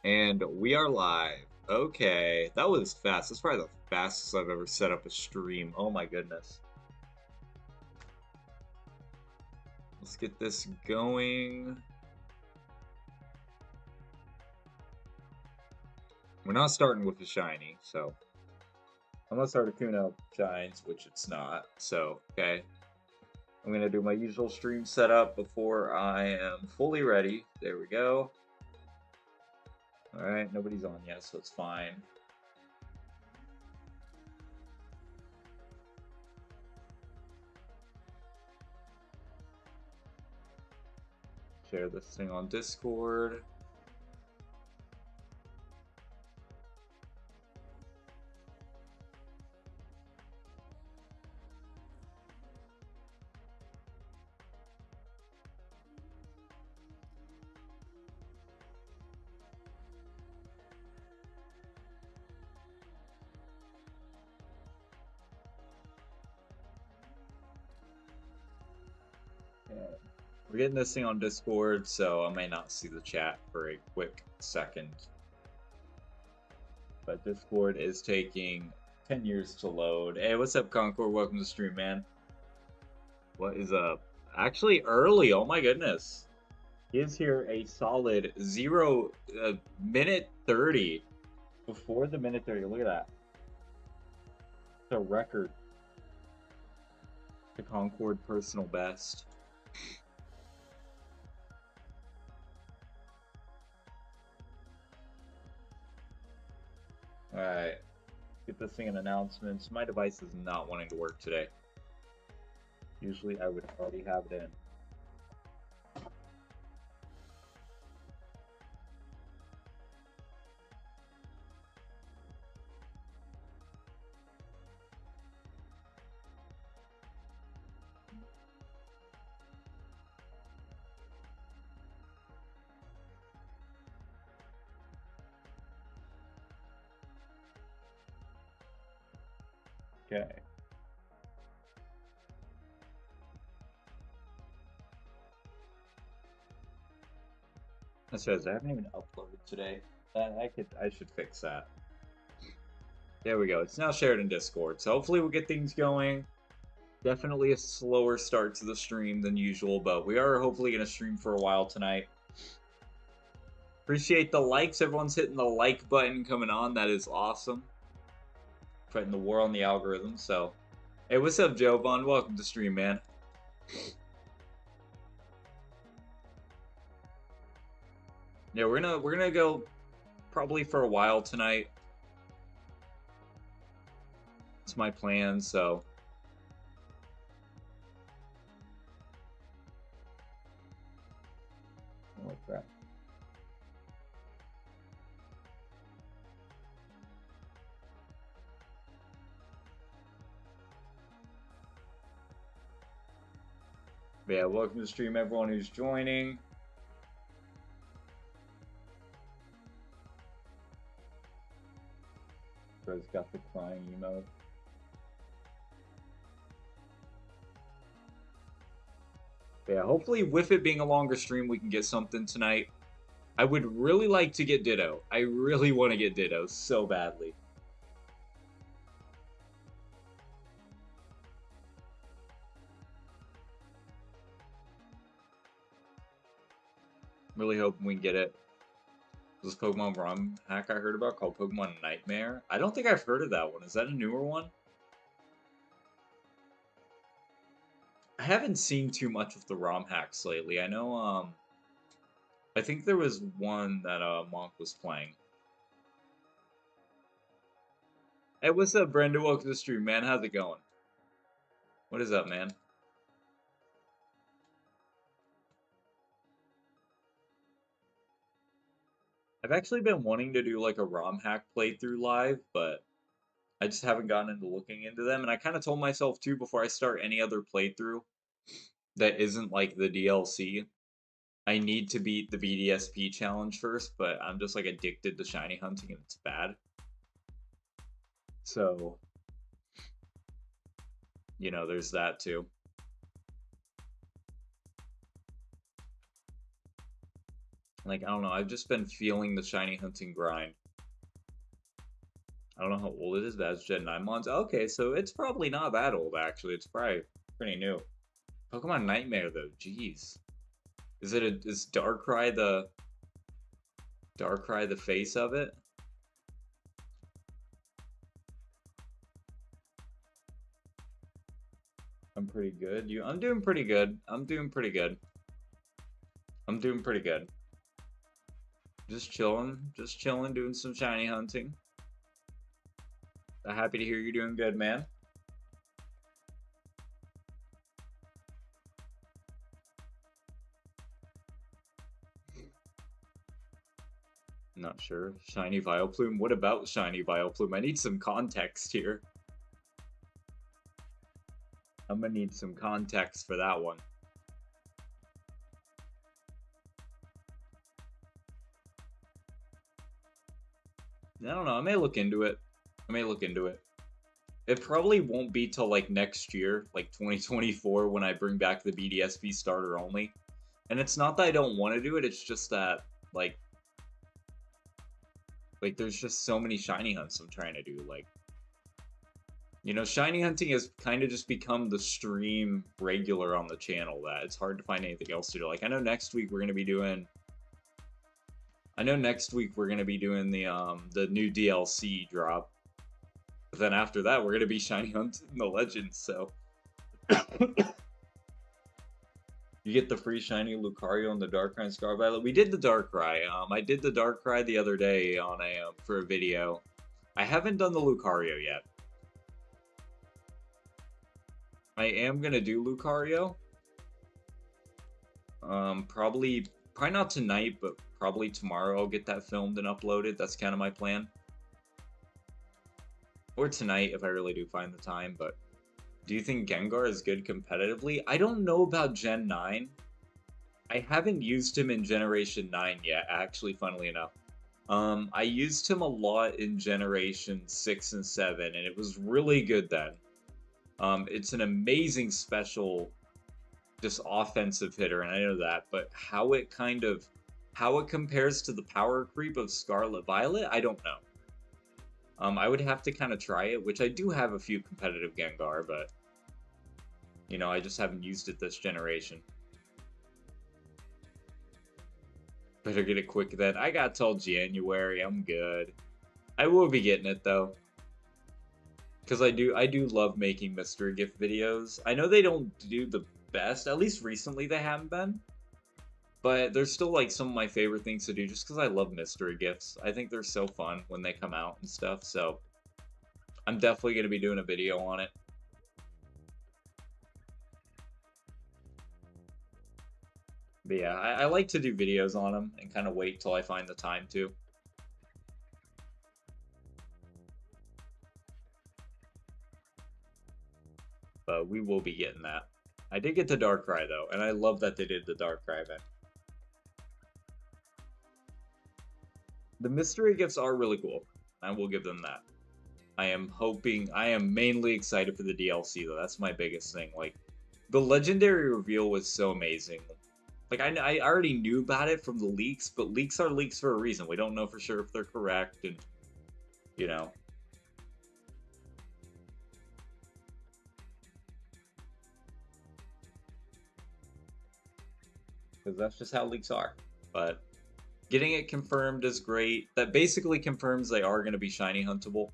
And we are live. Okay, that was fast. That's probably the fastest I've ever set up a stream. Oh my goodness. Let's get this going. We're not starting with the shiny, so unless Articuno shines, which it's not. So, okay. I'm gonna do my usual stream setup before I am fully ready. There we go. Alright, nobody's on yet, so it's fine. Share this thing on Discord. We're getting this thing on Discord, so I may not see the chat for a quick second. But Discord is taking 10 years to load. Hey, what's up, Concord? Welcome to the stream, man. What is up? Actually, early. Oh my goodness. He is here a solid 0 minute 30 before the minute 30. Look at that. It's a record. The Concord personal best. Alright. Get this thing in announcements. My device is not wanting to work today. Usually I would already have it in. Okay. That says I haven't even uploaded today. I should fix that. There we go. It's now shared in Discord. So hopefully we'll get things going. Definitely a slower start to the stream than usual, but we are hopefully going to stream for a while tonight. Appreciate the likes. Everyone's hitting the like button coming on. That is awesome. Fighting the war on the algorithm. So, hey, what's up, Jovan? Welcome to stream, man. Yeah, we're gonna go probably for a while tonight. It's my plan. So. Oh crap. But yeah, welcome to the stream, everyone who's joining. Bro's got the crying emote. But yeah, hopefully with it being a longer stream, we can get something tonight. I would really like to get Ditto. I really want to get Ditto so badly. Really hoping we can get it. This Pokemon ROM hack I heard about called Pokemon Nightmare. I don't think I've heard of that one. Is that a newer one? I haven't seen too much of the ROM hacks lately. I know, I think there was one that Monk was playing. Hey, what's up, Brenda? Welcome to the stream, man. How's it going? What is up, man? I've actually been wanting to do like a ROM hack playthrough live, but I just haven't gotten into looking into them. And I kind of told myself too before I start any other playthrough that isn't like the DLC, I need to beat the BDSP challenge first, but I'm just like addicted to shiny hunting and it's bad. So, you know, there's that too. Like, I don't know, I've just been feeling the shiny hunting grind. I don't know how old it is, but it's Gen 9 months. Okay, so it's probably not that old, actually. It's probably pretty new. Pokemon Nightmare, though, jeez. Is Darkrai the face of it? I'm pretty good. I'm doing pretty good. I'm doing pretty good. I'm doing pretty good. Just chilling, doing some shiny hunting. Happy to hear you're doing good, man. Not sure. Shiny Vileplume? What about Shiny Vileplume? I need some context here. I'm gonna need some context for that one. I don't know. I may look into it. It probably won't be till like next year, like 2024, when I bring back the BDSP starter only. And it's not that I don't want to do it, it's just that, like there's just so many shiny hunts I'm trying to do. Like, you know, shiny hunting has kind of just become the stream regular on the channel that it's hard to find anything else to do. Like, I know next week we're gonna be doing the new DLC drop. But then after that, we're gonna be shiny hunting the legends. So you get the free shiny Lucario and the Darkrai and Scarviolet. We did the Darkrai. I did the Darkrai the other day on for a video. I haven't done the Lucario yet. I am gonna do Lucario. Probably not tonight, but probably tomorrow I'll get that filmed and uploaded. That's kind of my plan. Or tonight if I really do find the time, but do you think Gengar is good competitively? I don't know about Gen 9. I haven't used him in Generation 9 yet, actually, funnily enough. I used him a lot in Generation 6 and 7, and it was really good then. It's an amazing special, just offensive hitter, and I know that, but how it compares to the power creep of Scarlet Violet, I don't know. I would have to kind of try it, which I do have a few competitive Gengar, but, you know, I just haven't used it this generation. Better get it quick then. I got till January, I'm good. I will be getting it, though. Because I do love making mystery gift videos. I know they don't do the best, at least recently they haven't been. But they're still, like, some of my favorite things to do just because I love mystery gifts. I think they're so fun when they come out and stuff, so I'm definitely going to be doing a video on it. But yeah, I like to do videos on them and kind of wait till I find the time to. But we will be getting that. I did get the Darkrai, though, and I love that they did the Darkrai event. The mystery gifts are really cool. I will give them that. I am mainly excited for the DLC, though. That's my biggest thing. Like, the legendary reveal was so amazing. Like, I already knew about it from the leaks, but leaks are leaks for a reason. We don't know for sure if they're correct, and, you know. Because that's just how leaks are. But getting it confirmed is great. That basically confirms they are going to be shiny huntable,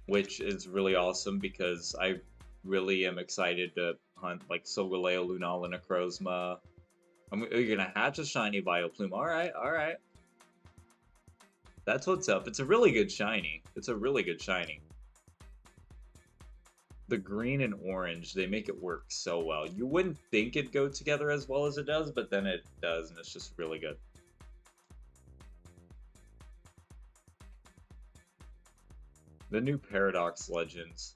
which is really awesome because I really am excited to hunt like Solgaleo, Lunala, Necrozma. You're going to hatch a shiny Vileplume. Alright, alright. That's what's up. It's a really good shiny. The green and orange, they make it work so well. You wouldn't think it'd go together as well as it does, but then it does, and it's just really good. The new Paradox Legends.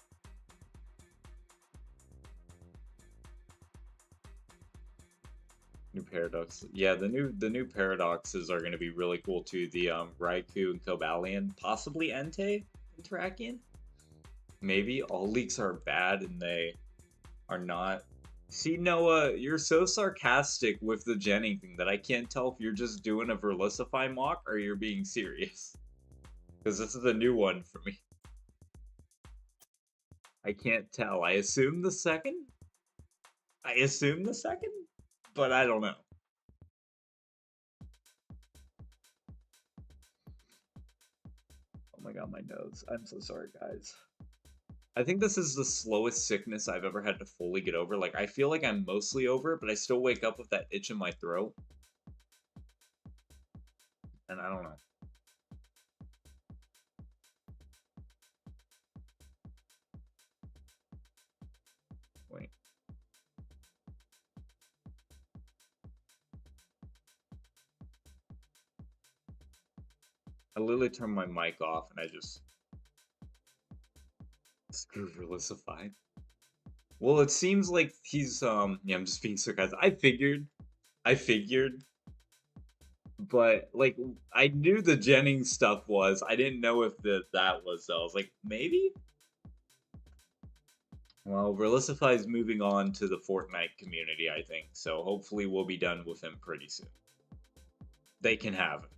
New Paradox. Yeah, the new Paradoxes are going to be really cool too. The Raikou and Cobalion, possibly Entei and Terrakion. Maybe all leaks are bad and they are not See, Noah, you're so sarcastic with the Jenny thing that I can't tell if you're just doing a Verlisify mock or you're being serious. Because this is a new one for me. I can't tell. I assume the second? I assume the second? But I don't know. Oh my god, my nose. I'm so sorry, guys. I think this is the slowest sickness I've ever had to fully get over. Like, I feel like I'm mostly over it, but I still wake up with that itch in my throat. And I don't know. Wait. I literally turned my mic off and I just... Screw Verlisify. Well, it seems like he's, yeah, I'm just being sarcastic. I figured, but, like, I knew the Jennings stuff was. I didn't know if that was, though. I was like, maybe? Well, Verlisify is moving on to the Fortnite community, I think, so hopefully we'll be done with him pretty soon. They can have him.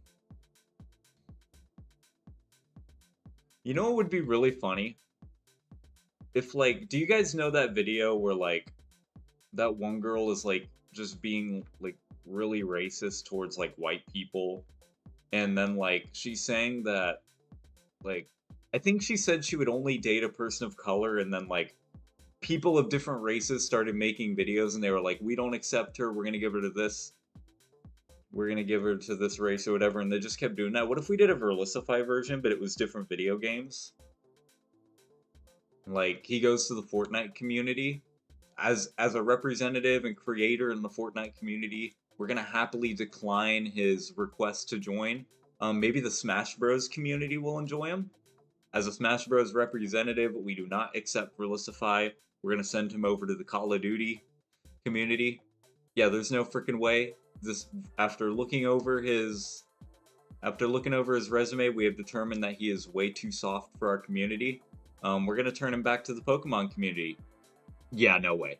You know what would be really funny? If, like, do you guys know that video where, like, that one girl is, like, just being, like, really racist towards, like, white people? And then, like, she's saying that, like, I think she said she would only date a person of color, and then, like, people of different races started making videos, and they were like, we don't accept her, we're gonna give her to this. We're gonna give her to this race or whatever, and they just kept doing that. What if we did a Verlisify version, but it was different video games? Like, he goes to the Fortnite community as a representative and creator in the Fortnite community. We're gonna happily decline his request to join. Maybe the Smash Bros community will enjoy him. As a Smash Bros representative, we do not accept Verlisify. We're gonna send him over to the Call of Duty community. Yeah, there's no freaking way. This after looking over his resume, we have determined that he is way too soft for our community. We're gonna turn him back to the Pokemon community. Yeah, no way.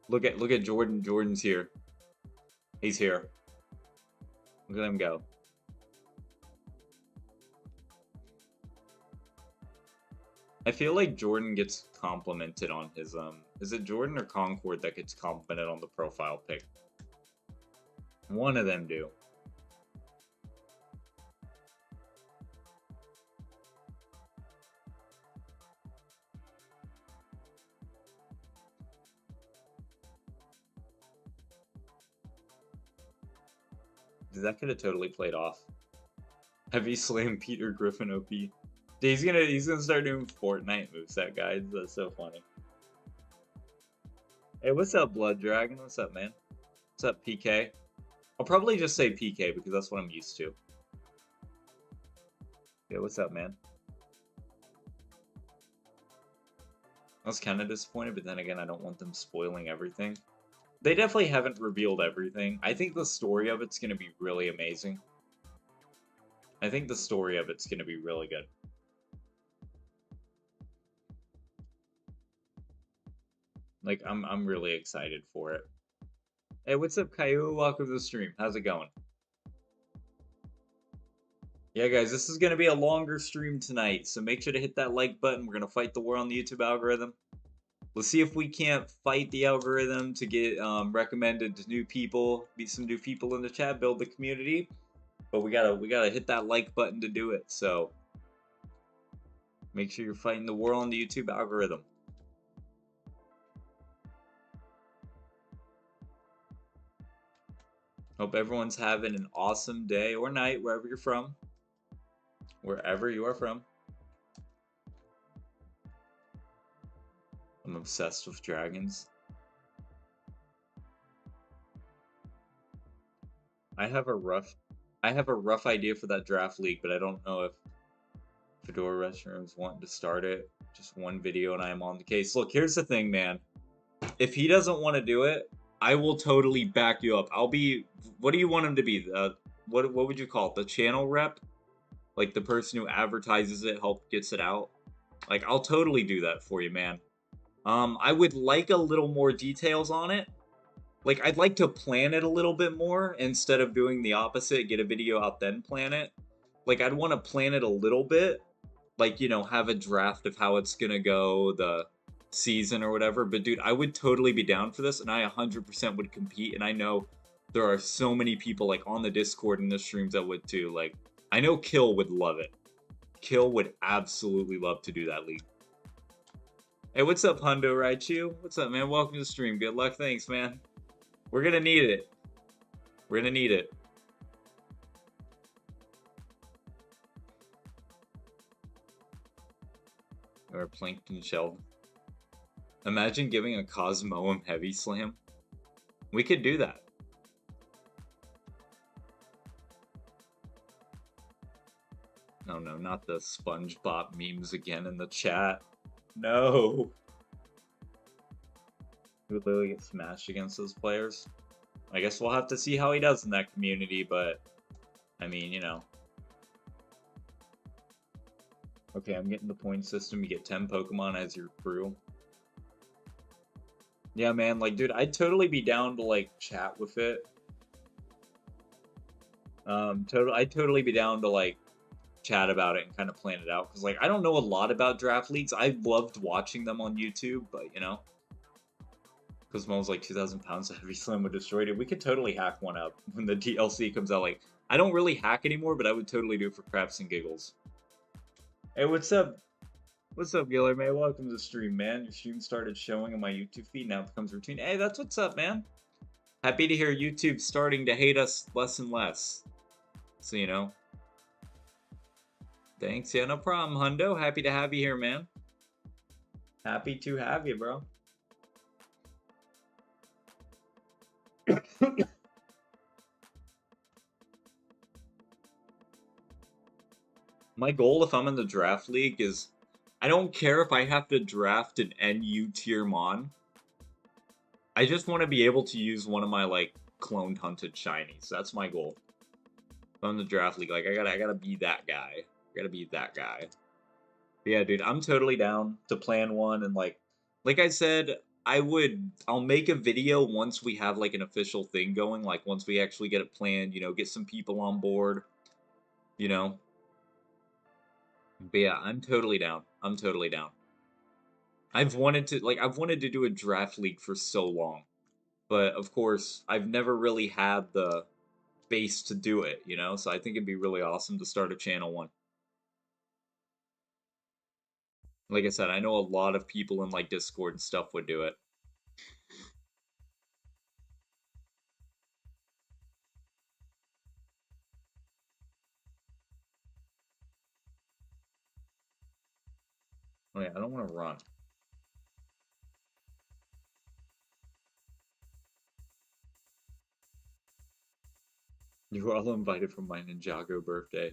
Look at Jordan. Jordan's here. He's here. Look at him go. I feel like Jordan gets complimented on his is it Jordan or Concord that gets complimented on the profile pic? One of them do. That could have totally played off. Heavy slam Peter Griffin OP. Dude, he's gonna start doing Fortnite moveset, guys. That's so funny. Hey, what's up, Blood Dragon? What's up, man? What's up, PK? I'll probably just say PK because that's what I'm used to. Yeah, what's up, man? I was kind of disappointed, but then again, I don't want them spoiling everything. They definitely haven't revealed everything. I think the story of it's gonna be really amazing. I think the story of it's gonna be really good. Like, I'm really excited for it. Hey, what's up, Caillou? Welcome to the stream. How's it going? Yeah, guys, this is gonna be a longer stream tonight, so make sure to hit that like button. We're gonna fight the war on the YouTube algorithm. Let's see if we can't fight the algorithm to get recommended to new people, meet some new people in the chat, build the community. But we gotta hit that like button to do it. So make sure you're fighting the war on the YouTube algorithm. Hope everyone's having an awesome day or night wherever you're from. Wherever you are from. I'm obsessed with dragons. I have a rough idea for that draft league, but I don't know if Fedora Restrooms want to start it. Just one video and I am on the case. Look, here's the thing, man. If he doesn't want to do it, I will totally back you up. I'll be... What do you want him to be? What would you call it? The channel rep? Like the person who advertises it, gets it out? Like, I'll totally do that for you, man. I would like a little more details on it. Like, I'd like to plan it a little bit more instead of doing the opposite, get a video out then plan it. Like, I'd want to plan it a little bit, like, you know, have a draft of how it's gonna go, the season or whatever. But dude, I would totally be down for this, and I 100% would compete. And I know there are so many people like on the Discord and the streams that would too. Like, I know Kill would love it. Kill would absolutely love to do that league. Hey, what's up, Hundo Raichu? What's up, man? Welcome to the stream. Good luck. Thanks, man. We're gonna need it. We're gonna need it. Or Plankton Shell. Imagine giving a Cosmoem Heavy Slam. We could do that. Oh no, not the SpongeBob memes again in the chat. No. He would literally get smashed against those players. I guess we'll have to see how he does in that community, but I mean, you know. Okay, I'm getting the point system. You get 10 Pokemon as your crew. Yeah, man, like, dude, I'd totally be down to, like, chat with it. I'd totally be down to, like, chat about it and kind of plan it out. Because, like, I don't know a lot about draft leagues. I loved watching them on YouTube, but, you know. Because Mo's like 2,000 pounds of Heavy Slam would destroy it. We could totally hack one up when the DLC comes out. Like, I don't really hack anymore, but I would totally do it for craps and giggles. Hey, what's up? What's up, Giller, man? Welcome to the stream, man. Your stream started showing on my YouTube feed, now it becomes routine. Hey, that's what's up, man. Happy to hear YouTube starting to hate us less and less. So, you know. Thanks, yeah, no problem, Hundo. Happy to have you here, man. Happy to have you, bro. My goal if I'm in the draft league is I don't care if I have to draft an NU tier mon. I just want to be able to use one of my like cloned hunted shinies. That's my goal. If I'm in the draft league, like I gotta be that guy. I gotta be that guy. But yeah, dude, I'm totally down to plan one and like I said, I'll make a video once we have like an official thing going, like once we actually get it planned, you know, get some people on board, you know. But yeah, I'm totally down. I'm totally down. I've wanted to do a draft league for so long. But of course, I've never really had the base to do it, you know? So I think it'd be really awesome to start a channel one. Like I said, I know a lot of people in like Discord and stuff would do it. Oh yeah, I don't want to run. You were all invited for my Ninjago birthday.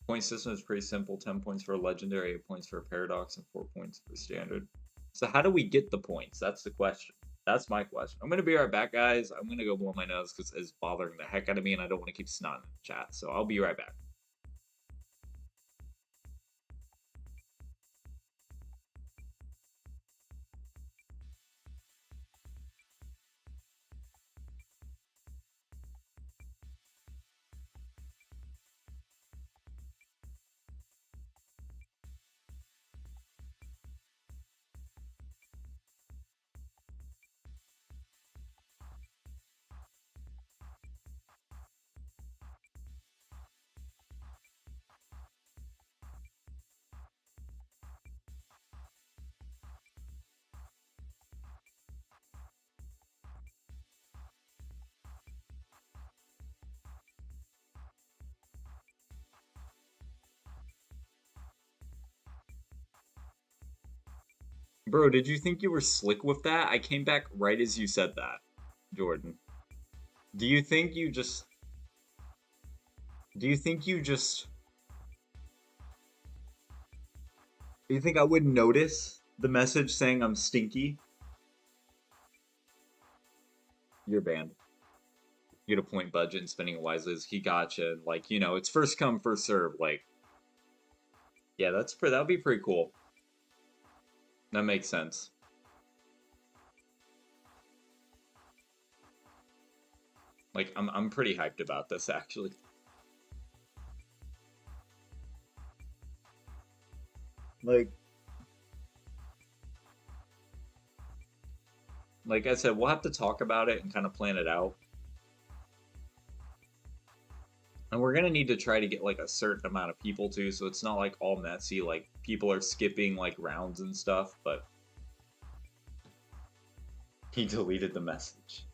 Point system is pretty simple. 10 points for a legendary, 8 points for a paradox, and 4 points for standard. So how do we get the points? That's the question. That's my question. I'm going to be right back, guys. I'm going to go blow my nose because it's bothering the heck out of me, and I don't want to keep snotting in the chat. So I'll be right back. Bro, did you think you were slick with that? I came back right as you said that, Jordan. Do you think you just... Do you think you just... Do you think I wouldn't notice the message saying I'm stinky? You're banned. You get a point budget and spending it wisely. He gotcha. Like, you know, it's first come, first serve. Like, yeah, that'd be pretty cool. That makes sense. Like, I'm pretty hyped about this, actually. Like, like I said, we'll have to talk about it and kind of plan it out. And we're gonna need to try to get like a certain amount of people too, so it's not like all messy, like people are skipping like rounds and stuff, but he deleted the message.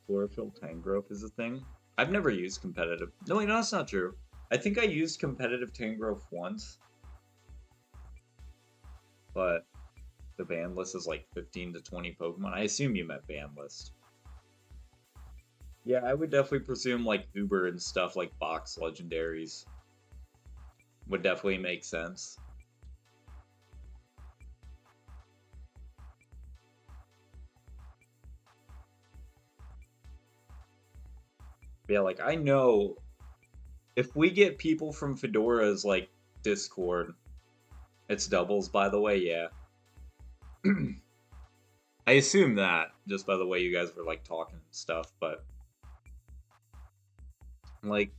Chlorophyll Tangrowth is a thing. I've never used competitive. No, wait, no, that's not true. I think I used competitive Tangrowth once, but the ban list is like 15 to 20 Pokemon. I assume you meant ban list. Yeah, I would definitely presume like Uber and stuff like box legendaries would definitely make sense. Yeah, like I know if we get people from Fedora's like Discord, it's doubles by the way, yeah. I assume that just by the way you guys were like talking and stuff, but like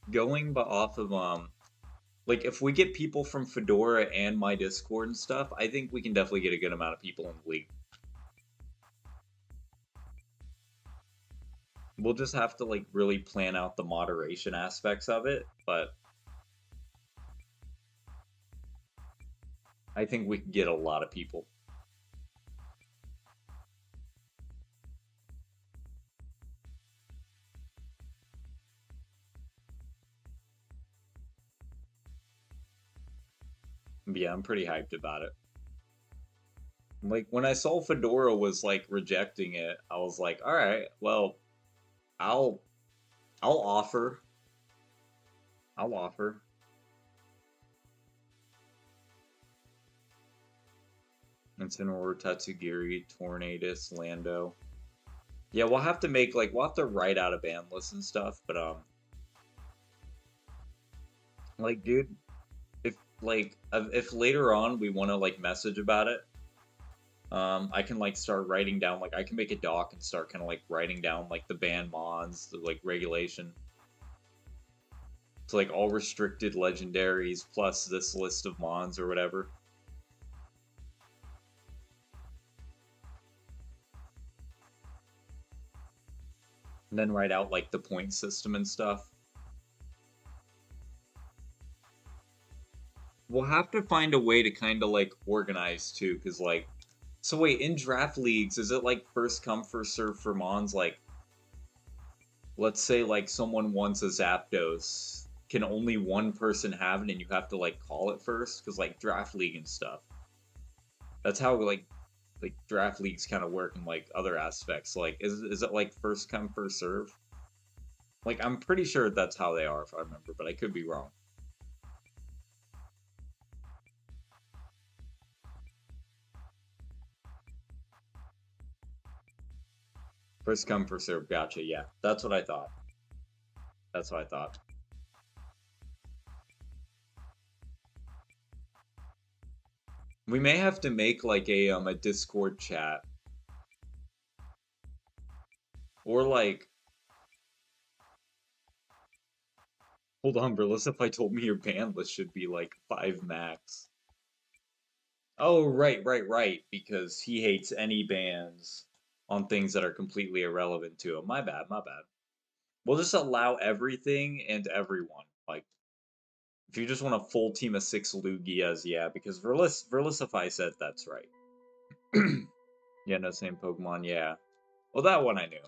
going but off of like if we get people from Fedora and my Discord and stuff, I think we can definitely get a good amount of people in the league. We'll just have to like really plan out the moderation aspects of it, but I think we can get a lot of people. But yeah, I'm pretty hyped about it. Like when I saw Fedora was like rejecting it, I was like, all right, well, I'll I'll offer. I'll offer. Incineroar, Tatsugiri, Tornadus, Lando. Yeah, we'll have to make like we'll have to write out a ban list and stuff, but like dude, if later on we want to like message about it, I can like start writing down like I can make a doc and start kind of like writing down like the ban mons, the like regulation. It's like all restricted legendaries plus this list of mons or whatever. And then write out like the point system and stuff. We'll have to find a way to kind of like organize too, because like, so wait, in draft leagues, is it like first come first serve for mons? Like, let's say like someone wants a Zapdos, can only one person have it, and you have to like call it first? Because like draft league and stuff, that's how like draft leagues kind of work in like other aspects. Like, is it like first come first serve? Like, I'm pretty sure that's how they are if I remember, but I could be wrong. First come first serve. Gotcha. Yeah, that's what I thought. That's what I thought. We may have to make like a Discord chat or like hold on, Brillisify told me your ban list should be like 5 max. Oh, right, because he hates any bans on things that are completely irrelevant to him. My bad, my bad. We'll just allow everything and everyone. Like, if you just want a full team of 6 Lugias, yeah, because Verlisify said that's right. Yeah, no, same Pokemon, yeah. Well, that one I knew.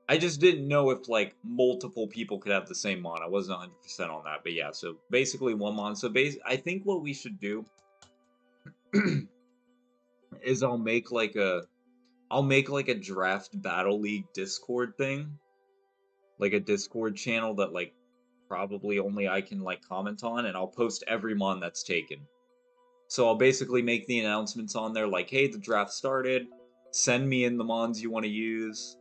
I just didn't know if like multiple people could have the same mon. I wasn't 100% on that, but yeah. So basically one mon. So I think what we should do is I'll make like a draft battle league Discord thing, like a Discord channel that like probably only I can like comment on, and I'll post every mon that's taken. So I'll basically make the announcements on there like, hey, the draft started. Send me in the mons you want to use.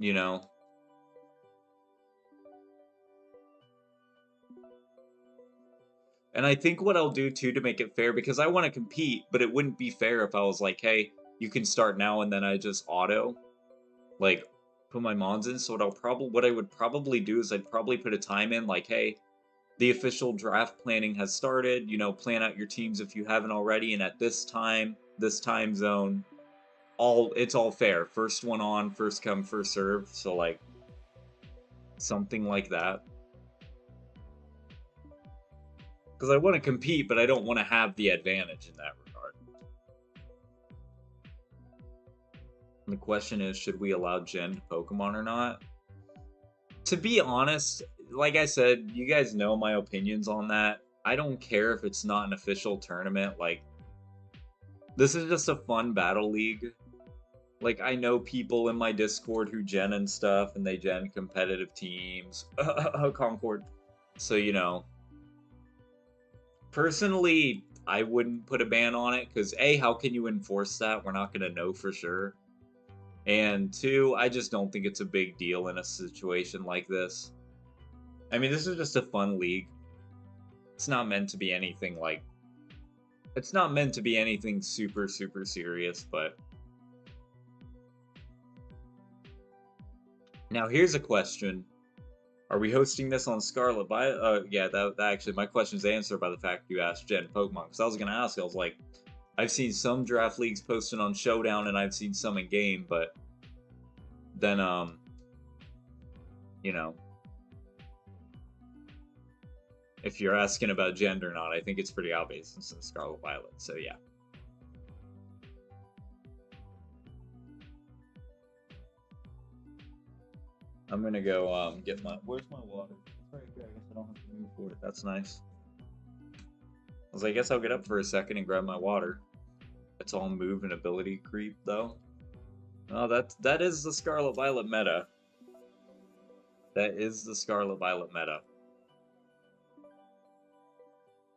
You know, and I think what I'll do too to make it fair, because I want to compete, but it wouldn't be fair if I was like, hey, you can start now, and then I just auto, like, put my mons in. So what I would probably do is I'd probably put a time in, like, hey, the official draft planning has started. You know, plan out your teams if you haven't already, and at this time, this time zone, it's all fair. First one on, first come, first serve. So like something like that. Because I want to compete, but I don't want to have the advantage in that regard. And the question is, should we allow Gen Pokemon or not? To be honest, like I said, you guys know my opinions on that. I don't care if it's not an official tournament. Like, this is just a fun battle league. Like, I know people in my Discord who gen and stuff, and they gen competitive teams. Concord. So, you know, personally, I wouldn't put a ban on it, because A, how can you enforce that? We're not going to know for sure. And two, I just don't think it's a big deal in a situation like this. I mean, this is just a fun league. It's not meant to be anything like... It's not meant to be anything super, super serious, but... Now, here's a question. Are we hosting this on Scarlet Violet? Yeah, that actually, my question's answered by the fact you asked Gen Pokemon. Because I was going to ask, I was like, I've seen some draft leagues posted on Showdown, and I've seen some in game, but then, you know, if you're asking about Gen or not, I think it's pretty obvious since it's Scarlet Violet, so yeah. I'm gonna go get my... Where's my water? It's right here. I guess I don't have to move for it. That's nice. I was like, I guess I'll get up for a second and grab my water. It's all move and ability creep, though. Oh, that is the Scarlet Violet meta. That is the Scarlet Violet meta.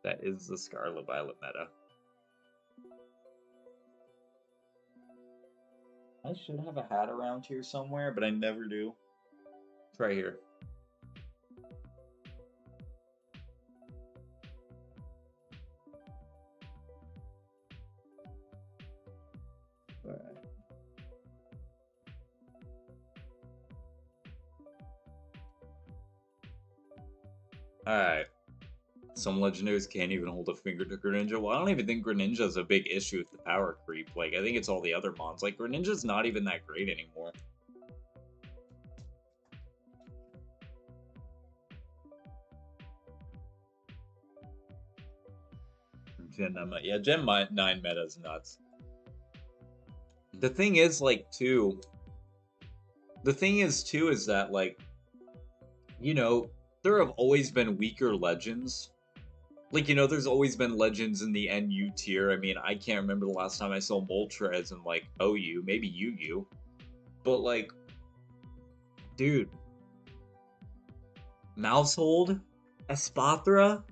That is the Scarlet Violet meta. I should have a hat around here somewhere, but I never do. It's right here. Alright. Some legendaries can't even hold a finger to Greninja. Well, I don't even think Greninja's a big issue with the power creep. Like, I think it's all the other mons. Like, Greninja's not even that great anymore. Gen 9, yeah, Gen 9 meta's nuts. The thing is, like, too... The thing is, too, is that, like, you know, there have always been weaker legends. Like, you know, there's always been legends in the NU tier. I mean, I can't remember the last time I saw Moltres in, like, OU, maybe UU. But, like, dude. Mousehold, Espathra,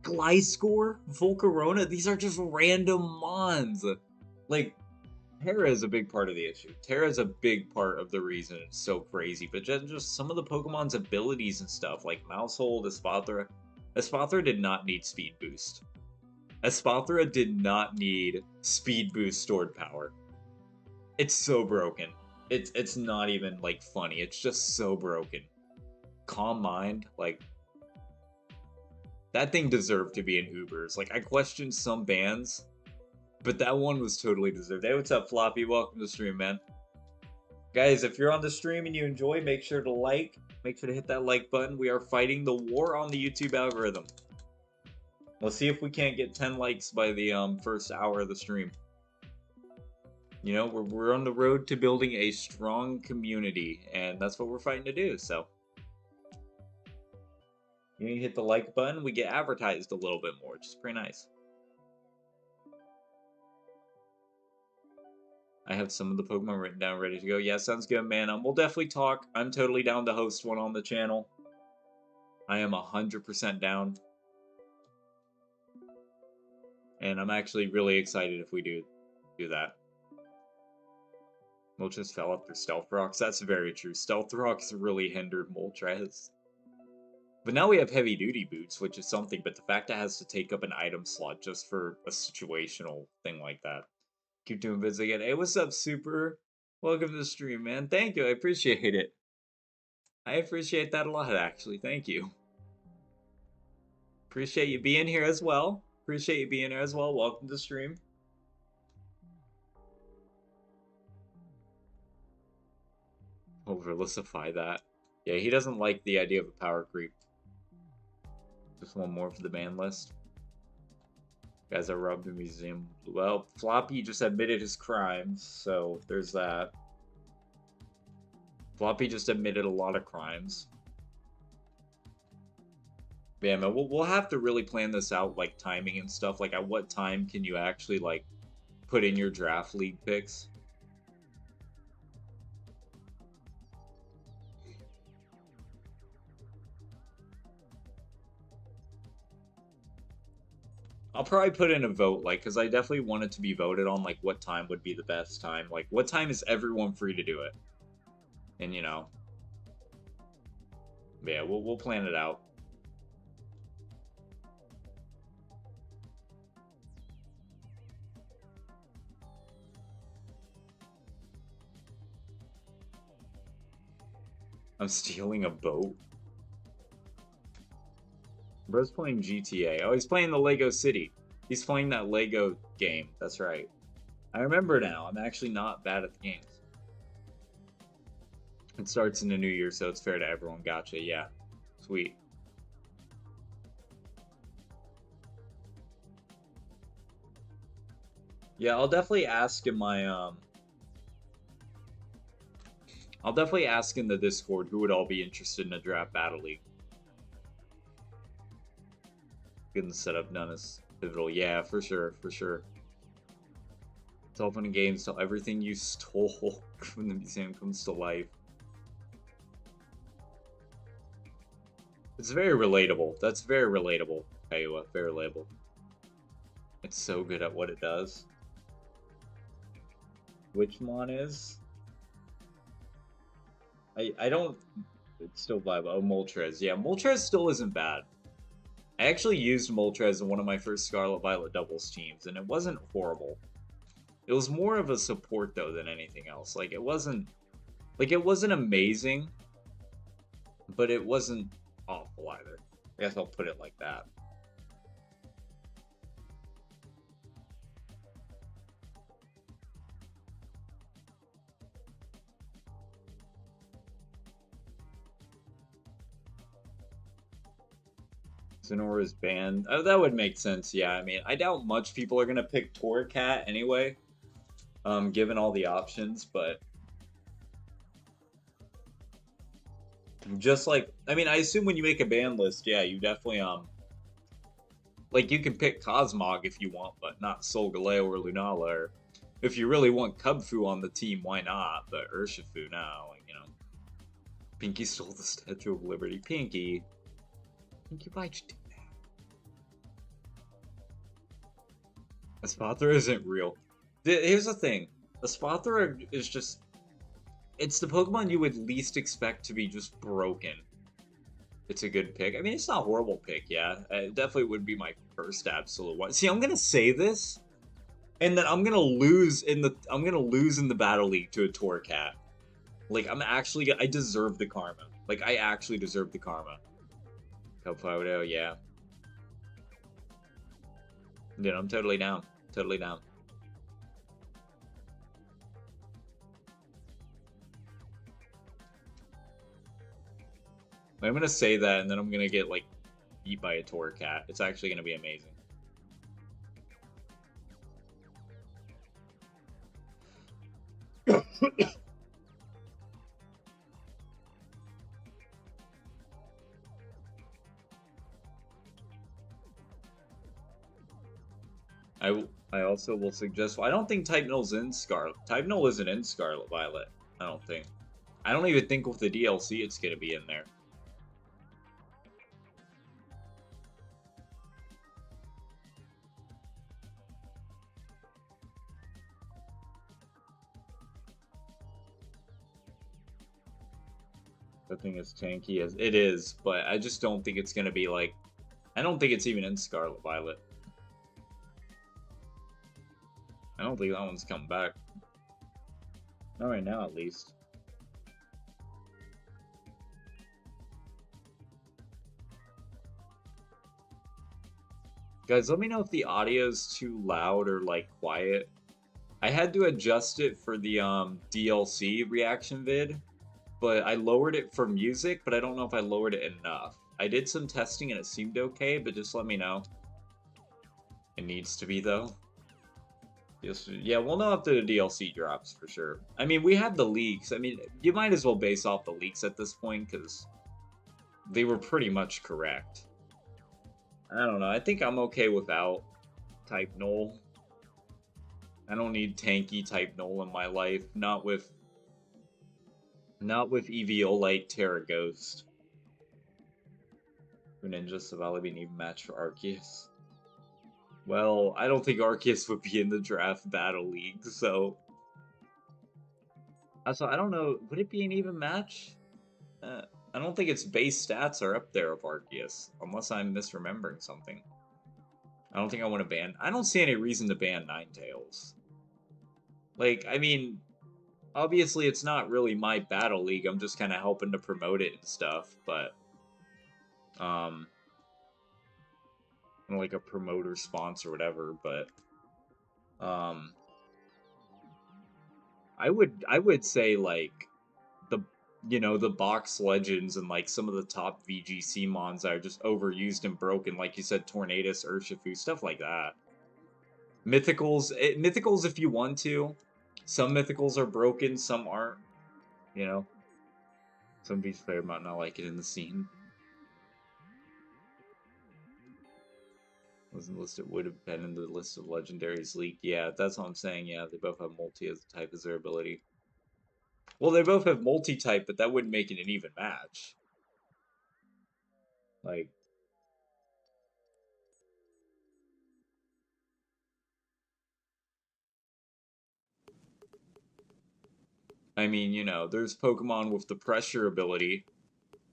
Gliscor, Volcarona, these are just random mons. Like, Terra is a big part of the issue. Terra is a big part of the reason it's so crazy, but just some of the Pokemon's abilities and stuff, like Mousehold, Espathra. Espathra did not need Speed Boost. Espathra did not need Speed Boost stored power. It's so broken. It's not even, like, funny. It's just so broken. Calm Mind, like... That thing deserved to be in Ubers. Like, I questioned some bans, but that one was totally deserved. Hey, what's up, Floppy? Welcome to the stream, man. Guys, if you're on the stream and you enjoy, make sure to like. Make sure to hit that like button. We are fighting the war on the YouTube algorithm. Let's see if we can't get 10 likes by the first hour of the stream. You know, we're on the road to building a strong community, and that's what we're fighting to do, so... You hit the like button, we get advertised a little bit more, which is pretty nice. I have some of the Pokemon written down, ready to go. Yeah, sounds good, man. We'll definitely talk. I'm totally down to host one on the channel. I am 100% down. And I'm actually really excited if we do that. Moltres fell up through Stealth Rocks. That's very true. Stealth Rocks really hindered Moltres. But now we have Heavy Duty Boots, which is something, but the fact it has to take up an item slot just for a situational thing like that. Keep doing vids again. Hey, what's up, Super? Welcome to the stream, man. Thank you. I appreciate it. I appreciate that a lot, actually. Thank you. Appreciate you being here as well. Appreciate you being here as well. Welcome to the stream. Overlicify that. Yeah, he doesn't like the idea of a power creep. Just one more for the ban list. Guys are robbed in museum. Well, Floppy just admitted his crimes, so there's that. Floppy just admitted a lot of crimes. Yeah, man, we'll have to really plan this out, like timing and stuff. Like, at what time can you actually, like, put in your draft league picks? I'll probably put in a vote, like, because I definitely want it to be voted on, like, what time would be the best time. Like, what time is everyone free to do it? And, you know, yeah, we'll plan it out. I'm stealing a boat. Bro's playing GTA. Oh, he's playing the Lego City. He's playing that Lego game. That's right. I remember now. I'm actually not bad at the games. It starts in the new year, so it's fair to everyone. Gotcha. Yeah. Sweet. Yeah, I'll definitely ask in my I'll definitely ask in the Discord who would all be interested in a draft battle league. Getting the setup done is pivotal. Yeah, for sure, for sure. It's all fun and games till everything you stole from the museum comes to life. It's very relatable. That's very relatable. Tell you what, very relatable. It's so good at what it does. Which mon is? I don't. It's still viable. Oh, Moltres. Yeah, Moltres still isn't bad. I actually used Moltres in one of my first Scarlet Violet doubles teams, and it wasn't horrible. It was more of a support though than anything else. Like it wasn't amazing, but it wasn't awful either. I guess I'll put it like that. Sonora is banned. Oh, that would make sense. Yeah, I mean, I doubt much people are gonna pick Torcat anyway, given all the options. But just like, I mean, I assume when you make a ban list, yeah, you definitely like you can pick Cosmog if you want, but not Solgaleo or Lunala. Or if you really want Cubfu on the team, why not? But Urshifu now, like, you know. Pinky stole the Statue of Liberty. Pinky, why'd you do that? Espathra isn't real. Here's the thing. Espathra is just... It's the Pokemon you would least expect to be just broken. It's a good pick. I mean, it's not a horrible pick, yeah. It definitely would be my first absolute one. See, I'm gonna say this, and then I'm gonna lose in the Battle League to a Torcat. Like, I deserve the karma. Like, I actually deserve the karma. Cubflower, yeah. Dude, I'm totally down. Totally down. I'm gonna say that, and then I'm gonna get, like, beat by a Torcat. It's actually gonna be amazing. I also will suggest... Well, I don't think Type Null's in Scarlet. Type Null isn't in Scarlet Violet. I don't think. I don't even think with the DLC it's gonna be in there. The thing is tanky as it is, but I just don't think it's gonna be like... I don't think it's even in Scarlet Violet. I don't think that one's coming back. Not right now, at least. Guys, let me know if the audio is too loud or, like, quiet. I had to adjust it for the DLC reaction vid, but I lowered it for music, but I don't know if I lowered it enough. I did some testing and it seemed okay, but just let me know. It needs to be, though. Yeah, we'll know if the DLC drops for sure. I mean, we had the leaks. I mean, you might as well base off the leaks at this point, because they were pretty much correct. I don't know. I think I'm okay without type null. I don't need tanky type null in my life. Not with Eviolite Terra Ghost. Ninja Savali be an even match for Arceus. Well, I don't think Arceus would be in the draft battle league, so. Also, I don't know. Would it be an even match? I don't think its base stats are up there of Arceus, unless I'm misremembering something. I don't think I want to ban. I don't see any reason to ban Ninetales. Like, I mean, obviously it's not really my battle league. I'm just kind of helping to promote it and stuff, but like a promoter sponsor or whatever, but I would say like the box legends and like some of the top VGC mons are just overused and broken, like you said, Tornadus, Urshifu, stuff like that. Mythicals if you want to. Some mythicals are broken, some aren't. You know, some beach player might not like it in the scene. Wasn't listed, would have been in the list of legendaries leaked. Yeah, that's what I'm saying. Yeah, they both have multi as a type as their ability. Well, they both have multi-type, but that wouldn't make it an even match. Like, I mean, there's Pokemon with the pressure ability,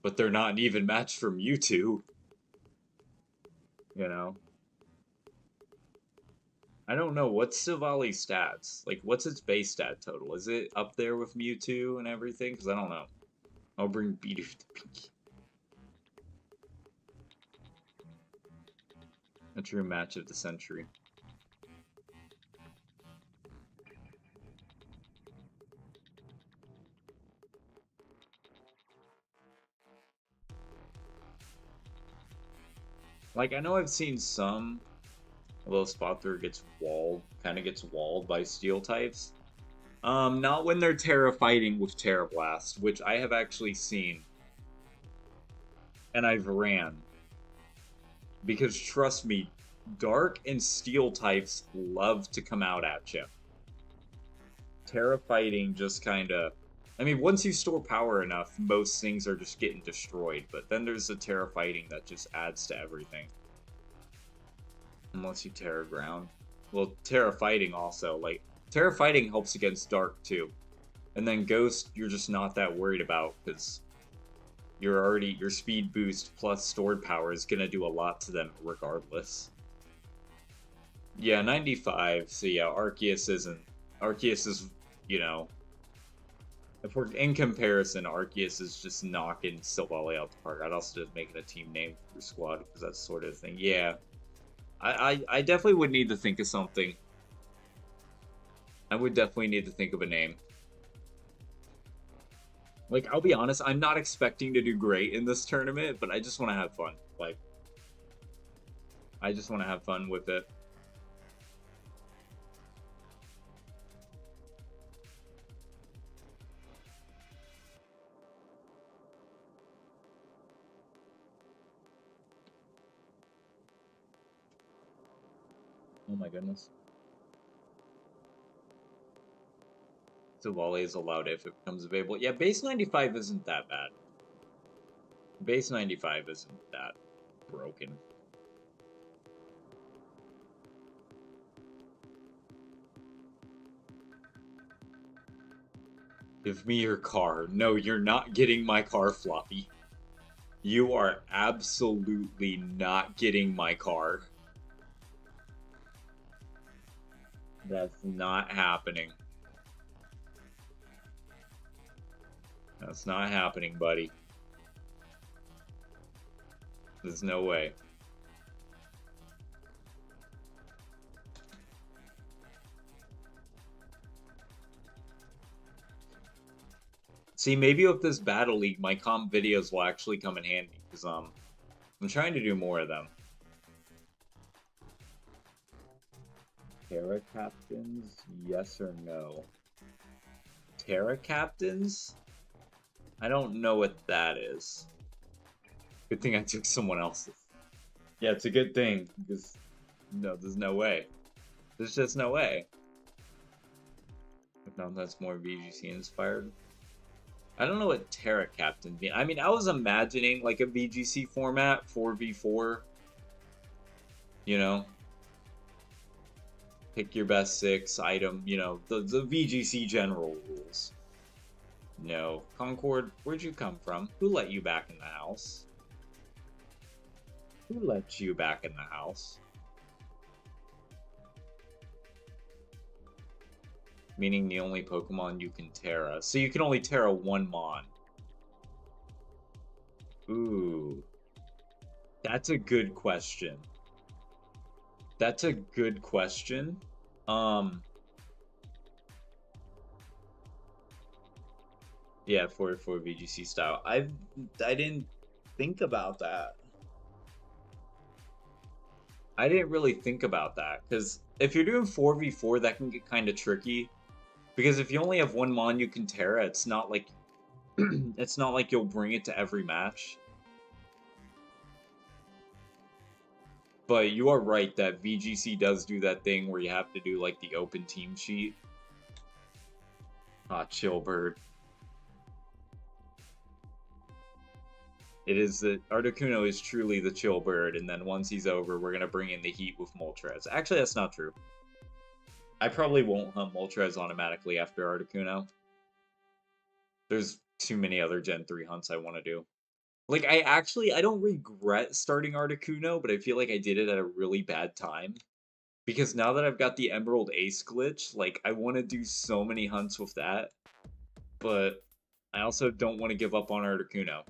but they're not an even match for Mewtwo. I don't know, what's Silvali's stats? Like, what's its base stat total? Is it up there with Mewtwo and everything? Because I don't know. I'll bring Beedoo to Pinky. A true match of the century. Like, I know I've seen some, although Spot-Through kind of gets walled by steel types. Not when they're Terra fighting with Terra Blast, which I have actually seen. And I've ran. Because trust me, Dark and Steel types love to come out at you. Terra fighting just kinda... I mean, once you store power enough, most things are just getting destroyed. But then there's the Terra fighting that just adds to everything. Unless you Terra Ground. Well, Terra fighting also, like... Terra fighting helps against Dark, too. And then Ghost, you're just not that worried about, because your speed boost plus stored power is gonna do a lot to them regardless. Yeah, 95, so yeah, Arceus is, if we're in comparison, Arceus is just knocking Silvally out the park. I'd also just make it a team name for your squad, because that's sort of the thing. Yeah. I definitely would need to think of something. I would definitely need to think of a name. Like, I'll be honest, I'm not expecting to do great in this tournament, but I just want to have fun. Like, I just want to have fun with it. Oh my goodness. So Wally is allowed if it becomes available. Yeah, base 95 isn't that bad. Base 95 isn't that broken. Give me your car. No, you're not getting my car, Floppy. You are absolutely not getting my car. That's not happening. That's not happening, buddy. There's no way. See, maybe with this Battle League, my comp videos will actually come in handy, because I'm trying to do more of them. Terra Captains, yes or no? Terra Captains? I don't know what that is. Good thing I took someone else's. Yeah, it's a good thing, because no, there's no way. There's just no way. If not, that's more VGC inspired. I don't know what Terra Captain means. I mean, I was imagining like a VGC format, 4v4. You know? Pick your best 6 item, you know, the VGC general rules. No. Concord, where'd you come from? Who let you back in the house? Who let you back in the house? Meaning the only Pokemon you can Terra. So you can only Terra one Mon. Ooh. That's a good question. That's a good question. Yeah, for VGC style. I didn't think about that. I didn't really think about that, because if you're doing 4v4, that can get kind of tricky. Because if you only have one Mon you can Terra, it's not like it's not like you'll bring it to every match. But you are right that VGC does do that thing where you have to do like the open team sheet. Ah, Chillbird. It is the Articuno is truly the Chillbird, and then once he's over, we're gonna bring in the heat with Moltres. Actually, that's not true. I probably won't hunt Moltres automatically after Articuno. There's too many other Gen 3 hunts I want to do. Like, I don't regret starting Articuno, but I feel like I did it at a really bad time. Because now that I've got the Emerald Ace glitch, like, I want to do so many hunts with that. But I also don't want to give up on Articuno.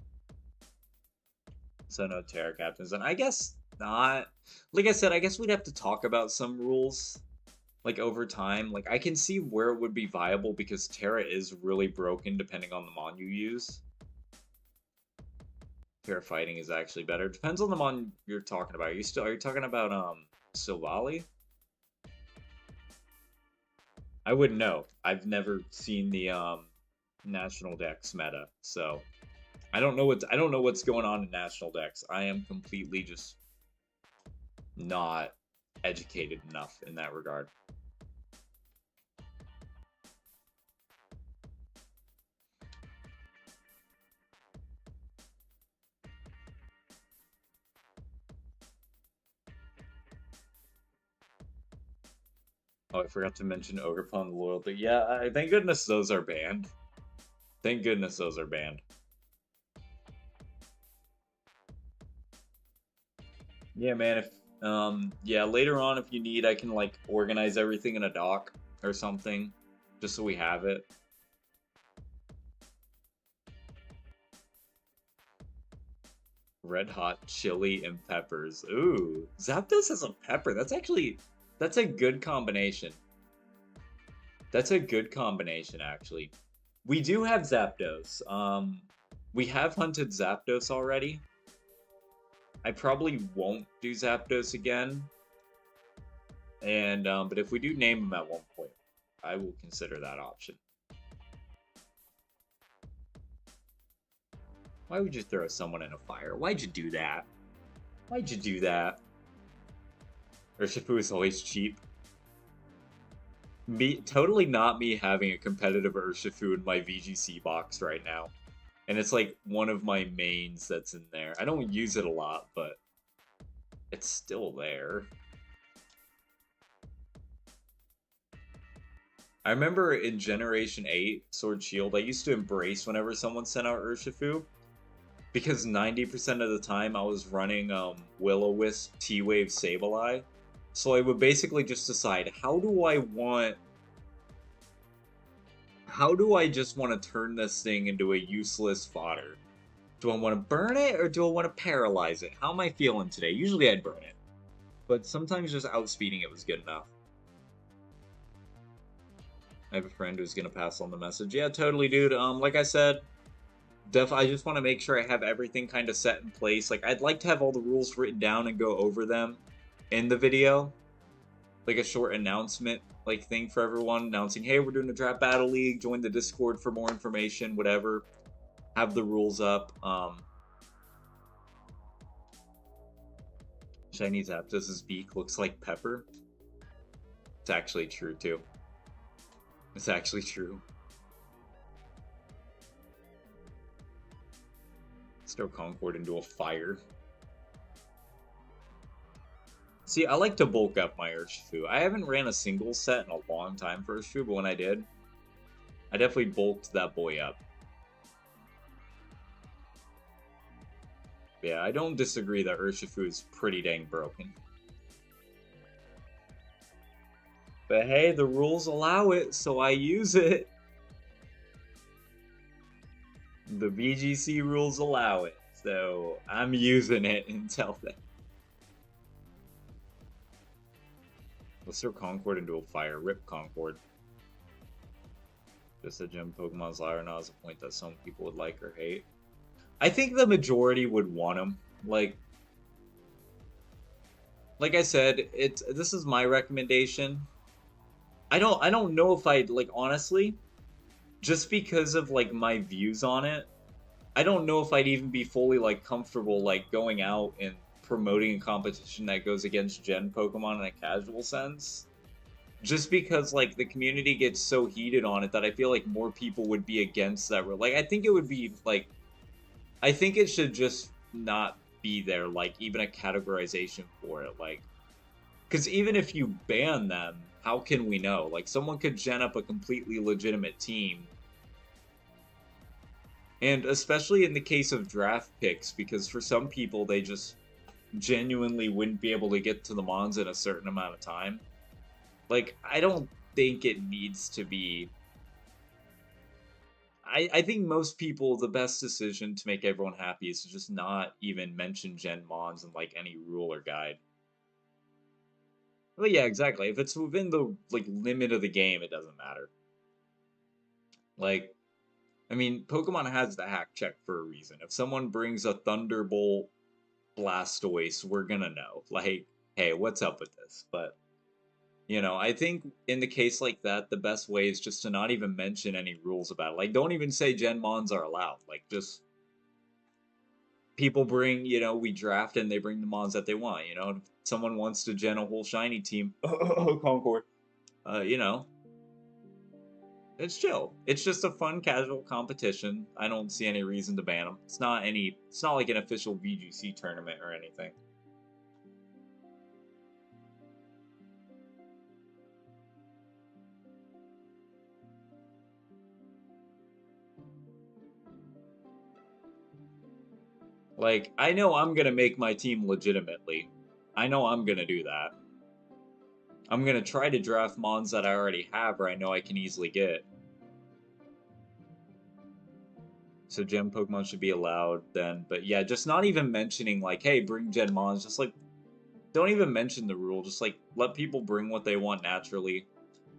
So no Terra Captains. And I guess not. Like I said, I guess we'd have to talk about some rules. Like, over time. Like, I can see where it would be viable because Terra is really broken depending on the Mon you use. Terra Fighting is actually better. Depends on the Mon you're talking about. Are you talking about, Silvally? I wouldn't know. I've never seen the, National Dex meta, so... I don't know what's going on in National Dex. I am completely just not educated enough in that regard. Oh, I forgot to mention Ogerpon loyalty. Yeah, thank goodness those are banned. Thank goodness those are banned. Yeah, man, if yeah, later on if you need, I can like organize everything in a doc or something, just so we have it. Red hot chili and peppers. Ooh, Zapdos has a pepper. That's a good combination. That's a good combination, actually. We do have Zapdos. We have hunted Zapdos already. I probably won't do Zapdos again. And, but if we do name him at one point, I will consider that option. Why would you throw someone in a fire? Why'd you do that? Why'd you do that? Urshifu is always cheap. Totally not me having a competitive Urshifu in my VGC box right now. And it's like one of my mains that's in there. I don't use it a lot, but it's still there. I remember in Generation 8, Sword Shield, I used to embrace whenever someone sent out Urshifu. Because 90% of the time I was running Will-O-Wisp T-Wave Sableye. So I would basically just decide, how do I just want to turn this thing into a useless fodder? Do I want to burn it or do I want to paralyze it? How am I feeling today? Usually I'd burn it, but sometimes just outspeeding it was good enough. I have a friend who's gonna pass on the message. Yeah, totally, dude. Like I said, I just want to make sure I have everything kind of set in place. Like, I'd like to have all the rules written down and go over them in the video. Like a short announcement, like, thing for everyone, announcing, hey, we're doing a draft battle league, join the Discord for more information, whatever. Have the rules up. Shiny Zapdos' beak looks like pepper. It's actually true, too. It's actually true. Let's throw Concord into a fire. See, I like to bulk up my Urshifu. I haven't ran a single set in a long time for Urshifu, but when I did, I definitely bulked that boy up. Yeah, I don't disagree that Urshifu is pretty dang broken. But hey, the rules allow it, so I use it. The VGC rules allow it, so I'm using it until then. Let's throw Concord into a fire. Rip Concord. Just a gym Pokemon's Lyra now is a point that some people would like or hate. I think the majority would want him. Like I said, this is my recommendation. I don't know if I'd, like, honestly, just because of, like, my views on it, I don't know if I'd even be fully, like, comfortable, like, going out and promoting a competition that goes against Gen Pokemon in a casual sense. Just because, like, the community gets so heated on it that I feel like more people would be against that. Like, I think it would be, like, I think it should just not be there, like, even a categorization for it, like, because even if you ban them, how can we know? Like, someone could gen up a completely legitimate team. And especially in the case of draft picks, because for some people, they just genuinely wouldn't be able to get to the Mons in a certain amount of time. Like, I don't think it needs to be... I think most people, the best decision to make everyone happy is to just not even mention Gen Mons in, like, any rule or guide. Well, yeah, exactly. If it's within the, like, limit of the game, it doesn't matter. Like, I mean, Pokemon has the hack check for a reason. If someone brings a Thunderbolt Blastoise, we're gonna know. Like, hey, what's up with this? But, you know, I think in the case like that, the best way is just to not even mention any rules about it. Like, don't even say Gen Mons are allowed. Like, just... people bring, you know, we draft and they bring the Mons that they want, you know? If someone wants to gen a whole shiny team, Concord, you know, it's chill. It's just a fun, casual competition. I don't see any reason to ban them. It's not like an official VGC tournament or anything. Like, I know I'm gonna make my team legitimately. I know I'm gonna do that. I'm gonna try to draft Mons that I already have or I know I can easily get. So Gen Pokemon should be allowed then. But yeah, just not even mentioning, like, hey, bring Gen Mons. Just, like, don't even mention the rule. Just, like, let people bring what they want naturally.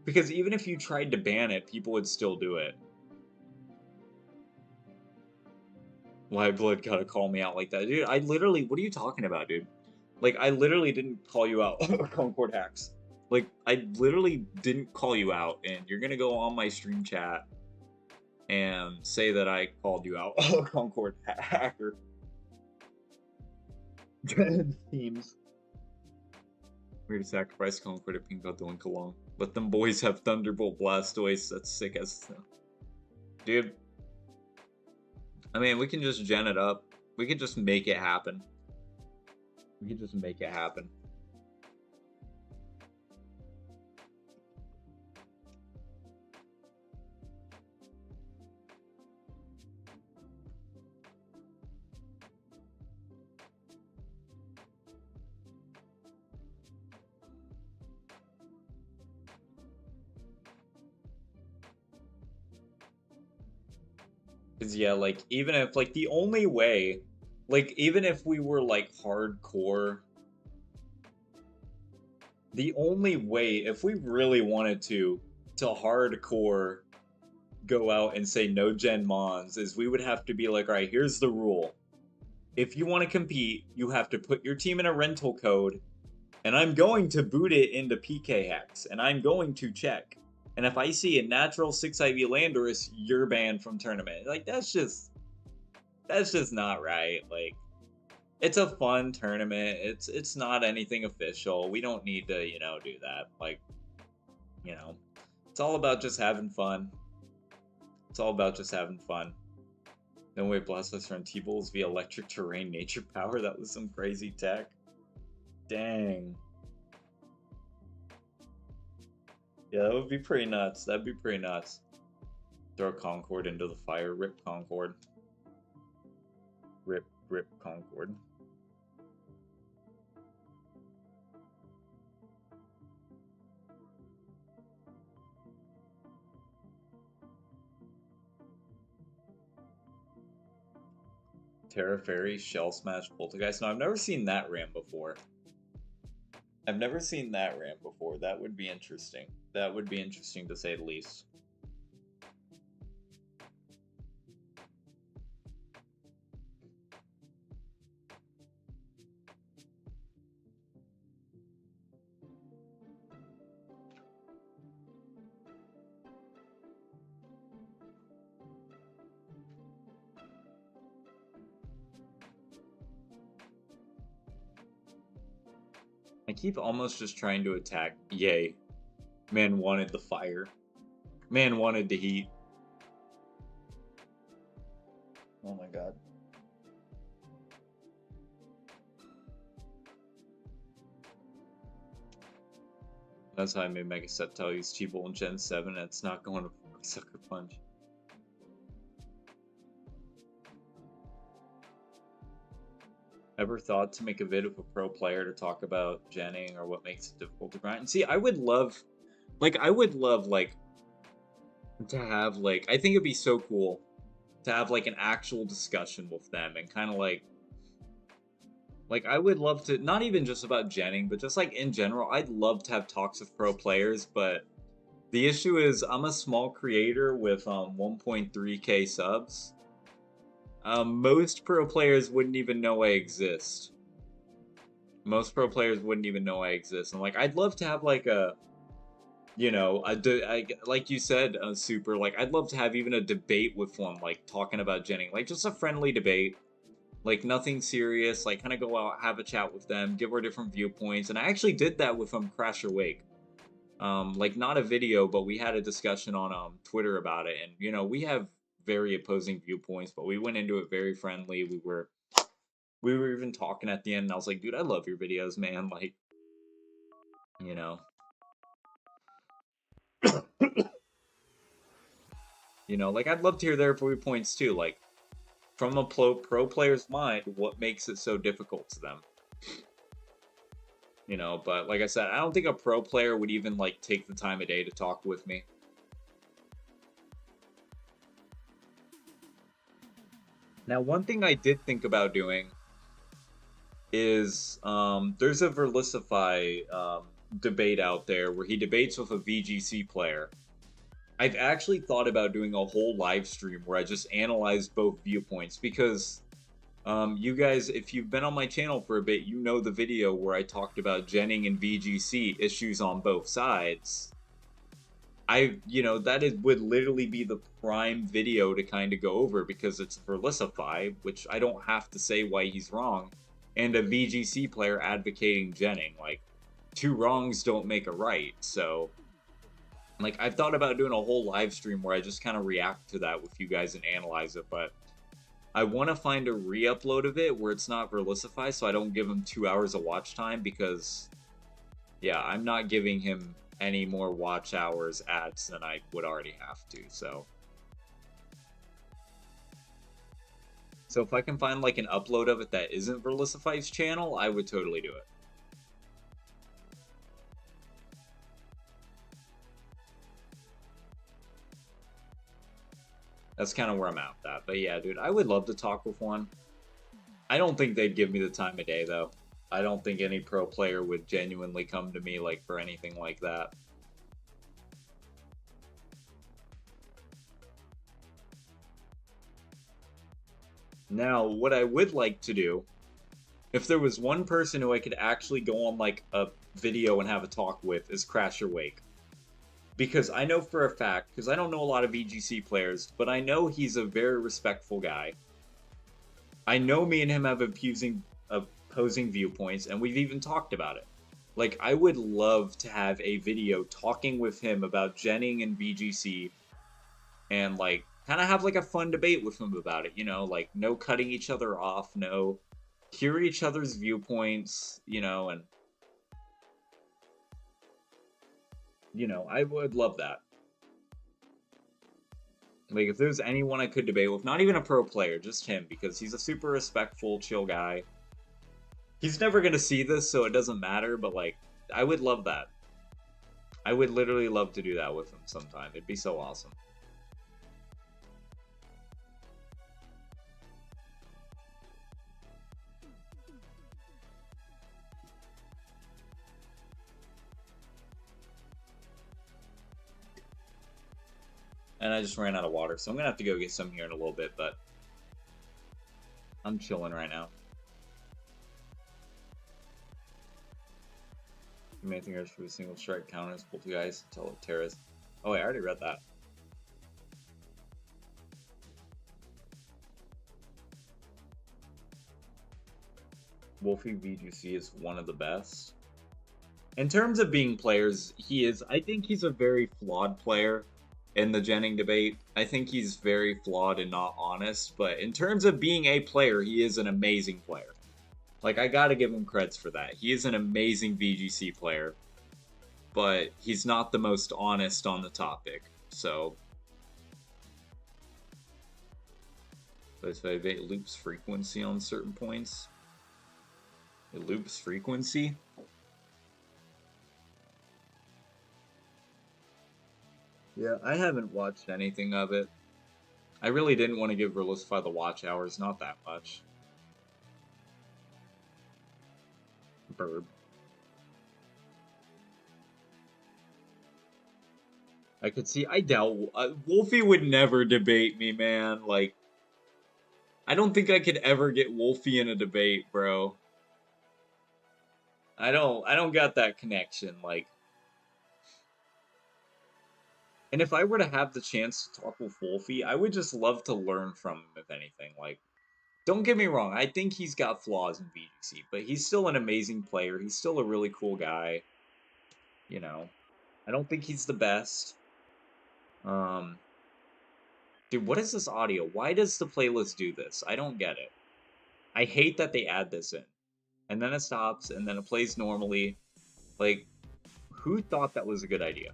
Because even if you tried to ban it, people would still do it. Liveblood gotta call me out like that. Dude, I literally... what are you talking about, dude? Like, I literally didn't call you out. Concord hacks. Like, I literally didn't call you out, and you're gonna go on my stream chat and say that I called you out. Concord hacker. Teams. We're to sacrifice Concord at Pink Belt and Cologne. Let them boys have Thunderbolt Blastoise. That's sick as... dude. I mean, we can just gen it up. We could just make it happen. We could just make it happen. Cause yeah, like even if like the only way, like even if we were like hardcore, the only way if we really wanted to hardcore go out and say no gen mons is we would have to be like, all right, here's the rule. If you want to compete, you have to put your team in a rental code, and I'm going to boot it into PK Hex, and I'm going to check. And if I see a natural 6 IV Landorus, you're banned from tournament. Like that's just not right. Like it's a fun tournament. It's not anything official. We don't need to, do that. Like, you know, it's all about just having fun. It's all about just having fun. No way blast us from T-Bulls via electric terrain nature power. That was some crazy tech. Dang. Yeah, that would be pretty nuts. That'd be pretty nuts. Throw Concord into the fire. Rip Concord. Rip Concord. Terra Fairy, Shell Smash, Poltergeist. No, I've never seen that ram before. I've never seen that ram before. That would be interesting. That would be interesting to say the least. I keep almost just trying to attack. Yay. Man wanted the fire. Man wanted the heat. Oh my god. That's how I made Mega Sceptile use T-Bolt in Gen 7, and it's not going to Sucker Punch. Ever thought to make a vid of a pro player to talk about genning or what makes it difficult to grind? See, I would love, like, to have, like, I think it'd be so cool to have, like, an actual discussion with them and kind of, like, I would love to, not even just about genning, but just, like, in general, I'd love to have talks with pro players, but the issue is I'm a small creator with 1.3k subs. Most pro players wouldn't even know I exist. Most pro players wouldn't even know I exist. And like, I'd love to have like a, like you said, Super. Like, I'd love to have even a debate with one, like talking about genning, like just a friendly debate, like nothing serious. Like, kind of go out, have a chat with them, give our different viewpoints. And I actually did that with Crash or Wake. Like not a video, but we had a discussion on Twitter about it, and we have very opposing viewpoints, but we went into it very friendly. We were even talking at the end, and I was like, dude, I love your videos, man. Like, you know, like I'd love to hear their viewpoints too. Like, from a pro player's mind, what makes it so difficult to them? But like I said, I don't think a pro player would even like take the time of day to talk with me. Now, one thing I did think about doing is there's a Verlisify debate out there where he debates with a VGC player. I've actually thought about doing a whole live stream where I just analyze both viewpoints because you guys, if you've been on my channel for a bit, you know the video where I talked about genning and VGC issues on both sides. Would literally be the prime video to kind of go over because it's Verlisify, which I don't have to say why he's wrong, and a VGC player advocating genning. Like, two wrongs don't make a right, so like I've thought about doing a whole live stream where I just kind of react to that with you guys and analyze it, but I want to find a re-upload of it where it's not Verlisify, so I don't give him 2 hours of watch time because, yeah, I'm not giving him any more watch hours ads than I would already have to, so if I can find like an upload of it that isn't Verlisify's channel, I would totally do it. That's kind of where I'm at with that. But yeah, dude, I would love to talk with one. I don't think they'd give me the time of day, though. I don't think any pro player would genuinely come to me, like, for anything like that. Now, what I would like to do, if there was one person who I could actually go on, like, a video and have a talk with, is Crasher Wake. Because I know for a fact, because I don't know a lot of VGC players, but I know he's a very respectful guy. I know me and him have opposing viewpoints, and we've even talked about it. Like, I would love to have a video talking with him about Jenning and VGC, and, like, kind of have, like, a fun debate with him about it, you know? Like, no cutting each other off, no... Hear each other's viewpoints, you know, and... You know, I would love that. Like, if there's anyone I could debate with, not even a pro player, just him, because he's a super respectful, chill guy. He's never gonna see this, so it doesn't matter, but, like, I would love that. I would literally love to do that with him sometime. It'd be so awesome. And I just ran out of water, so I'm gonna have to go get some here in a little bit, but I'm chilling right now. You may think for a single strike counters, pull 2 guys until it tears. Oh, wait, I already read that. Wolfie VGC is one of the best. In terms of being players, he is. I think he's a very flawed player in the Jenning debate. I think he's very flawed and not honest, but in terms of being a player, he is an amazing player. Like, I gotta give him creds for that. He is an amazing VGC player, but he's not the most honest on the topic, so... It loops frequency on certain points. It loops frequency? Yeah, I haven't watched anything of it. I really didn't want to give Relisify the watch hours, not that much. Burb. I could see, I doubt, Wolfie would never debate me, man, like, I don't think I could ever get Wolfie in a debate, bro. I don't got that connection, like, and if I were to have the chance to talk with Wolfie, I would just love to learn from him, if anything. Like, don't get me wrong, I think he's got flaws in VGC, but he's still an amazing player. He's still a really cool guy. You know, I don't think he's the best. Dude, what is this audio? Why does the playlist do this? I don't get it. I hate that they add this in. And then it stops, and then it plays normally. Like, who thought that was a good idea?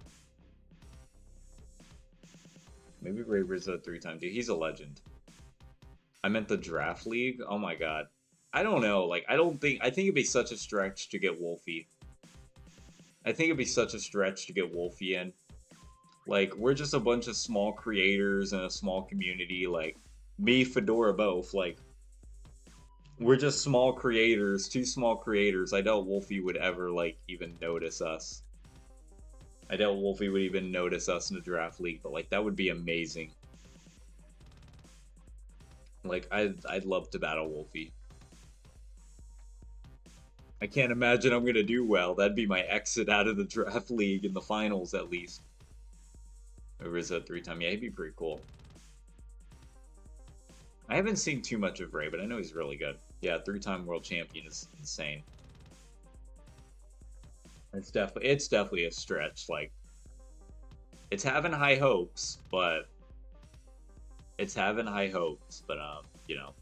Maybe Ray Rizzo 3 times. Dude, he's a legend. I meant the draft league? Oh my god. I don't know. Like, I think it'd be such a stretch to get Wolfie. I think it'd be such a stretch to get Wolfie in. Like, we're just a bunch of small creators in a small community. Like, me, Fedora, both. Like, we're just small creators, 2 small creators. I doubt Wolfie would ever, like, even notice us. I doubt Wolfie would even notice us in a draft league, but, like, that would be amazing. Like, I'd love to battle Wolfie. I can't imagine I'm gonna do well. That'd be my exit out of the draft league in the finals, at least. Or is that 3 times? Yeah, he'd be pretty cool. I haven't seen too much of Ray, but I know he's really good. Yeah, 3-time world champion is insane. It's definitely a stretch. Like, it's having high hopes, but you know.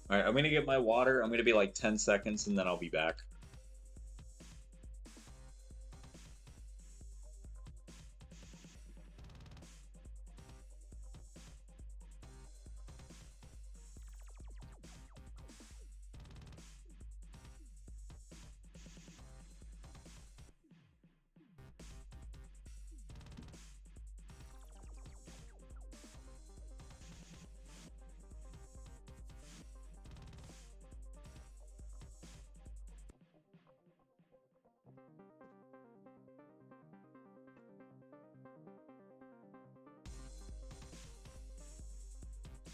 All right, I'm gonna get my water. I'm gonna be like 10 seconds, and then I'll be back.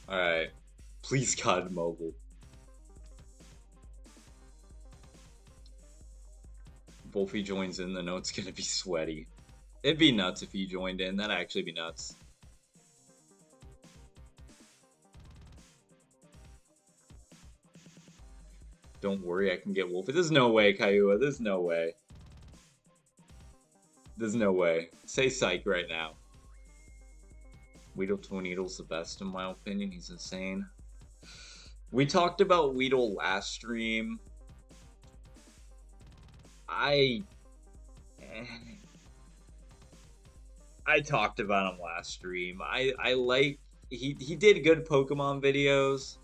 Alright. Please God mobile. Wolfie joins in, the note's gonna be sweaty. It'd be nuts if he joined in. That'd actually be nuts. Don't worry, I can get Wolfie. There's no way, Kaiua. There's no way. There's no way. Say psych right now. Weedle Torneedle's the best in my opinion. He's insane. We talked about Weedle last stream. I talked about him last stream. I like he did good Pokemon videos,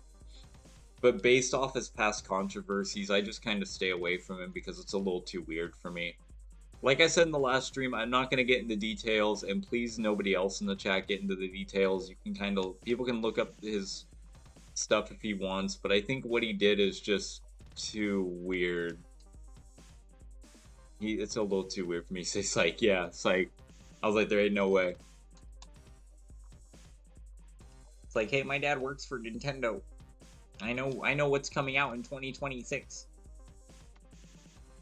but based off his past controversies, I just kind of stay away from him because it's a little too weird for me. Like I said in the last stream, I'm not going to get into details, and please nobody else in the chat get into the details. You can people can look up his stuff if he wants, but I think what he did is just too weird. It's a little too weird for me to say psych. Yeah, psych. I was like, there ain't no way. It's like, hey, my dad works for Nintendo. I know what's coming out in 2026.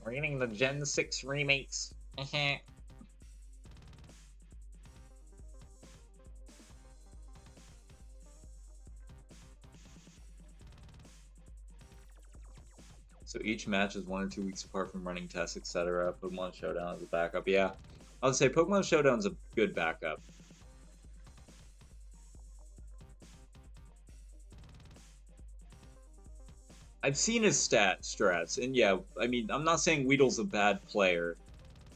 We're getting the Gen 6 remakes. So each match is 1 or 2 weeks apart from running tests, etc. Pokemon Showdown is a backup. Yeah, I would say Pokemon Showdown's a good backup. I've seen his strats, and yeah, I mean, I'm not saying Weedle's a bad player.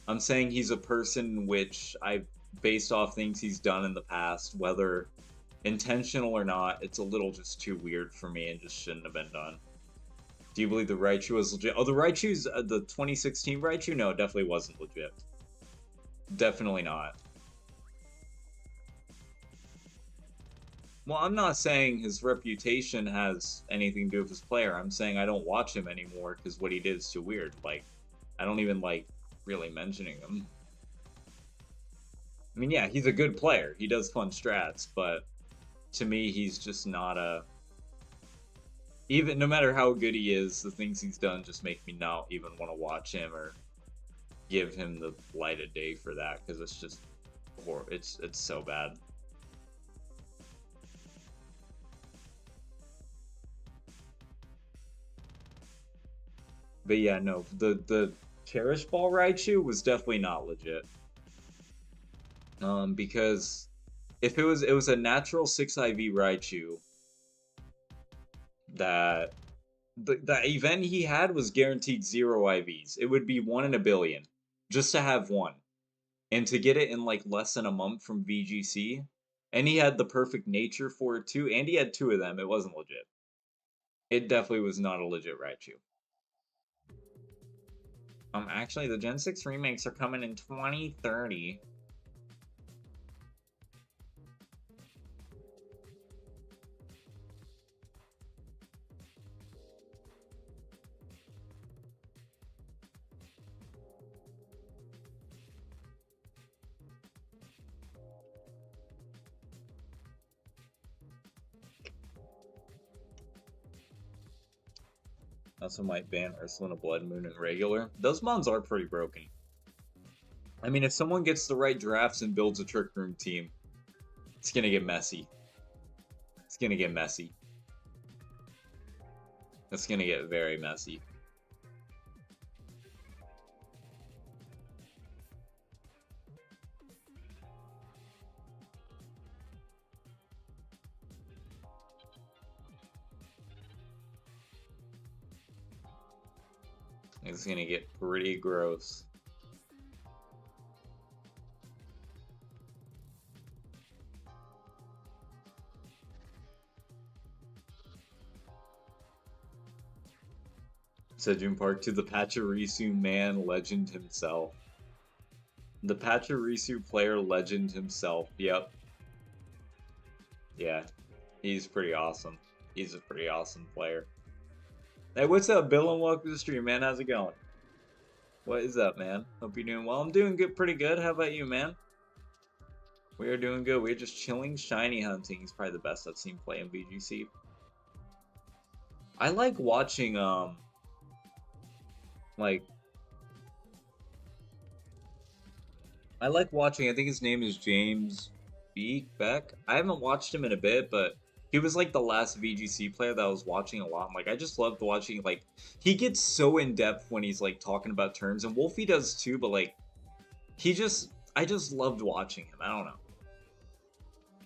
I'm saying he's a person which I've based off things he's done in the past, whether intentional or not, it's a little just too weird for me and just shouldn't have been done. Do you believe the Raichu was legit? Oh, the Raichu's, the 2016 Raichu? No, it definitely wasn't legit. Definitely not. Well, I'm not saying his reputation has anything to do with his player. I'm saying I don't watch him anymore because what he did is too weird. Like, I don't even like really mentioning him. I mean, yeah, he's a good player. He does fun strats, but to me, he's just not a... Even, no matter how good he is, the things he's done just make me not even want to watch him or give him the light of day for that, because it's just horrible. It's so bad. But yeah, no, the Cherish Ball Raichu was definitely not legit. Because if it was a natural 6 IV Raichu that the event he had was guaranteed 0 IVs. It would be 1 in a billion just to have one. And to get it in like less than a month from VGC, and he had the perfect nature for it too, and he had 2 of them, it wasn't legit. It definitely was not a legit Raichu. Actually, the Gen 6 remakes are coming in 2030. Also might ban Ursulina Blood Moon and regular. Those mons are pretty broken. I mean, if someone gets the right drafts and builds a Trick Room team, it's gonna get messy. It's gonna get messy. It's gonna get very messy. It's gonna get pretty gross. Sejun Park to the Pachirisu man legend himself. The Pachirisu player legend himself, yep. Yeah, he's pretty awesome. He's a pretty awesome player. Hey, what's up, Bill, and welcome to the stream, man. How's it going? What is up, man? Hope you're doing well. I'm doing good, pretty good. How about you, man? We are doing good. We're just chilling, shiny hunting. He's probably the best I've seen play in VGC. I like watching like I think his name is James Beck. I haven't watched him in a bit, but he was like the last VGC player that I was watching a lot. I'm like, I just loved watching, like, he gets so in depth when he's like talking about terms, and Wolfie does too, but like I just loved watching him. I don't know.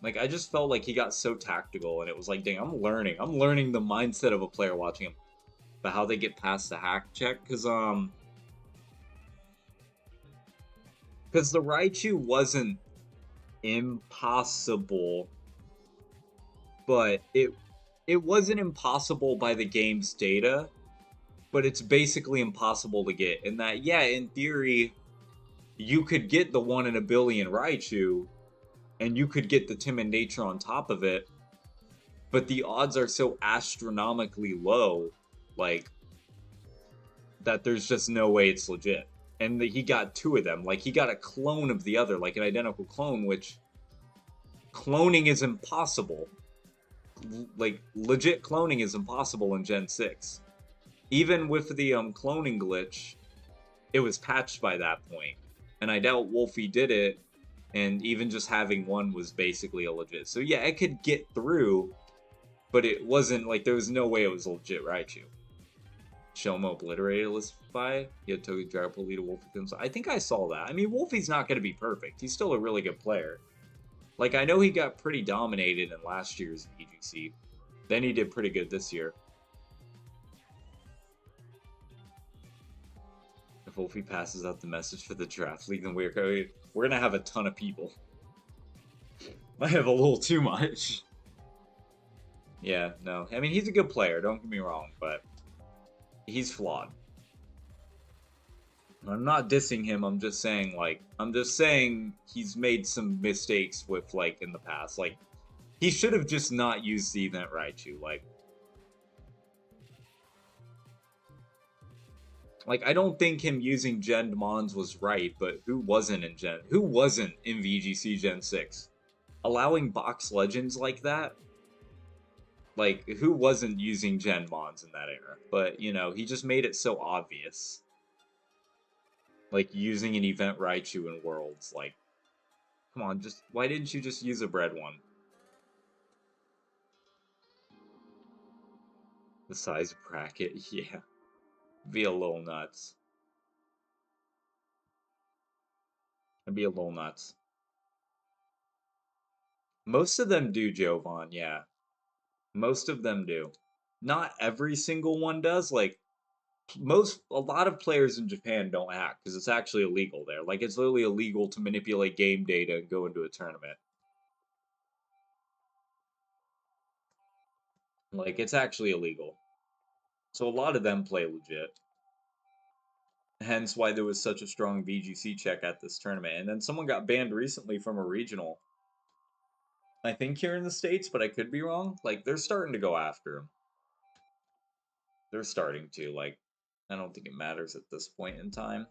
Like, I just felt like he got so tactical, and it was like, dang, I'm learning the mindset of a player watching him, but how they get past the hack check, because the Raichu wasn't impossible, but it wasn't impossible by the game's data, but it's basically impossible to get. In that, yeah, in theory, you could get the 1 in a billion Raichu, and you could get the timid nature on top of it, but the odds are so astronomically low, like, that there's just no way it's legit. And he got 2 of them. Like, he got a clone of the other, like an identical clone, which cloning is impossible. Like, legit cloning is impossible in Gen 6. Even with the cloning glitch, it was patched by that point. And I doubt Wolfie did it, and even just having 1 was basically a legit. So yeah, it could get through, but it wasn't, like, there was no way it was legit Raichu. Shoma obliterated Listify. He had Togepi Dragapult lead a Wolfie himself. I think I saw that. I mean, Wolfie's not going to be perfect. He's still a really good player. Like, I know he got pretty dominated in last year's VGC. Then he did pretty good this year. If Wolfie passes out the message for the draft league, then we're going to have a ton of people. Might have a little too much. Yeah, no. I mean, he's a good player, don't get me wrong, but he's flawed. I'm not dissing him, I'm just saying he's made some mistakes with, like, in the past. Like, he should have just not used the event Raichu. Like, I don't think him using Gen Mons was right, but who wasn't in VGC Gen 6? Allowing box legends like that? Like, who wasn't using Gen Mons in that era? But, you know, he just made it so obvious. Like, using an event Raichu in Worlds, like, come on, why didn't you just use a bred one? The size bracket, yeah. Be a little nuts. It'd be a little nuts. Most of them do, Jovan, yeah. Most of them do. Not every single one does, like, a lot of players in Japan don't hack, because it's actually illegal there. Like, it's literally illegal to manipulate game data and go into a tournament. Like, it's actually illegal. So a lot of them play legit. Hence why there was such a strong VGC check at this tournament. And then someone got banned recently from a regional. I think here in the States, but I could be wrong. Like, they're starting to go after him. They're starting to. Like, I don't think it matters at this point in time.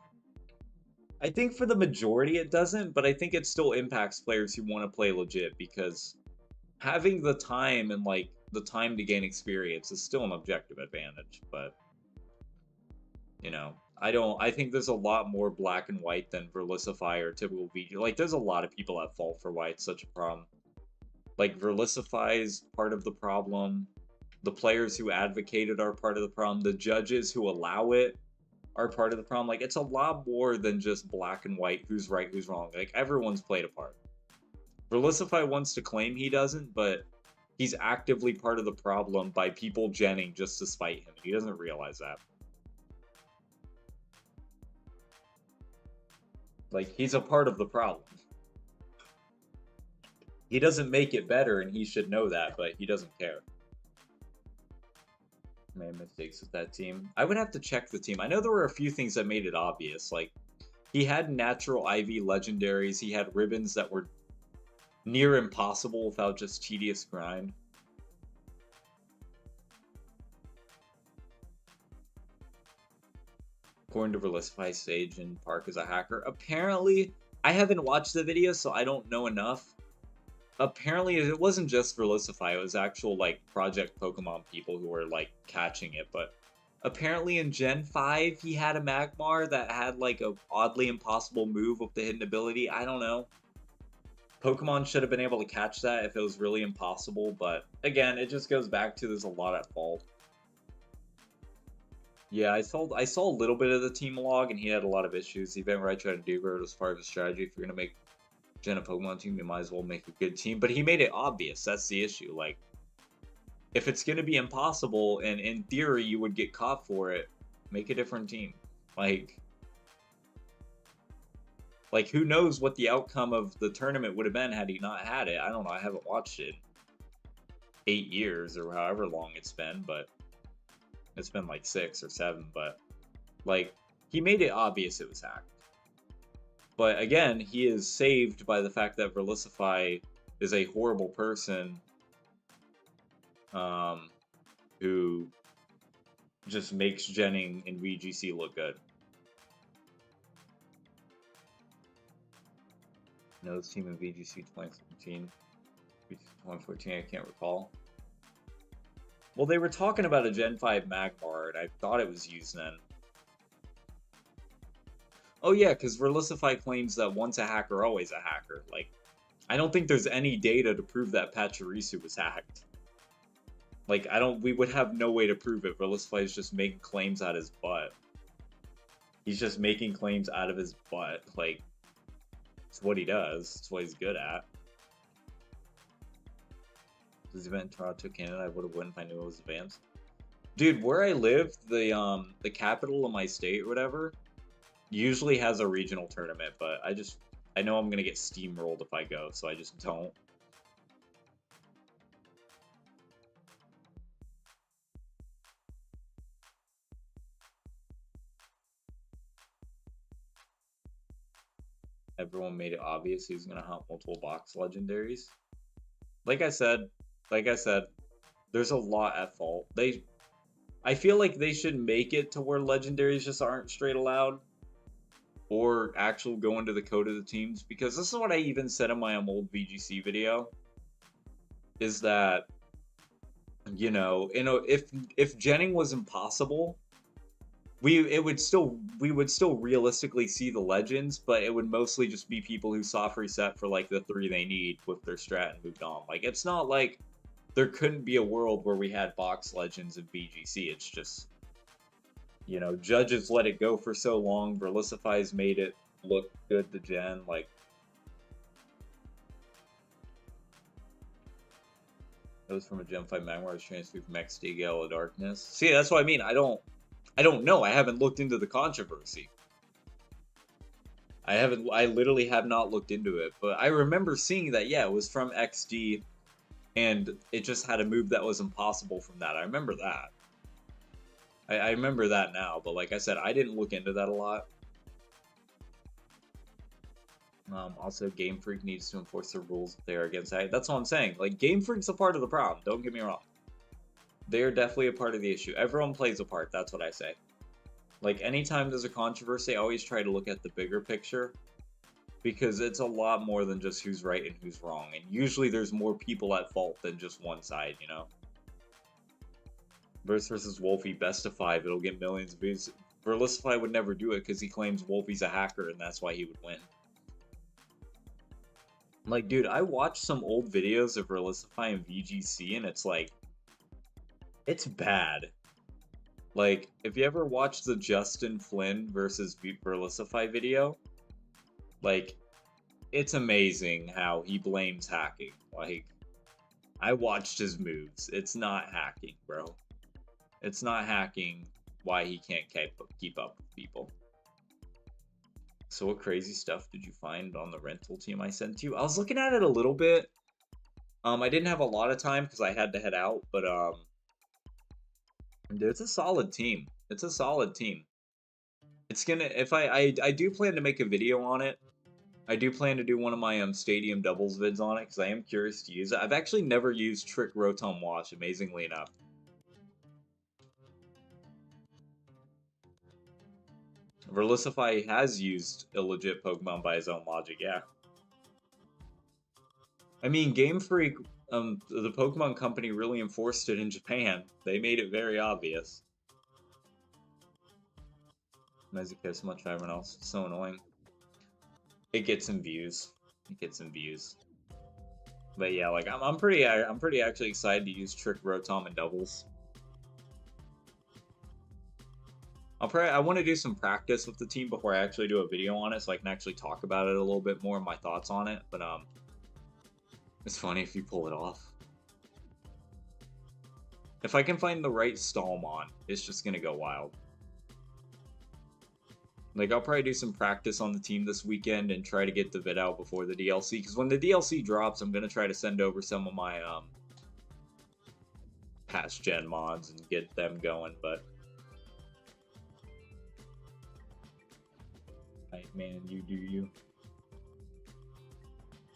I think for the majority it doesn't, but I think it still impacts players who want to play legit, because having the time and, like, the time to gain experience is still an objective advantage. But, you know, I think there's a lot more black and white than Verlicify or typical VG. Like, there's a lot of people at fault for why it's such a problem. Like, Verlicify is part of the problem. The players who advocated are part of the problem. The judges who allow it are part of the problem. Like, it's a lot more than just black and white, who's right, who's wrong. Like, everyone's played a part. Verlicify wants to claim he doesn't, but he's actively part of the problem by people genning just to spite him. He doesn't realize that. Like, he's a part of the problem. He doesn't make it better, and he should know that, but he doesn't care. Made mistakes with that team. I would have to check the team. I know there were a few things that made it obvious. Like, he had natural IV legendaries. He had ribbons that were near impossible without just tedious grind. According to Verlicify, Sage and Park is a hacker. Apparently, I haven't watched the video, so I don't know enough. Apparently, it wasn't just for Lucify, it was actual, like, Project Pokemon people who were, like, catching it, but apparently in Gen 5, he had a Magmar that had, like, a oddly impossible move with the hidden ability. I don't know. Pokemon should have been able to catch that if it was really impossible, but again, it just goes back to there's a lot at fault. Yeah, I saw a little bit of the team log, and he had a lot of issues. The event where I tried to do it as part of a strategy. If you're gonna make Gen a Pokemon team, you might as well make a good team. But he made it obvious. That's the issue. Like, if it's gonna be impossible, and in theory you would get caught for it, make a different team. Like who knows what the outcome of the tournament would have been had he not had it? I don't know. I haven't watched it 8 years or however long it's been, but it's been like 6 or 7. But like, he made it obvious it was hacked. But again, he is saved by the fact that Verlicify is a horrible person who just makes Jenning in VGC look good. No, this team in VGC 2017. VGC 2014, I can't recall. Well, they were talking about a Gen 5 Magmar, and I thought it was used then. Oh yeah, because Verlicify claims that once a hacker, always a hacker. Like, I don't think there's any data to prove that Pachirisu was hacked. Like, we would have no way to prove it. Verlicify is just making claims out his butt. He's just making claims out of his butt. Like, it's what he does. It's what he's good at. This event in Toronto, Canada, I would have won if I knew it was advanced. Dude, where I live, the capital of my state or whatever, usually has a regional tournament, but I know I'm gonna get steamrolled if I go, so I just don't. Everyone made it obvious he's gonna hunt multiple box legendaries. Like I said, there's a lot at fault. I feel like they should make it to where legendaries just aren't straight allowed, or actually go into the code of the teams, because this is what I even said in my old VGC video, is that, you know, if Jenning was impossible, we would still realistically see the legends, but it would mostly just be people who soft reset for like the 3 they need with their strat and moved on. Like, it's not like there couldn't be a world where we had box legends in BGC. It's just, you know, judges let it go for so long. Verlicify's made it look good to Gen. Like, it was from a Gen 5 Magmar. I was transferred from XD Gale of Darkness. See, that's what I mean. I don't know. I haven't looked into the controversy. I literally have not looked into it, but I remember seeing that, yeah, it was from XD, and it just had a move that was impossible from that. I remember that. I remember that now, but like I said, I didn't look into that a lot. Also, Game Freak needs to enforce the rules if they are against that. That's what I'm saying. Like, Game Freak's a part of the problem. Don't get me wrong. They're definitely a part of the issue. Everyone plays a part. That's what I say. Like, anytime there's a controversy, I always try to look at the bigger picture, because it's a lot more than just who's right and who's wrong. And usually there's more people at fault than just one side, you know? Versus Wolfie, best of 5, it'll get millions of views. Verlicify would never do it because he claims Wolfie's a hacker and that's why he would win. Like, dude, I watched some old videos of Verlicify and VGC, and it's like, it's bad. Like, if you ever watched the Justin Flynn versus Verlicify video, like, it's amazing how he blames hacking. Like, I watched his moves. It's not hacking, bro. It's not hacking why he can't keep up with people. So what crazy stuff did you find on the rental team I sent you? I was looking at it a little bit. I didn't have a lot of time because I had to head out, but it's a solid team. It's a solid team. It's gonna, if I do plan to make a video on it. I do plan to do one of my stadium doubles vids on it because I am curious to use it. I've actually never used Trick Rotom Wash, amazingly enough. Verlisify has used illegit Pokemon by his own logic, yeah. I mean, Game Freak, the Pokemon Company really enforced it in Japan. They made it very obvious. Mezuka so much for everyone else. So annoying. It gets some views. It gets some views. But yeah, like I'm pretty actually excited to use Trick Rotom in doubles. I want to do some practice with the team before I actually do a video on it, so I can actually talk about it a little bit more, my thoughts on it. But it's funny if you pull it off. If I can find the right Stallmon, it's just gonna go wild. Like, I'll probably do some practice on the team this weekend and try to get the vid out before the DLC. Because when the DLC drops, I'm going to try to send over some of my past gen mods and get them going. But, man, you do you.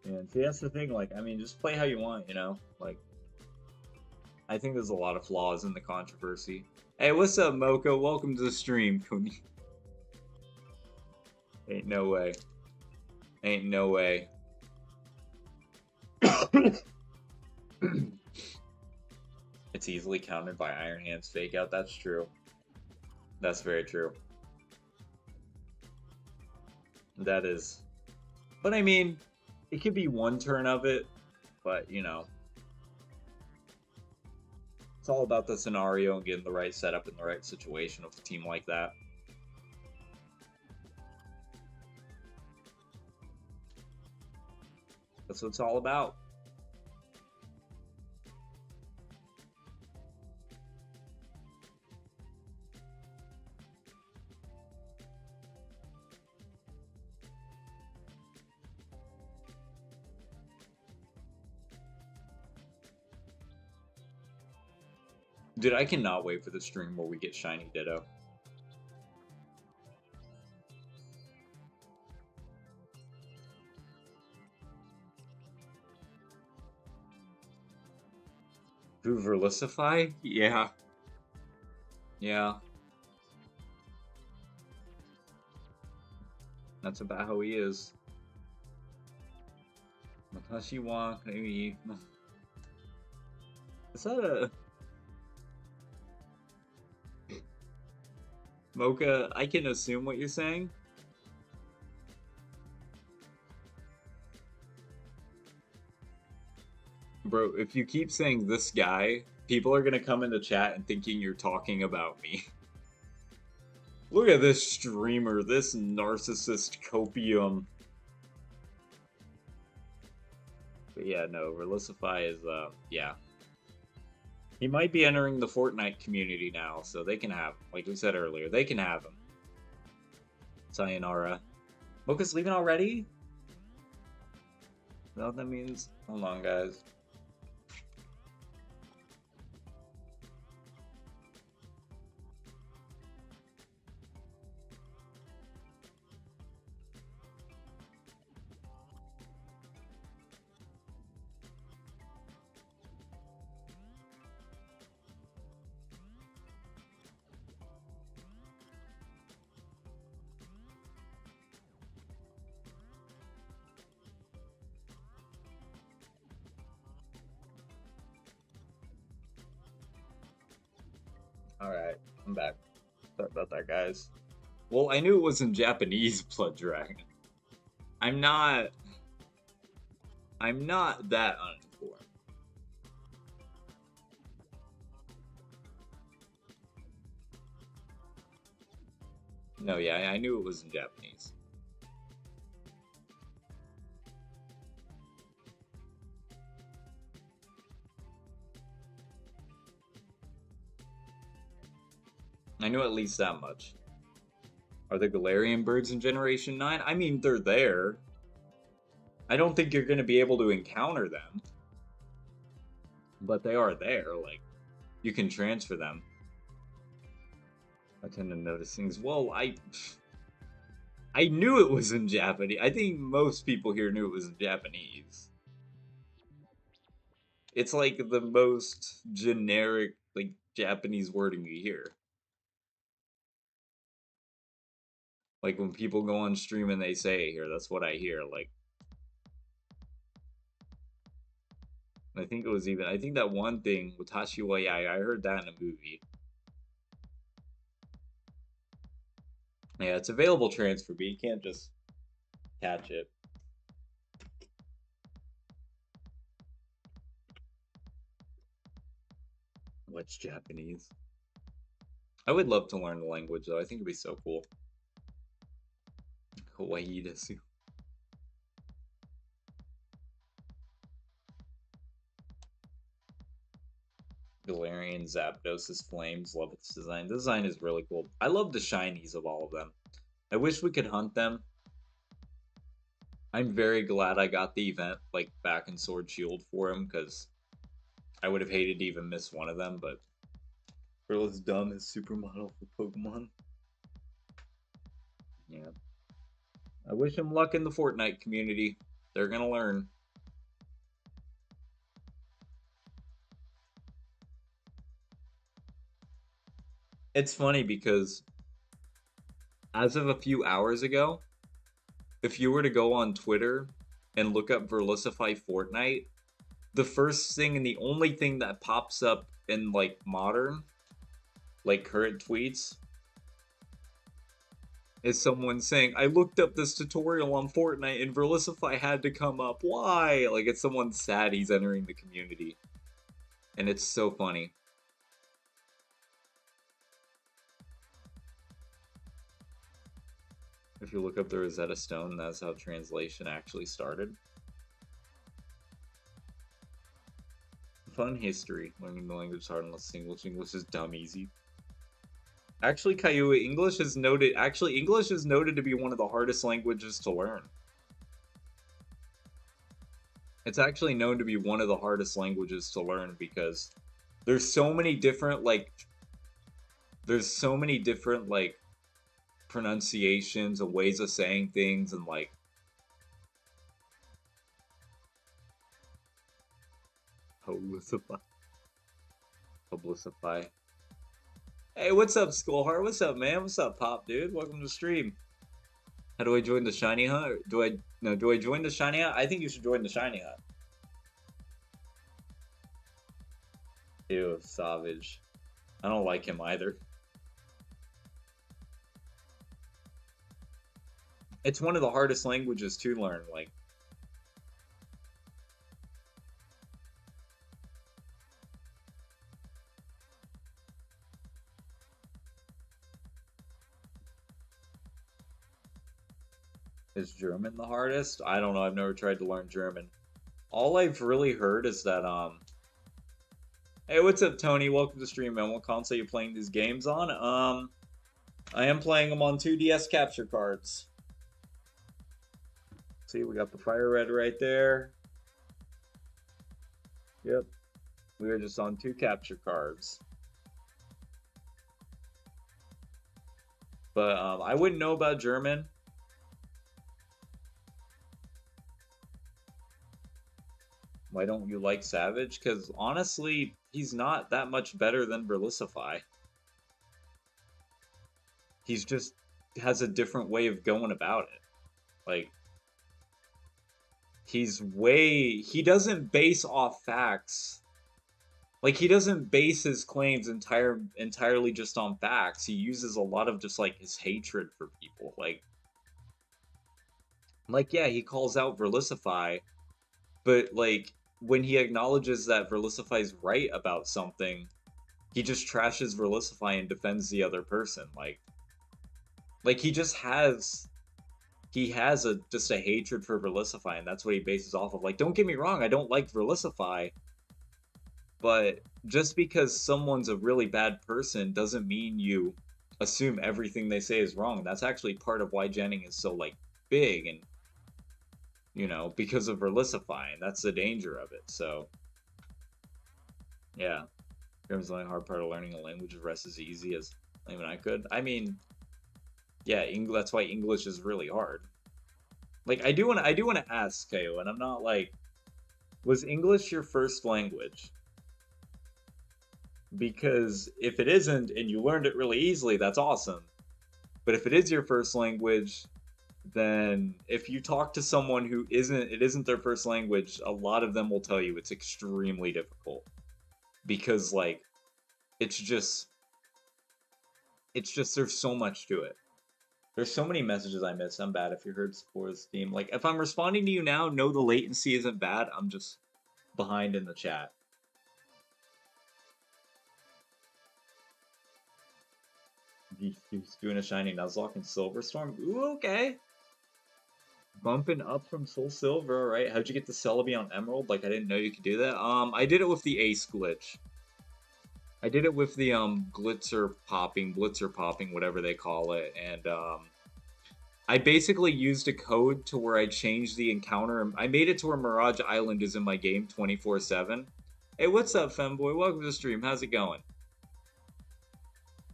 And see, that's the thing. Like, I mean, just play how you want, you know? Like, I think there's a lot of flaws in the controversy. Hey, what's up, Mocha? Welcome to the stream, Kuni. Ain't no way. Ain't no way. It's easily countered by Iron Hand's fake out. That's true. That's very true. That is. But I mean, it could be one turn of it, but you know. It's all about the scenario and getting the right setup in the right situation with a team like that. That's what it's all about. Dude, I cannot wait for the stream where we get Shiny Ditto. Verlisify? Yeah. Yeah. That's about how he is. Matashi wa maybe. Is that a Mocha? I can assume what you're saying. Bro, if you keep saying this guy, people are gonna come in the chat and thinking you're talking about me. Look at this streamer, this narcissist copium. But yeah, no, Relisify is, yeah. He might be entering the Fortnite community now, so they can have him. Like we said earlier, they can have him. Sayonara. Mocha's leaving already? Is that what that means? Hold on, guys. Alright, I'm back. Sorry about that, guys. Well, I knew it was in Japanese, Blood Dragon. I'm not that uninformed. No, yeah, I knew it was in Japanese. I knew at least that much. Are the Galarian birds in Generation 9? I mean, they're there. I don't think you're going to be able to encounter them. But they are there. Like, you can transfer them. I tend to notice things. Well, I knew it was in Japanese. I think most people here knew it was in Japanese. It's like the most generic, like, Japanese wording you hear. Like when people go on stream and they say here, that's what I hear. Like I think it was even I think that one thing with Tashi wa Yai, I heard that in a movie. Yeah, it's available transfer, but you can't just catch it. What's Japanese? I would love to learn the language though. I think it'd be so cool. Kawaii desu. Galarian Zapdos' Flames. Love its design. The design is really cool. I love the shinies of all of them. I wish we could hunt them. I'm very glad I got the event like back in Sword Shield for him because I would have hated to even miss one of them, but we're as dumb as Supermodel for Pokemon. Yeah. I wish him luck in the Fortnite community. They're gonna learn. It's funny because as of a few hours ago, if you were to go on Twitter and look up Verlicify Fortnite, the first thing and the only thing that pops up in like modern, like current tweets, is someone saying, I looked up this tutorial on Fortnite and Verlicify had to come up. Why? Like it's someone sad he's entering the community. And it's so funny. If you look up the Rosetta Stone, that's how translation actually started. Fun history. Learning the language is hard unless English. English is dumb easy. Actually, Caillou, English is noted. Actually, English is noted to be one of the hardest languages to learn. It's actually known to be one of the hardest languages to learn because there's so many different pronunciations and ways of saying things and like publicify. Hey, what's up, Skullheart? What's up, man? What's up, Pop, dude? Welcome to the stream. How do I join the shiny hunt? Or do I join the shiny hunt? I think you should join the shiny hunt. Ew, Savage. I don't like him either. It's one of the hardest languages to learn, like. Is German the hardest? I don't know. I've never tried to learn German. All I've really heard is that hey, what's up, Tony? Welcome to the stream, man. What console are you playing these games on? I am playing them on 2DS capture cards. See, we got the Firered right there. Yep. We are just on 2 capture cards. But I wouldn't know about German. Why don't you like Savage? Because honestly, he's not that much better than Verlicify. He's just has a different way of going about it. Like, he doesn't base off facts. Like, he doesn't base his claims entirely just on facts. He uses a lot of just, like, his hatred for people. Like yeah, he calls out Verlicify, but, like, when he acknowledges that Verlicify's right about something, he just trashes Verlicify and defends the other person. Like he just has just a hatred for Verlicify, and that's what he bases off of. Like, don't get me wrong, I don't like Verlicify, but just because someone's a really bad person doesn't mean you assume everything they say is wrong. That's actually part of why Jennings is so, like, big, and, you know, because of Verlicify, and that's the danger of it. So yeah, Grim's the only hard part of learning a language. The rest is easy, as even I could. I mean, yeah, that's why English is really hard. Like, I do want to ask, Ko, and I'm not like, was English your first language? Because if it isn't and you learned it really easily, that's awesome. But if it is your first language, then if you talk to someone who isn't their first language, a lot of them will tell you it's extremely difficult because like it's just it's just there's so much to it. There's so many messages I miss. I'm bad if you heard Spores theme. Like if I'm responding to you now, no, the latency isn't bad. I'm just behind in the chat. He's doing a shiny Nuzlocke in Silverstorm. Ooh, okay. Bumping up from Soul Silver, alright. How'd you get the Celebi on Emerald? Like I didn't know you could do that. I did it with the Ace glitch. I did it with the blitzer popping, whatever they call it, and I basically used a code to where I changed the encounter. I made it to where Mirage Island is in my game 24/7. Hey, what's up, femboy? Welcome to the stream. How's it going?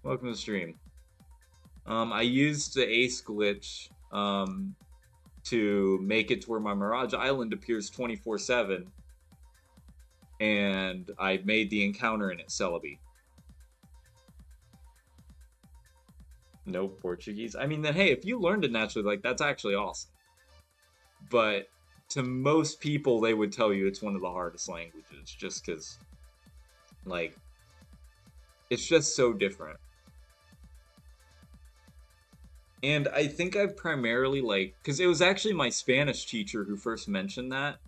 Welcome to the stream. I used the Ace glitch to make it to where my Mirage Island appears 24/7, and I made the encounter in it Celebi. No Portuguese. I mean, then hey, if you learned it naturally, like that's actually awesome. But to most people, they would tell you it's one of the hardest languages, just because, like, it's just so different. And I think I've primarily, like, because it was actually my Spanish teacher who first mentioned that.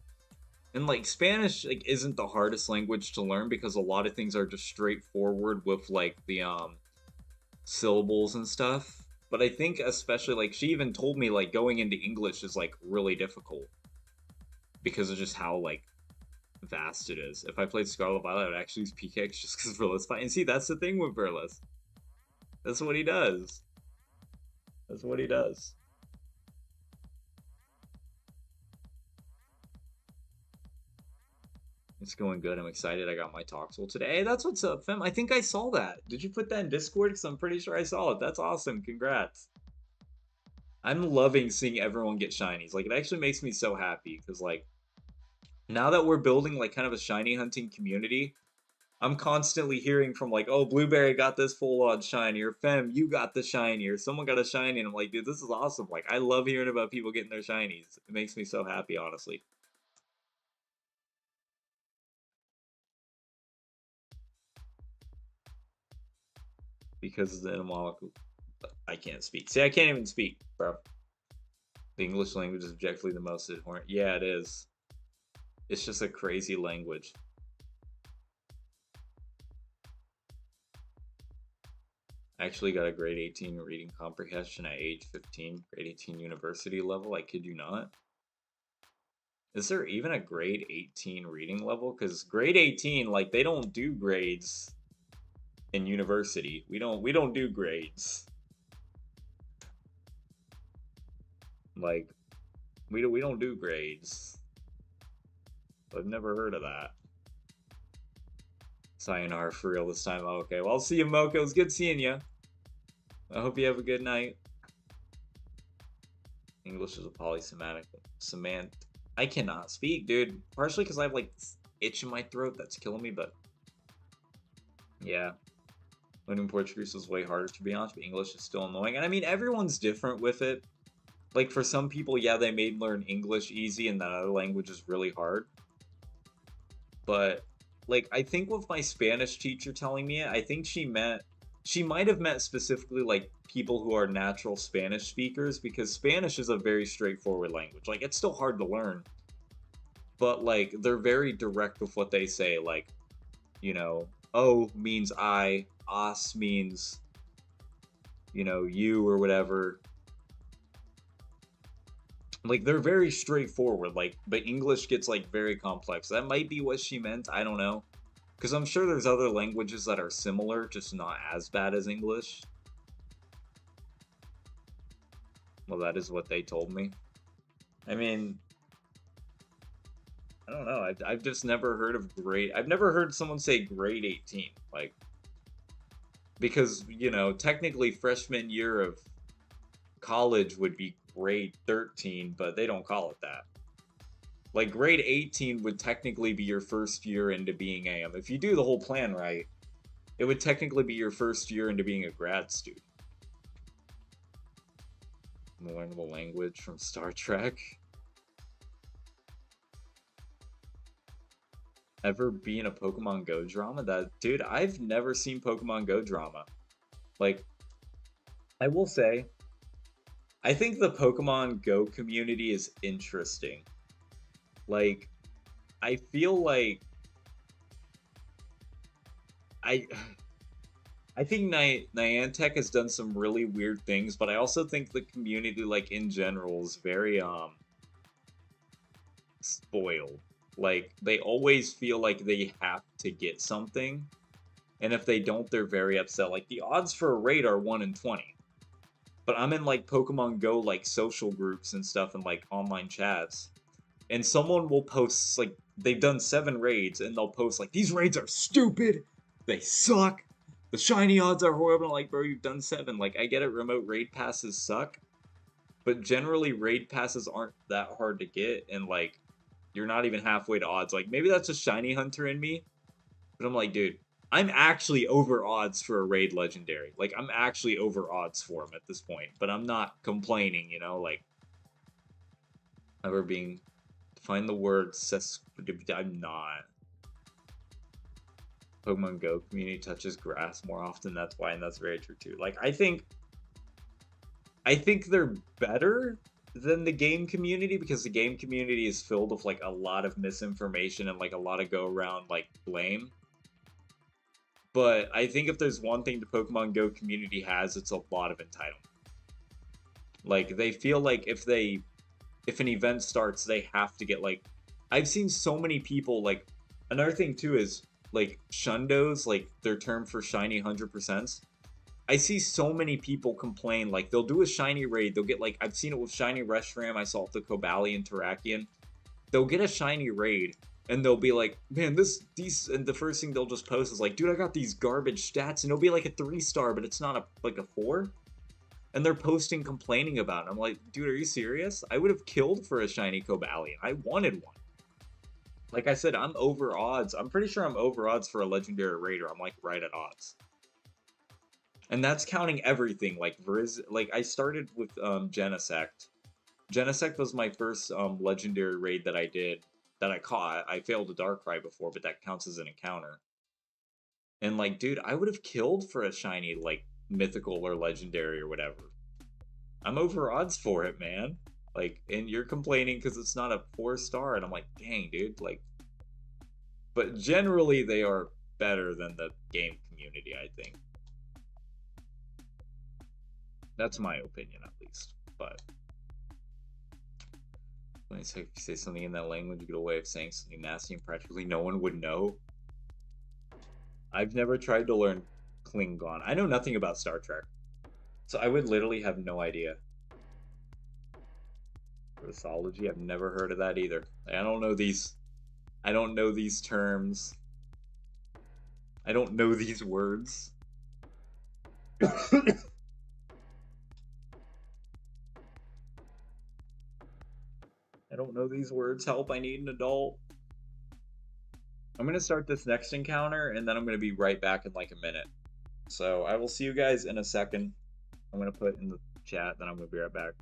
And, like, Spanish, like, isn't the hardest language to learn because a lot of things are just straightforward with, like, the, syllables and stuff. But I think especially, like, she even told me, like, going into English is, like, really difficult. Because of just how, like, vast it is. If I played Scarlet Violet, I would actually use PKX just because Verlis fight. And see, that's the thing with Verlis. That's what he does. That's what he does. It's going good. I'm excited. I got my Toxel today. Hey, that's what's up, Fem. I think I saw that. Did you put that in Discord? Because I'm pretty sure I saw it. That's awesome. Congrats. I'm loving seeing everyone get shinies. Like, it actually makes me so happy. Because, like, now that we're building, like, kind of a shiny hunting community, I'm constantly hearing from, like, oh, Blueberry got this full-on shiny, or Fem, you got the shiny, or someone got a shiny, and I'm like, dude, this is awesome. Like, I love hearing about people getting their shinies. It makes me so happy, honestly. Because the etymological... I can't speak. See, I can't even speak, bro. The English language is objectively the most important. Yeah, it is. It's just a crazy language. I actually got a grade 18 reading comprehension at age 15, grade 18 university level. I kid you not. Is there even a grade 18 reading level? Because grade 18, like, they don't do grades in university. We don't do grades. Like, we don't do grades. I've never heard of that. Sayonara for real this time. Oh, okay, well, I'll see you, Moko. It was good seeing you. I hope you have a good night. English is a polysemantic. I cannot speak, dude. Partially because I have, like, itch in my throat that's killing me, but... yeah. Learning Portuguese was way harder, to be honest, but English is still annoying. And I mean, everyone's different with it. Like, for some people, yeah, they may learn English easy and that other language is really hard. But, like, I think with my Spanish teacher telling me it, I think she might have meant specifically, like, people who are natural Spanish speakers, because Spanish is a very straightforward language. Like, it's still hard to learn, but, like, they're very direct with what they say. Like, you know, O means I, as means, you know, you or whatever. Like, they're very straightforward, like, but English gets, like, very complex. That might be what she meant, I don't know. Because I'm sure there's other languages that are similar, just not as bad as English. Well, that is what they told me. I mean, I don't know. I've just never heard of I've never heard someone say grade 18. Like, because, you know, technically freshman year of college would be grade 13, but they don't call it that. Like, grade 18 would technically be your first year into being if you do the whole plan right, it would technically be your first year into being a grad student. Learn the language from Star Trek. Ever be in a Pokemon Go drama? Dude, I've never seen Pokemon Go drama. Like, I will say, I think the Pokemon Go community is interesting. Like, I feel like I I think Niantic has done some really weird things, but I also think the community, like in general, is very spoiled. Like they always feel like they have to get something, and if they don't, they're very upset. Like the odds for a raid are 1 in 20. But I'm in like Pokemon Go like social groups and stuff and like online chats. And someone will post like they've done 7 raids and they'll post like these raids are stupid. They suck. The shiny odds are horrible. Like, bro, you've done 7. Like, I get it, remote raid passes suck, but generally raid passes aren't that hard to get, and like you're not even halfway to odds. Like maybe that's a shiny hunter in me, but I'm like, dude, I'm actually over odds for a raid legendary. Like I'm actually over odds for him at this point, but I'm not complaining, you know, like ever being find the word I'm not. Pokemon Go community touches grass more often, that's why, and that's very true too. Like I think they're better than the game community because the game community is filled with like a lot of misinformation and like a lot of go around like blame. But I think if there's one thing the Pokemon Go community has, it's a lot of entitlement. Like they feel like if an event starts, they have to get like I've seen so many people like another thing too is like shundos, like their term for shiny 100%. I see so many people complain like they'll do a shiny raid, they'll get like I've seen it with shiny Reshiram, I saw it with the Cobalion Terrakion. They'll get a shiny raid and they'll be like, man, these and the first thing they'll just post is like, dude, I got these garbage stats, and it'll be like a 3-star, but it's not a like a 4. And they're posting complaining about it. I'm like, dude, are you serious? I would have killed for a shiny Cobalion. I wanted one. Like I said, I'm over odds. I'm pretty sure I'm over odds for a legendary raider. I'm like right at odds. And that's counting everything. Like like I started with Genesect. Genesect was my first legendary raid that I did that I caught. I failed a Darkrai before, but that counts as an encounter. And like, dude, I would have killed for a shiny like mythical or legendary or whatever. I'm over odds for it, man. Like, and you're complaining because it's not a 4-star, and I'm like, dang, dude. Like, but generally they are better than the game community, I think. That's my opinion, at least. But when you say something in that language, you get a way of saying something nasty and practically no one would know. I've never tried to learn Klingon. I know nothing about Star Trek, so I would literally have no idea. Mythology, I've never heard of that either. I don't know these. I don't know these terms. I don't know these words. I don't know these words. Help, I need an adult. I'm going to start this next encounter, and then I'm going to be right back in like a minute. So I will see you guys in a second. I'm going to put in the chat, then I'm going to be right back.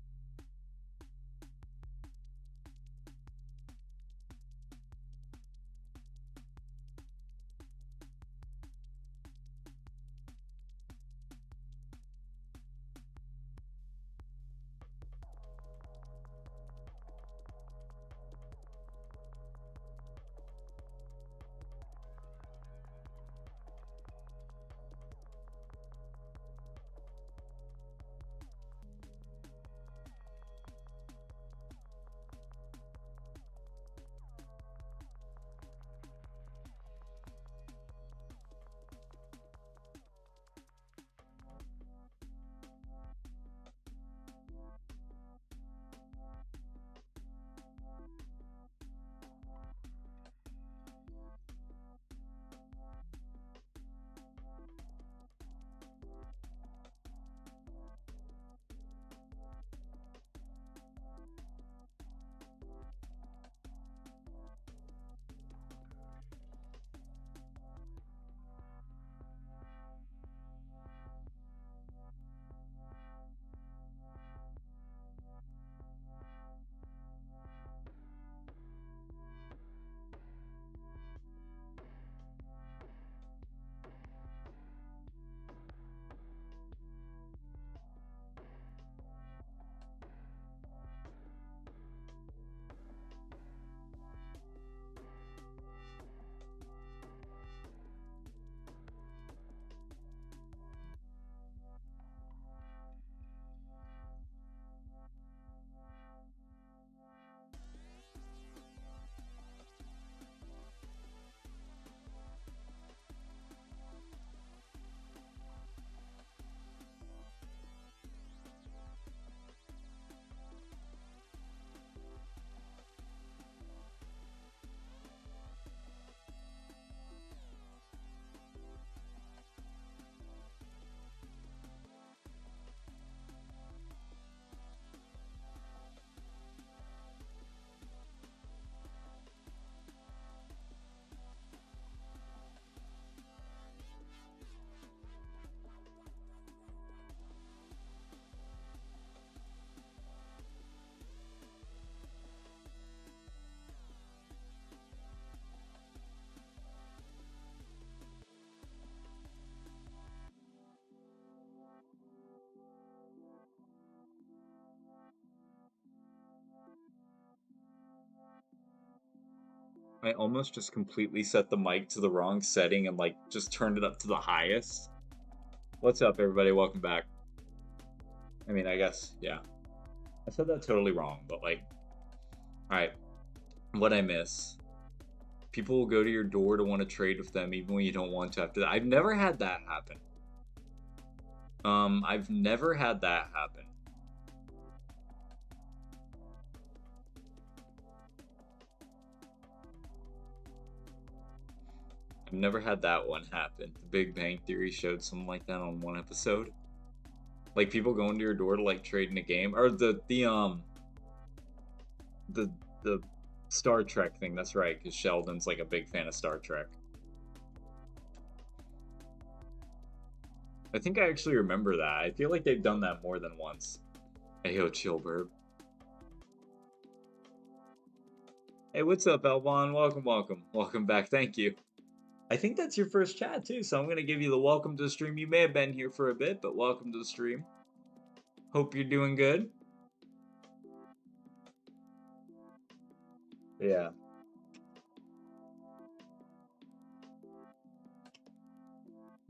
I almost just completely set the mic to the wrong setting and like just turned it up to the highest. What's up, everybody? Welcome back. I mean, I guess, yeah. I said that totally wrong, but like, alright. What I miss. People will go to your door to want to trade with them even when you don't want to after that. I've never had that happen. I've never had that happen. I've never had that one happen. The Big Bang Theory showed something like that on one episode. Like people going to your door to like trade in a game, or the Star Trek thing. That's right, because Sheldon's like a big fan of Star Trek. I think I actually remember that. I feel like they've done that more than once. Hey, yo, chill, burb. Hey, what's up, Elbon? Welcome, welcome. Welcome back. Thank you. I think that's your first chat, too, so I'm going to give you the welcome to the stream. You may have been here for a bit, but welcome to the stream. Hope you're doing good. Yeah.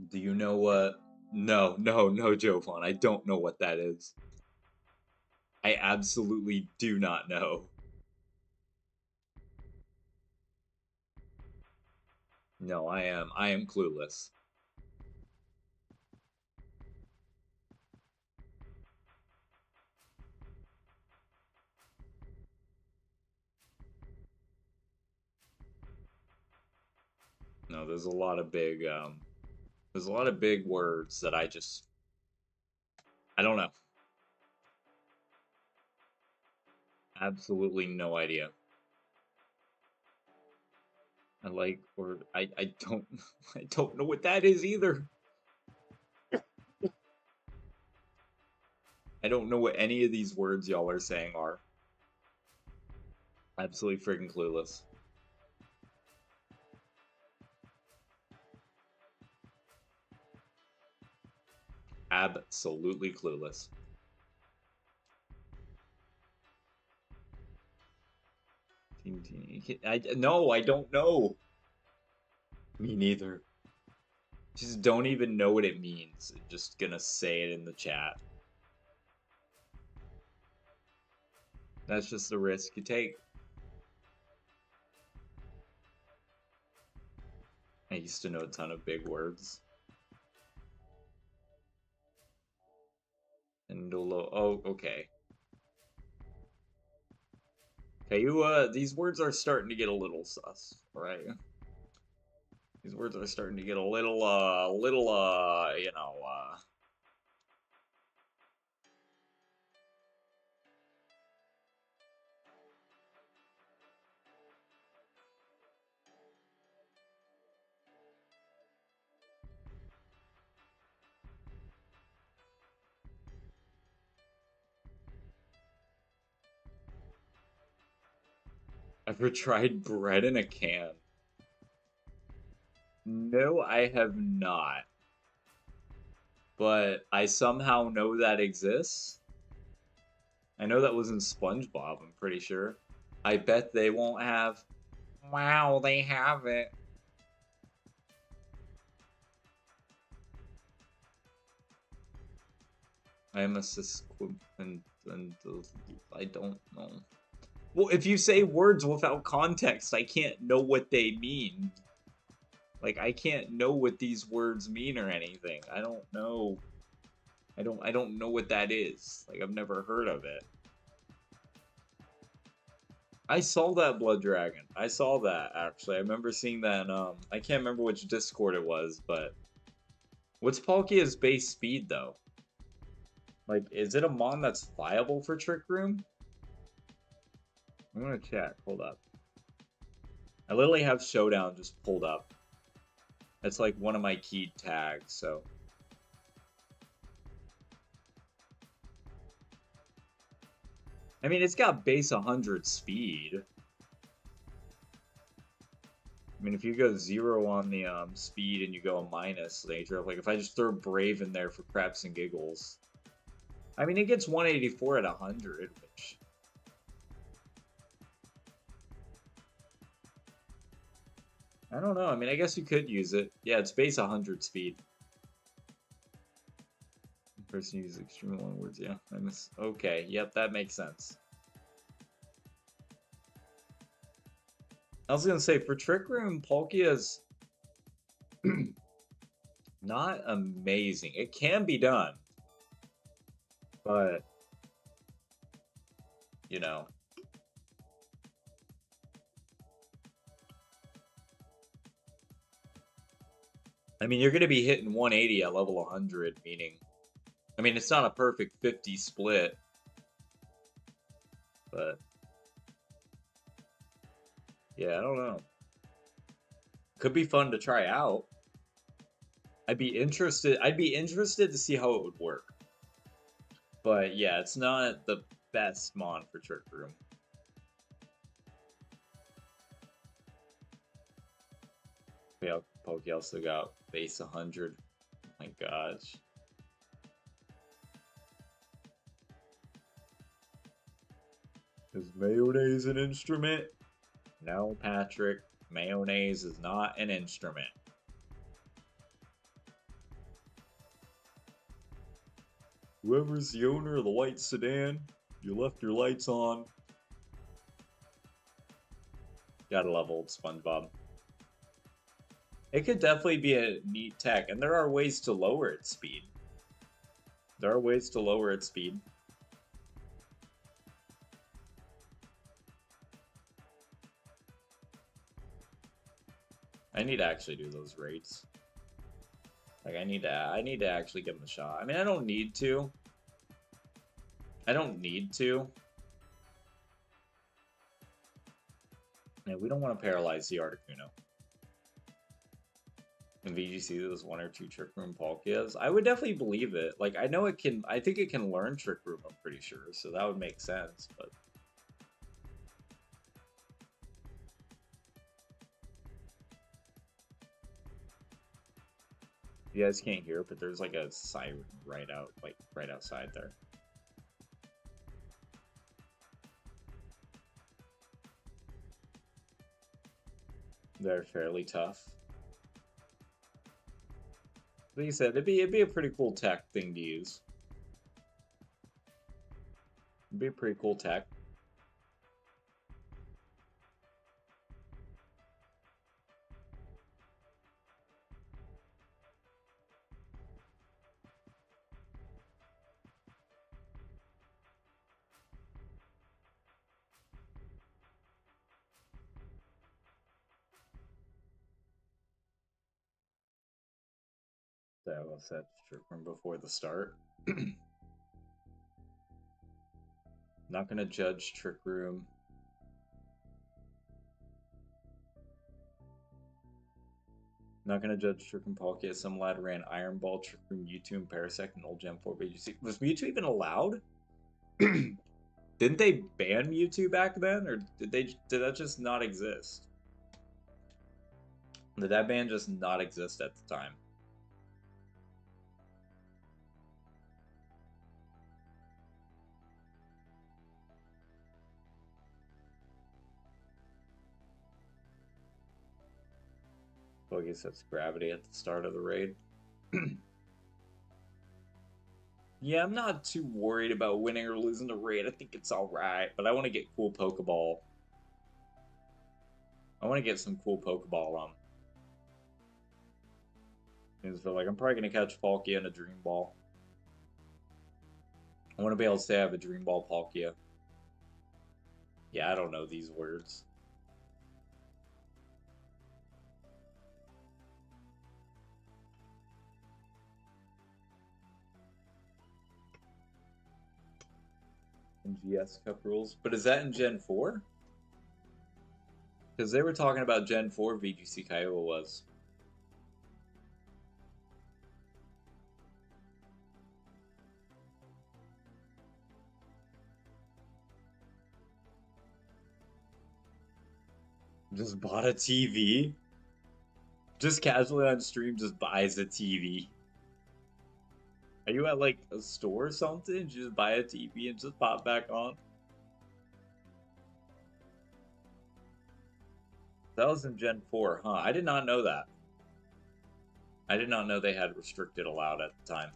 Do you know what? No, Jovan. I don't know what that is. I absolutely do not know. No, I am clueless. No, there's a lot of big words that I don't know. Absolutely no idea. I don't I don't know what that is either. I don't know what any of these words y'all are saying are. Absolutely freaking clueless. Absolutely clueless. No, I don't know. Me neither. Just don't even know what it means. Just gonna say it in the chat. That's just the risk you take. I used to know a ton of big words. Indolo. Oh, okay. Okay, these words are starting to get a little sus, right? These words are starting to get a little, you know, Ever tried bread in a can? No, I have not. But I somehow know that exists. I know that was in SpongeBob, I'm pretty sure. I bet they won't have. Wow, they have it. I am a sisquip and I don't know. Well, if you say words without context, I can't know what they mean. Like, I can't know what these words mean or anything. I don't know. I don't know what that is. Like, I've never heard of it. I saw that Blood Dragon. I saw that, actually. I remember seeing that I can't remember which Discord it was, but what's Palkia's base speed, though? Like, is it a mon that's viable for Trick Room? I'm gonna check. Hold up. I literally have Showdown just pulled up. It's like one of my keyed tags, so. I mean, it's got base 100 speed. I mean, if you go 0 on the speed and you go a minus nature, like if I just throw Brave in there for craps and giggles. I mean, it gets 184 at 100, which... I don't know. I mean, I guess you could use it. Yeah, it's base 100 speed. Person uses extremely long words. Yeah, I miss. Okay, yep, that makes sense. I was gonna say for Trick Room, Palkia's not amazing. It can be done, but you know, I mean, you're gonna be hitting 180 at level 100, meaning, I mean, it's not a perfect 50 split, but yeah, I don't know. Could be fun to try out. I'd be interested. I'd be interested to see how it would work. But yeah, it's not the best mon for Trick Room. Yeah, Poke also got base 100. Oh my gosh. Is mayonnaise an instrument? No, Patrick. Mayonnaise is not an instrument. Whoever's the owner of the white sedan, you left your lights on. Gotta love old SpongeBob. It could definitely be a neat tech, and there are ways to lower its speed. There are ways to lower its speed. I need to actually do those raids. Like I need to actually give them a shot. I mean, I don't need to. I don't need to. Yeah, we don't want to paralyze the Articuno. In VGC, there's 1 or 2 Trick Room Palkias. I would definitely believe it. Like, I know it can. I think it can learn Trick Room, I'm pretty sure. So that would make sense, but. You guys can't hear it, but there's like a siren right outside there. They're fairly tough. Like you said, it'd be a pretty cool tech thing to use. It'd be a pretty cool tech. That was that Trick Room before the start. Not gonna judge Trick Room. Not gonna judge Trick Room Palkia. Some lad ran Iron Ball, Trick Room, Mewtwo, and Parasect, and Old Gen 4 BGC. Was Mewtwo even allowed? Didn't they ban Mewtwo back then, or did that just not exist? Did that ban just not exist at the time? Boogie sets gravity at the start of the raid. Yeah, I'm not too worried about winning or losing the raid. I think it's alright, but I want to get cool Pokeball. I want to get some cool Pokeball And so, like, I'm probably going to catch Palkia in a Dream Ball. I want to be able to say I have a Dream Ball Palkia. Yeah, I don't know these words. In GS Cup rules. But is that in Gen 4? Because they were talking about Gen 4 VGC Kiowa was. Just bought a TV? Just casually on stream just buys a TV. Are you at like a store or something? You just buy a TV and just pop back on? That was in Gen 4, huh? I did not know that. I did not know they had restricted allowed at the time.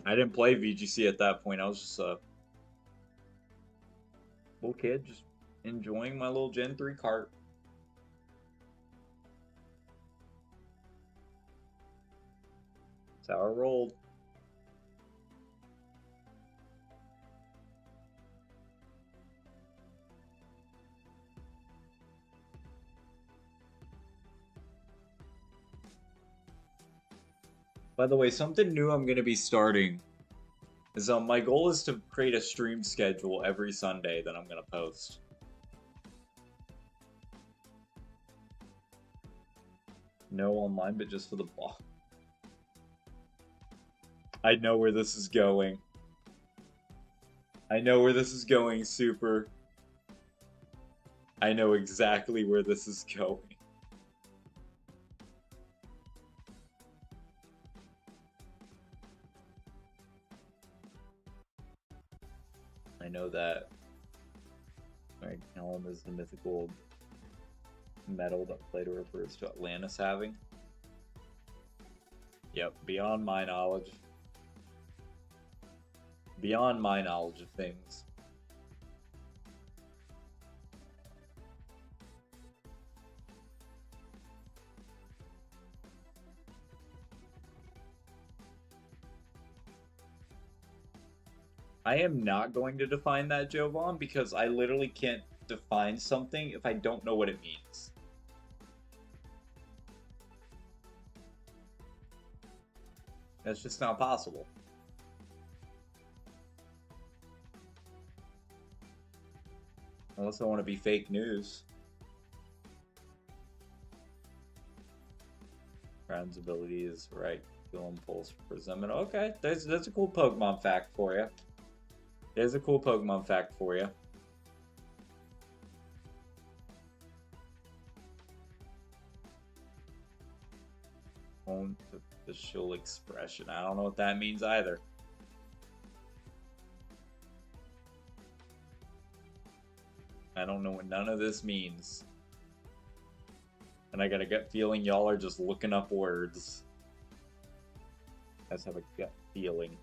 I didn't play VGC at that point. I was just a little kid, just enjoying my little Gen 3 cart. That's how I rolled. By the way, something new I'm going to be starting is my goal is to create a stream schedule every Sunday that I'm going to post. No online, but just for the block. I know where this is going. I know where this is going, Super. I know exactly where this is going. I know that. Alright, Helm is the mythical metal that Plato refers to Atlantis having. Yep, beyond my knowledge. Beyond my knowledge of things. I am not going to define that, Jovan, because I literally can't define something if I don't know what it means. That's just not possible. Unless I want to be fake news. Crown's ability is right. Feel impulse presentment. Okay, that's a cool Pokemon fact for you. There's a cool Pokemon fact for you. Own facial expression. I don't know what that means either. I don't know what none of this means. And I got a gut feeling y'all are just looking up words. I just have a gut feeling.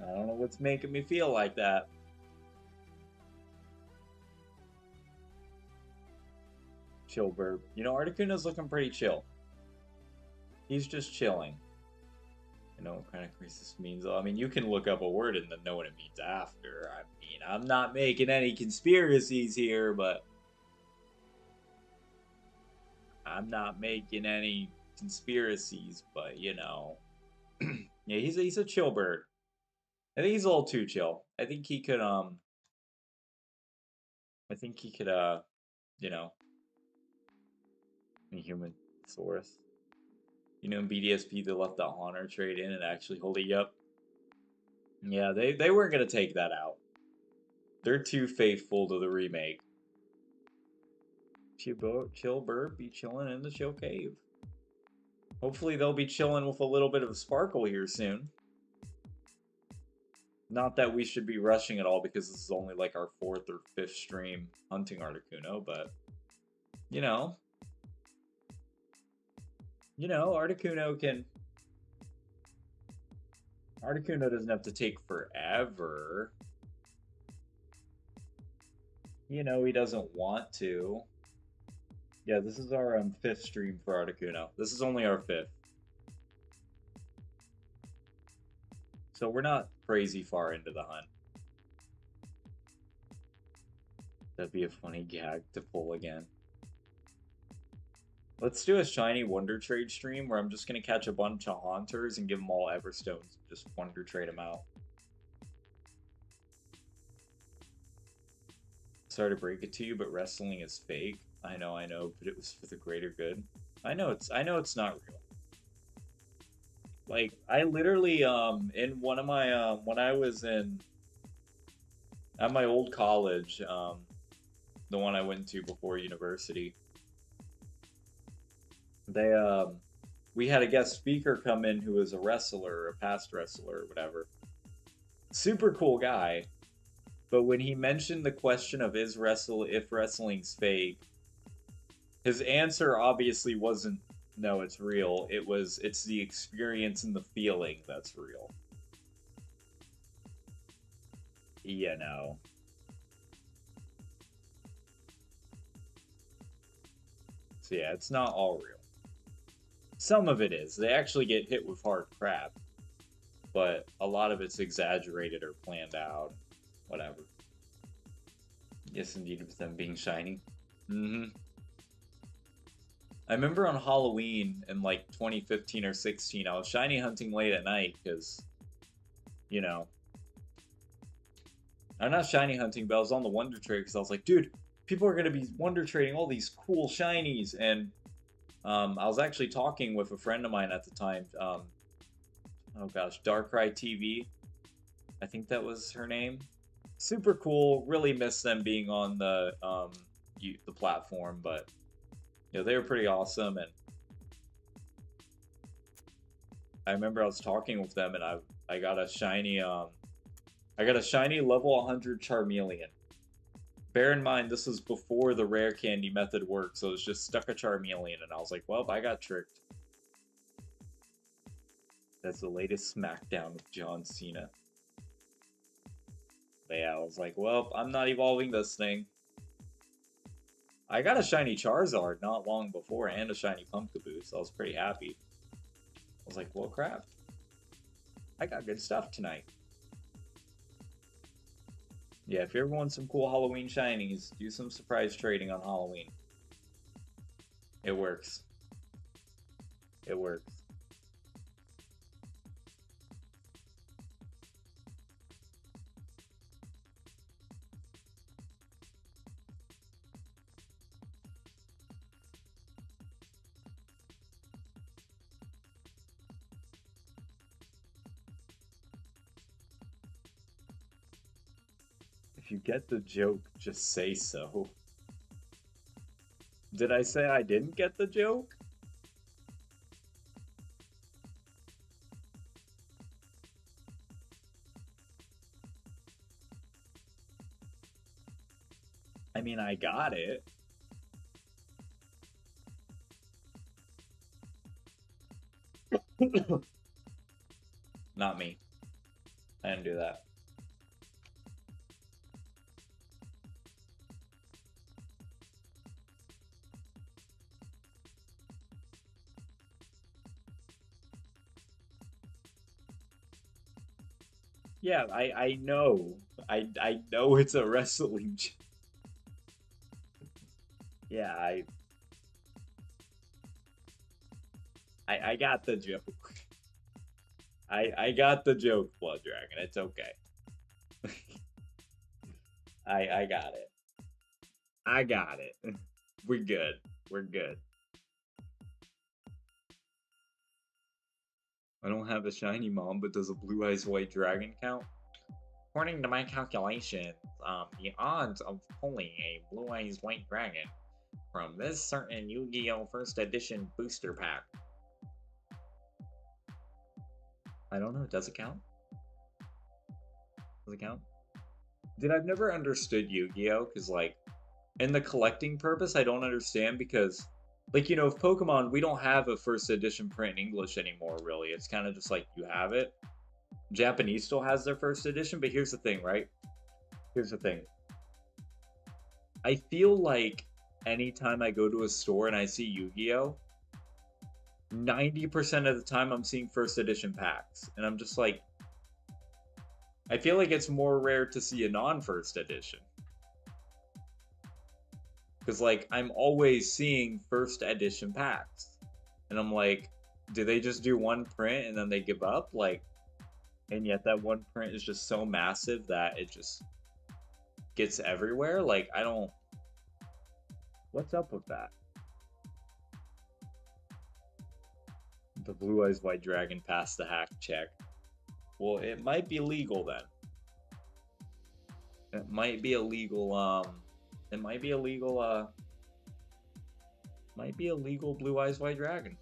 I don't know what's making me feel like that. Chill burp. You know, Articuno's looking pretty chill. He's just chilling. I know what kind of crisis means. I mean, you can look up a word and then know what it means after. I mean, I'm not making any conspiracies here, but I'm not making any conspiracies, but you know. Yeah, he's a chill bird. I think he's a little too chill. I think he could you know, a human source. You know, in BDSP they left that Haunter trade in and actually hold it up. Yeah, they weren't gonna take that out. They're too faithful to the remake. Chill bird, be chilling in the chill cave. Hopefully they'll be chilling with a little bit of sparkle here soon. Not that we should be rushing at all because this is only like our 4th or 5th stream hunting Articuno, but you know, Articuno doesn't have to take forever. You know, he doesn't want to. Yeah, this is our 5th stream for Articuno. This is only our 5th. So we're not crazy far into the hunt. That'd be a funny gag to pull again. Let's do a shiny Wonder Trade stream where I'm just going to catch a bunch of Haunters and give them all Everstones. Just Wonder Trade them out. Sorry to break it to you, but wrestling is fake. I know, but it was for the greater good. I know it's not real. Like, I literally, in one of my, when I was in At my old college, the one I went to before university, they we had a guest speaker come in who was a wrestler, a past wrestler, or whatever. Super cool guy. But when he mentioned the question of if wrestling's fake, his answer obviously wasn't no, it's real. It's the experience and the feeling that's real. You know. So yeah, it's not all real. Some of it is. They actually get hit with hard crap, but a lot of it's exaggerated or planned out. Whatever. Yes, indeed, with them being shiny. I remember on Halloween in like 2015 or 16, I was shiny hunting late at night because, you know, I'm not shiny hunting, but I was on the Wonder Trade because I was like, dude, people are going to be Wonder Trading all these cool shinies. And I was actually talking with a friend of mine at the time. Oh gosh, Darkrai TV. I think that was her name. Super cool. Really miss them being on the platform, but you know they were pretty awesome. And I remember I was talking with them, and I got a shiny level 100 Charmeleon. Bear in mind, this was before the rare candy method worked, so it was just stuck a Charmeleon, and I was like, well, I got tricked. That's the latest SmackDown with John Cena. But yeah, I was like, well, I'm not evolving this thing. I got a shiny Charizard not long before, and a shiny Pumpkaboo, so I was pretty happy. I was like, well, crap. I got good stuff tonight. Yeah, if you ever want some cool Halloween shinies, do some surprise trading on Halloween. It works. It works. If you get the joke, just say so. Did I say I didn't get the joke? I mean, I got it. Not me. I didn't do that. Yeah, I know. I know it's a wrestling. Yeah, I got the joke. I got the joke, Blood Dragon. It's okay. I got it. I got it. We're good. We're good. I don't have a shiny mom, but does a blue eyes white dragon count? According to my calculations, the odds of pulling a blue eyes white dragon from this certain Yu-Gi-Oh! First Edition booster pack. I don't know. Does it count? Does it count? Dude, I've never understood Yu-Gi-Oh! Because, like, in the collecting purpose, I don't understand because, like, you know, with Pokemon, we don't have a first edition print in English anymore, really. It's kind of just like you have it. Japanese still has their first edition, but here's the thing, right? Here's the thing. I feel like anytime I go to a store and I see Yu-Gi-Oh, 90% of the time I'm seeing first edition packs. And I'm just like, I feel like it's more rare to see a non-first edition. Because, like, I'm always seeing first edition packs. And I'm like, do they just do one print and then they give up? Like, and yet that one print is just so massive that it just gets everywhere? Like, I don't. What's up with that? The Blue Eyes White Dragon passed the hack check. Well, it might be legal then. It might be illegal, it might be illegal Blue Eyes White Dragon.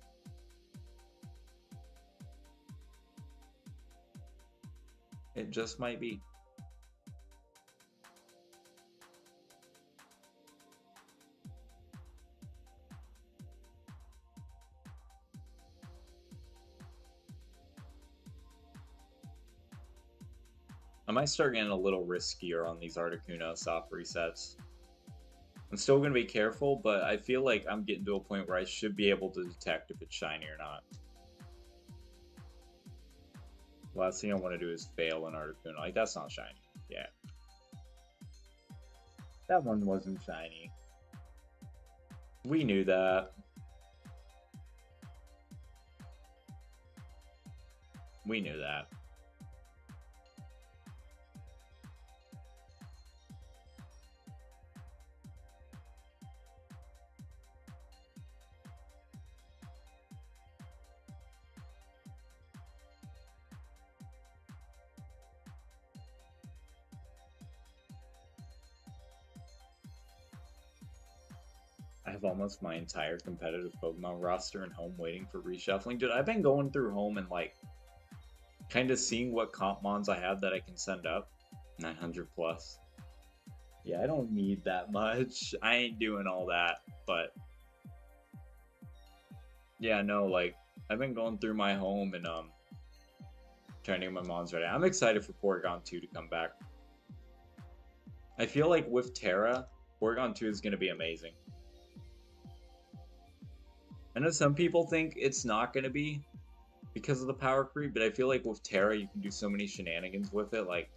It just might be. I might start getting a little riskier on these Articuno soft resets. I'm still going to be careful, but I feel like I'm getting to a point where I should be able to detect if it's shiny or not. Last thing I want to do is fail an Articuno. Like, that's not shiny. Yeah. That one wasn't shiny. We knew that. We knew that. I have almost my entire competitive Pokemon roster in home waiting for reshuffling. Dude, I've been going through home and like kind of seeing what comp mons I have that I can send up. 900 plus. Yeah, I don't need that much. I ain't doing all that, but yeah, no, like I've been going through my home and trying to get my mons ready. I'm excited for Porygon 2 to come back. I feel like with Terra, Porygon 2 is going to be amazing. I know some people think it's not going to be because of the power creep, but I feel like with Terra, you can do so many shenanigans with it. Like,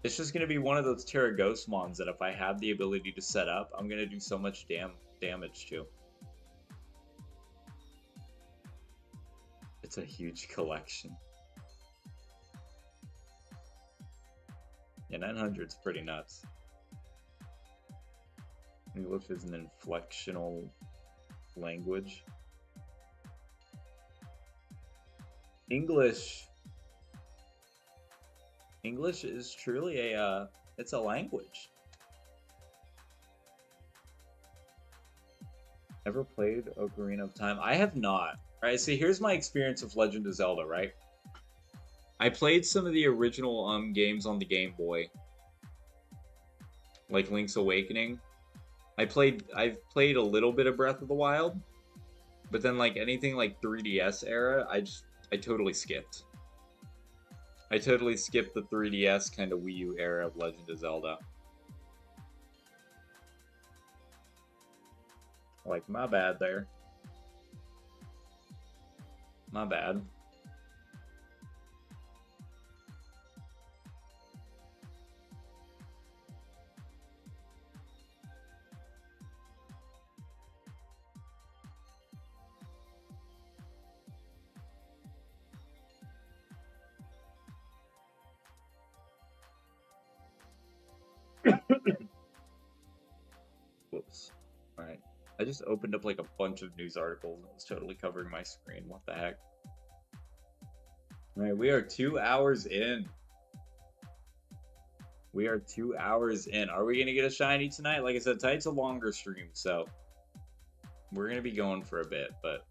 it's just going to be one of those Terra Ghost Mons that if I have the ability to set up, I'm going to do so much damage to. It's a huge collection. Yeah, 900's pretty nuts. English is an inflectional language. English is truly it's a language. Ever played Ocarina of Time? I have not. Right, see, here's my experience of Legend of Zelda, right? I played some of the original games on the Game Boy, like Link's Awakening. I've played a little bit of Breath of the Wild, but then like anything like 3DS era, I totally skipped. I totally skipped the 3DS kind of Wii U era of Legend of Zelda. Like, my bad there. My bad. Whoops. Alright. I just opened up like a bunch of news articles and it was totally covering my screen. What the heck? Alright, we are 2 hours in. We are 2 hours in. Are we going to get a shiny tonight? Like I said, tonight's a longer stream, so we're going to be going for a bit, but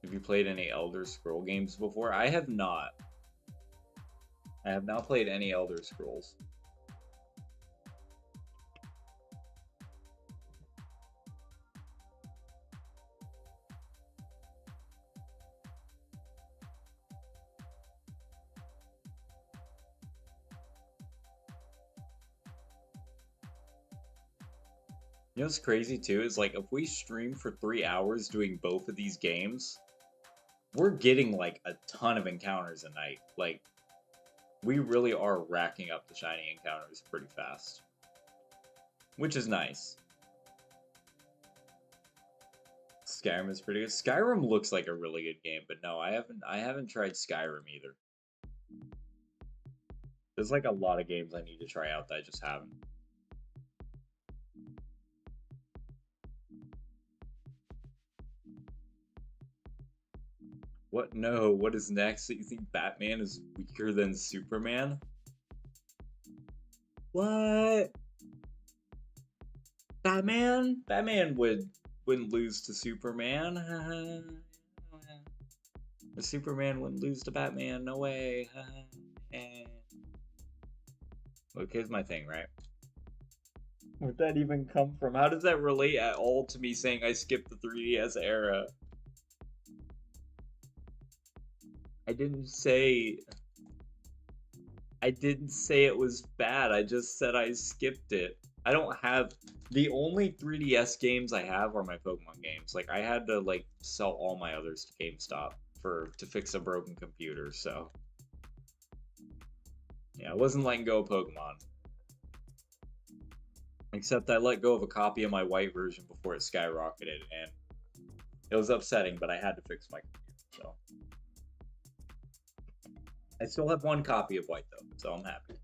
have you played any Elder Scroll games before? I have not. I have not played any Elder Scrolls. You know what's crazy too is like if we stream for 3 hours doing both of these games, we're getting like a ton of encounters a night. Like, we really are racking up the shiny encounters pretty fast, which is nice. Skyrim is pretty good. Skyrim looks like a really good game, but no, I haven't tried Skyrim either. There's like a lot of games I need to try out that I just haven't. What? No, what is next? That you think Batman is weaker than Superman? What? Batman? Wouldn't lose to Superman. Superman wouldn't lose to Batman. No way. Look, here's my thing, right? Where'd that even come from? How does that relate at all to me saying I skipped the 3DS era? I didn't say I didn't say it was bad. I just said I skipped it. I don't have the only 3DS games I have are my Pokemon games. Like I had to like sell all my others to GameStop to fix a broken computer, so yeah, I wasn't letting go of Pokemon. Except I let go of a copy of my white version before it skyrocketed, and it was upsetting, but I had to fix my computer, so. I still have one copy of white, though, so I'm happy.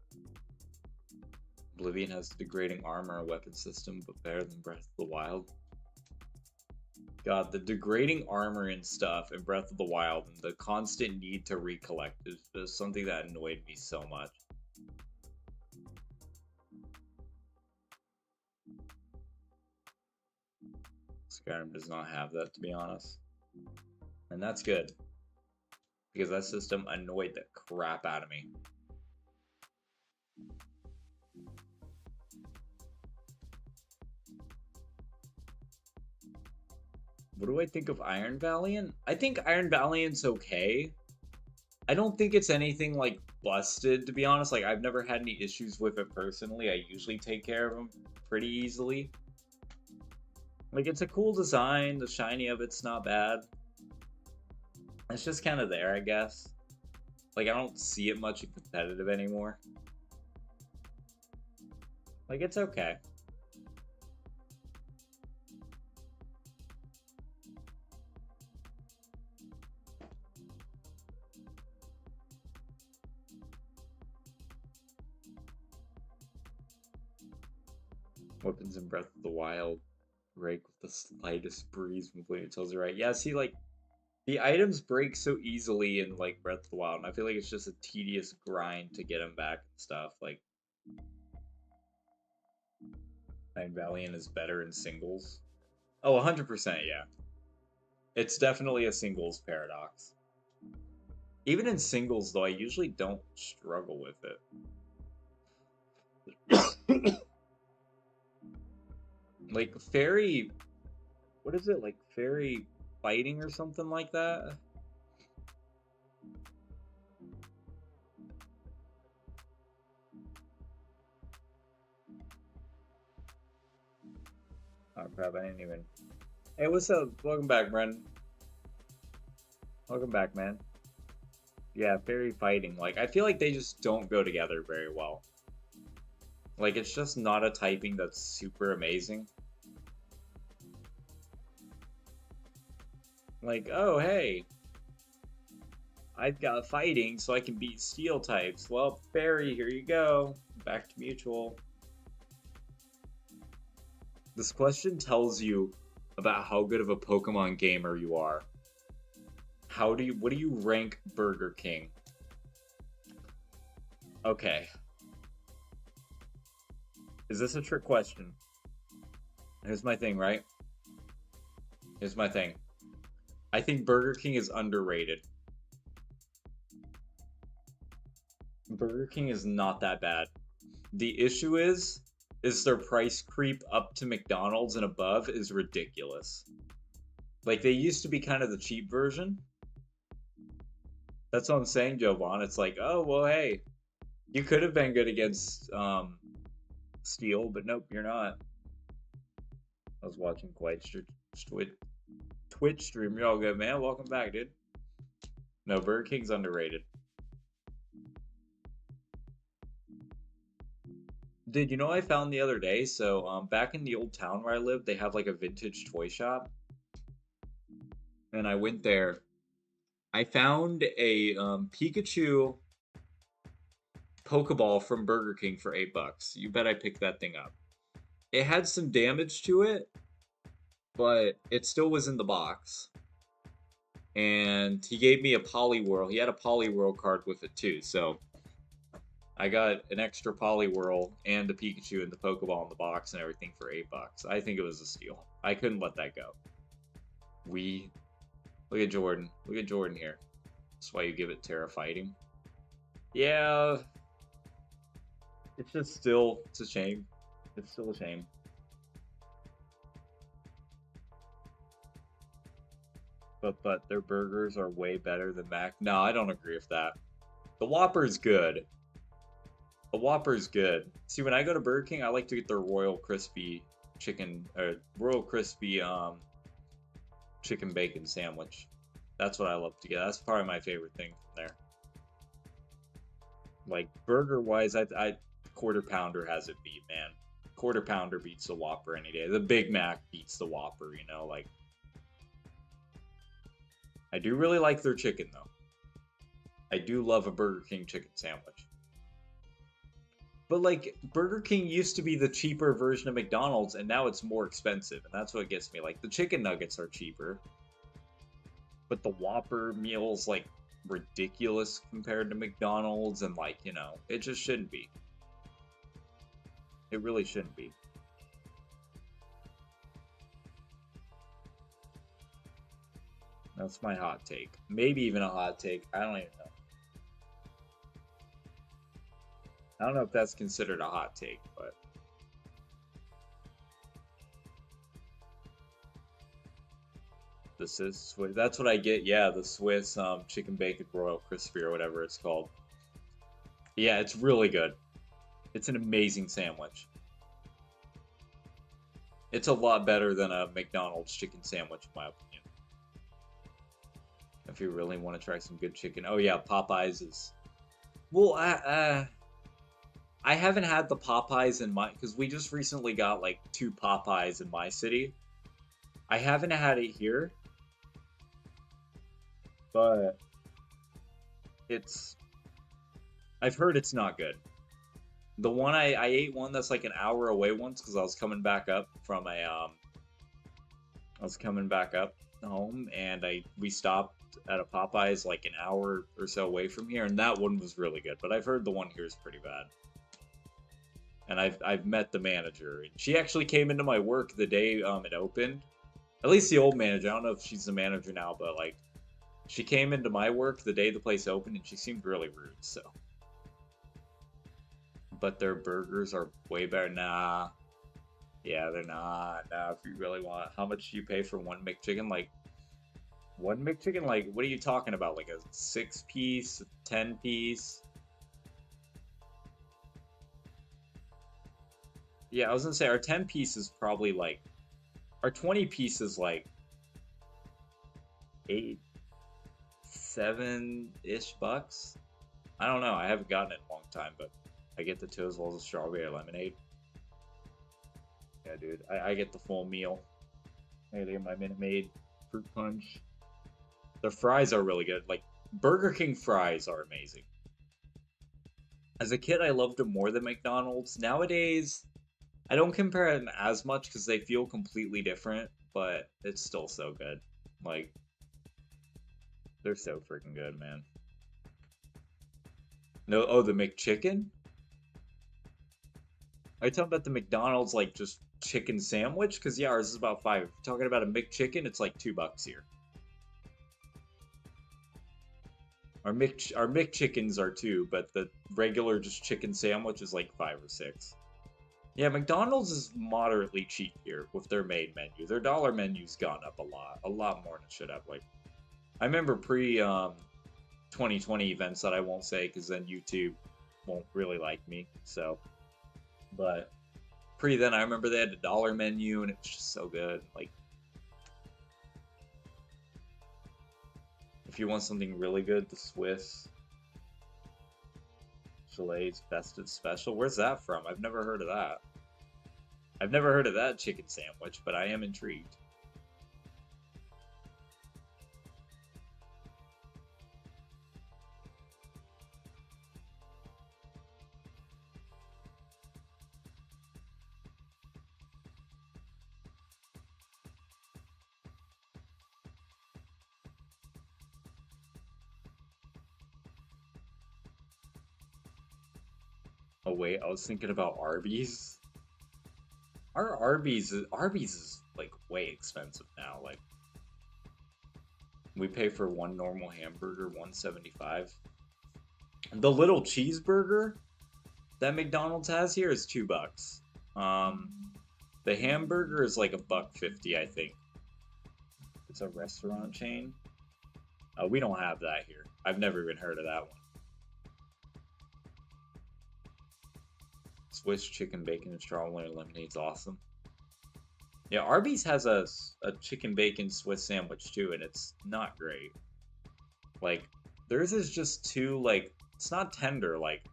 Oblivion has degrading armor and weapon system, but better than Breath of the Wild. God, the degrading armor and stuff in Breath of the Wild and the constant need to recollect is just something that annoyed me so much. Skyrim does not have that, to be honest. And that's good. Because that system annoyed the crap out of me. What do I think of Iron Valiant? I think Iron Valiant's okay. I don't think it's anything like busted, to be honest. Like, I've never had any issues with it personally. I usually take care of them pretty easily. Like, it's a cool design. The shiny of it's not bad. It's just kind of there, I guess. Like, I don't see it much in competitive anymore. Like, it's okay. Weapons in Breath of the Wild break with the slightest breeze when playing it tells you right. Yeah, see, like, the items break so easily in, like, Breath of the Wild, and I feel like it's just a tedious grind to get them back and stuff. Like, Iron Valiant is better in singles. Oh, 100%, yeah. It's definitely a singles paradox. Even in singles, though, I usually don't struggle with it. Like, fairy... What is it? Like, fairy fighting or something like that? Oh, crap, I didn't even... Hey, what's up? Welcome back, Brendan. Welcome back, man. Yeah, fairy fighting. Like, I feel like they just don't go together very well. Like, it's just not a typing that's super amazing. Like, oh, hey. I've got fighting, so I can beat steel types. Well, fairy, here you go. Back to mutual. This question tells you about how good of a Pokemon gamer you are. What do you rank Burger King? Okay. Is this a trick question? Here's my thing, right? Here's my thing. I think Burger King is underrated. Burger King is not that bad. The issue is their price creep up to McDonald's and above is ridiculous. Like, they used to be kind of the cheap version. That's what I'm saying, Jovan. It's like, oh, well, hey, you could have been good against Steel, but nope, you're not. I was watching Twitch stream. You're all good, man. Welcome back, dude. No, Burger King's underrated. Dude, you know what I found the other day? So, back in the old town where I lived, they have like a vintage toy shop. And I went there. I found a Pikachu Pokeball from Burger King for $8. You bet I picked that thing up. It had some damage to it, but it still was in the box. and he gave me a Poliwhirl. He had a Poliwhirl card with it too, so I got an extra Poliwhirl and a Pikachu and the Pokeball in the box and everything for $8. I think it was a steal. I couldn't let that go. We look at Jordan. Look at Jordan here. That's why you give it Terra Fighting. Yeah, it's just still, it's a shame. It's still a shame. But their burgers are way better than Mac. No, I don't agree with that. The Whopper's good. The Whopper's good. See, when I go to Burger King, I like to get their Royal Crispy chicken or Royal Crispy chicken bacon sandwich. That's what I love to get. That's probably my favorite thing from there. Like burger wise, I Quarter Pounder has it beat, man. Quarter Pounder beats the Whopper any day. The Big Mac beats the Whopper, you know, like I do really like their chicken though. I do love a Burger King chicken sandwich. But like Burger King used to be the cheaper version of McDonald's and now it's more expensive and that's what gets me. Like the chicken nuggets are cheaper. But the Whopper meal's like ridiculous compared to McDonald's and like, you know, it just shouldn't be. It really shouldn't be. That's my hot take. Maybe even a hot take. I don't even know. I don't know if that's considered a hot take, but this is Swiss. That's what I get. Yeah, the Swiss chicken bacon royal crispy or whatever it's called. Yeah, it's really good. It's an amazing sandwich. It's a lot better than a McDonald's chicken sandwich, in my opinion. If you really want to try some good chicken. Oh yeah, Popeyes is. Well, I haven't had the Popeyes in my because we just recently got like 2 Popeyes in my city. I haven't had it here, but it's I've heard it's not good. The one I ate one that's like an hour away once because I was coming back up from a I was coming back up home and I we stopped at a Popeyes like an hour or so away from here and that one was really good. But I've heard the one here is pretty bad. And I've met the manager and she actually came into my work the day it opened. At least the old manager. I don't know if she's the manager now, but like she came into my work the day the place opened and she seemed really rude, so but their burgers are way better. Nah. Yeah, they're not. Nah, if you really want, how much do you pay for one McChicken? Like, one McChicken? Like, what are you talking about? Like a 6-piece, 10-piece? Yeah, I was gonna say our 10-piece is probably like, our 20-piece is like 8, 7-ish bucks. I don't know. I haven't gotten it in a long time, but I get the two as well as a strawberry lemonade. Yeah, dude. I get the full meal. I get my Minute Maid fruit punch. The fries are really good. Like, Burger King fries are amazing. As a kid, I loved them more than McDonald's. Nowadays, I don't compare them as much because they feel completely different, but it's still so good. Like, they're so freaking good, man. No, oh, the McChicken? Are you talking about the McDonald's, like, just chicken sandwich? Because, yeah, ours is about 5. If you're talking about a McChicken, it's like $2 here. Our McChickens are 2, but the regular just chicken sandwich is like 5 or 6. Yeah, McDonald's is moderately cheap here with their main menu. Their dollar menu's gone up a lot more than it should have. Like, I remember pre 2020 events that I won't say because then YouTube won't really like me. So, but pre then I remember they had a dollar menu and it's just so good. Like, if you want something really good, the Swiss Chalet's Bested Special. Where's that from? I've never heard of that. I've never heard of that chicken sandwich, but I am intrigued. Oh wait, I was thinking about Arby's. Our Arby's is like way expensive now. Like we pay for one normal hamburger 175. The little cheeseburger that McDonald's has here is $2. The hamburger is like $1.50, I think. It's a restaurant chain. We don't have that here. I've never even heard of that one. Swiss chicken bacon and strawberry lemonade's awesome. Yeah, Arby's has a chicken bacon Swiss sandwich too, and it's not great. Like, theirs is just too, like, it's not tender. Like,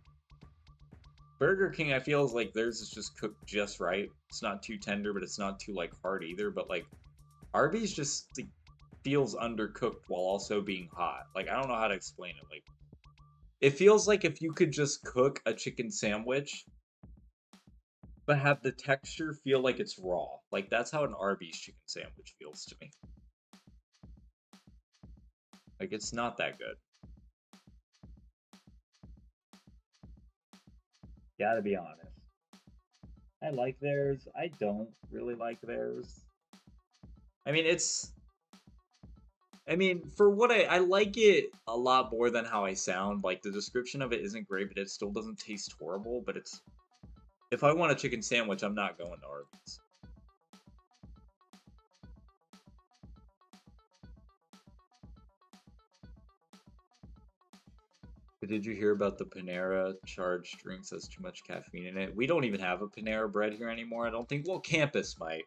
Burger King, I feel is like theirs is just cooked just right. It's not too tender, but it's not too, like, hard either. But, like, Arby's just like, feels undercooked while also being hot. Like, I don't know how to explain it. Like, it feels like if you could just cook a chicken sandwich but have the texture feel like it's raw. Like, that's how an Arby's chicken sandwich feels to me. Like, it's not that good. Gotta be honest. I like theirs. I don't really like theirs. I mean, it's... I mean, for what I like it a lot more than how I sound. Like, the description of it isn't great, but it still doesn't taste horrible, but it's... If I want a chicken sandwich, I'm not going to Arby's. But did you hear about the Panera charged drinks has too much caffeine in it? We don't even have a Panera Bread here anymore, I don't think. Well, campus might.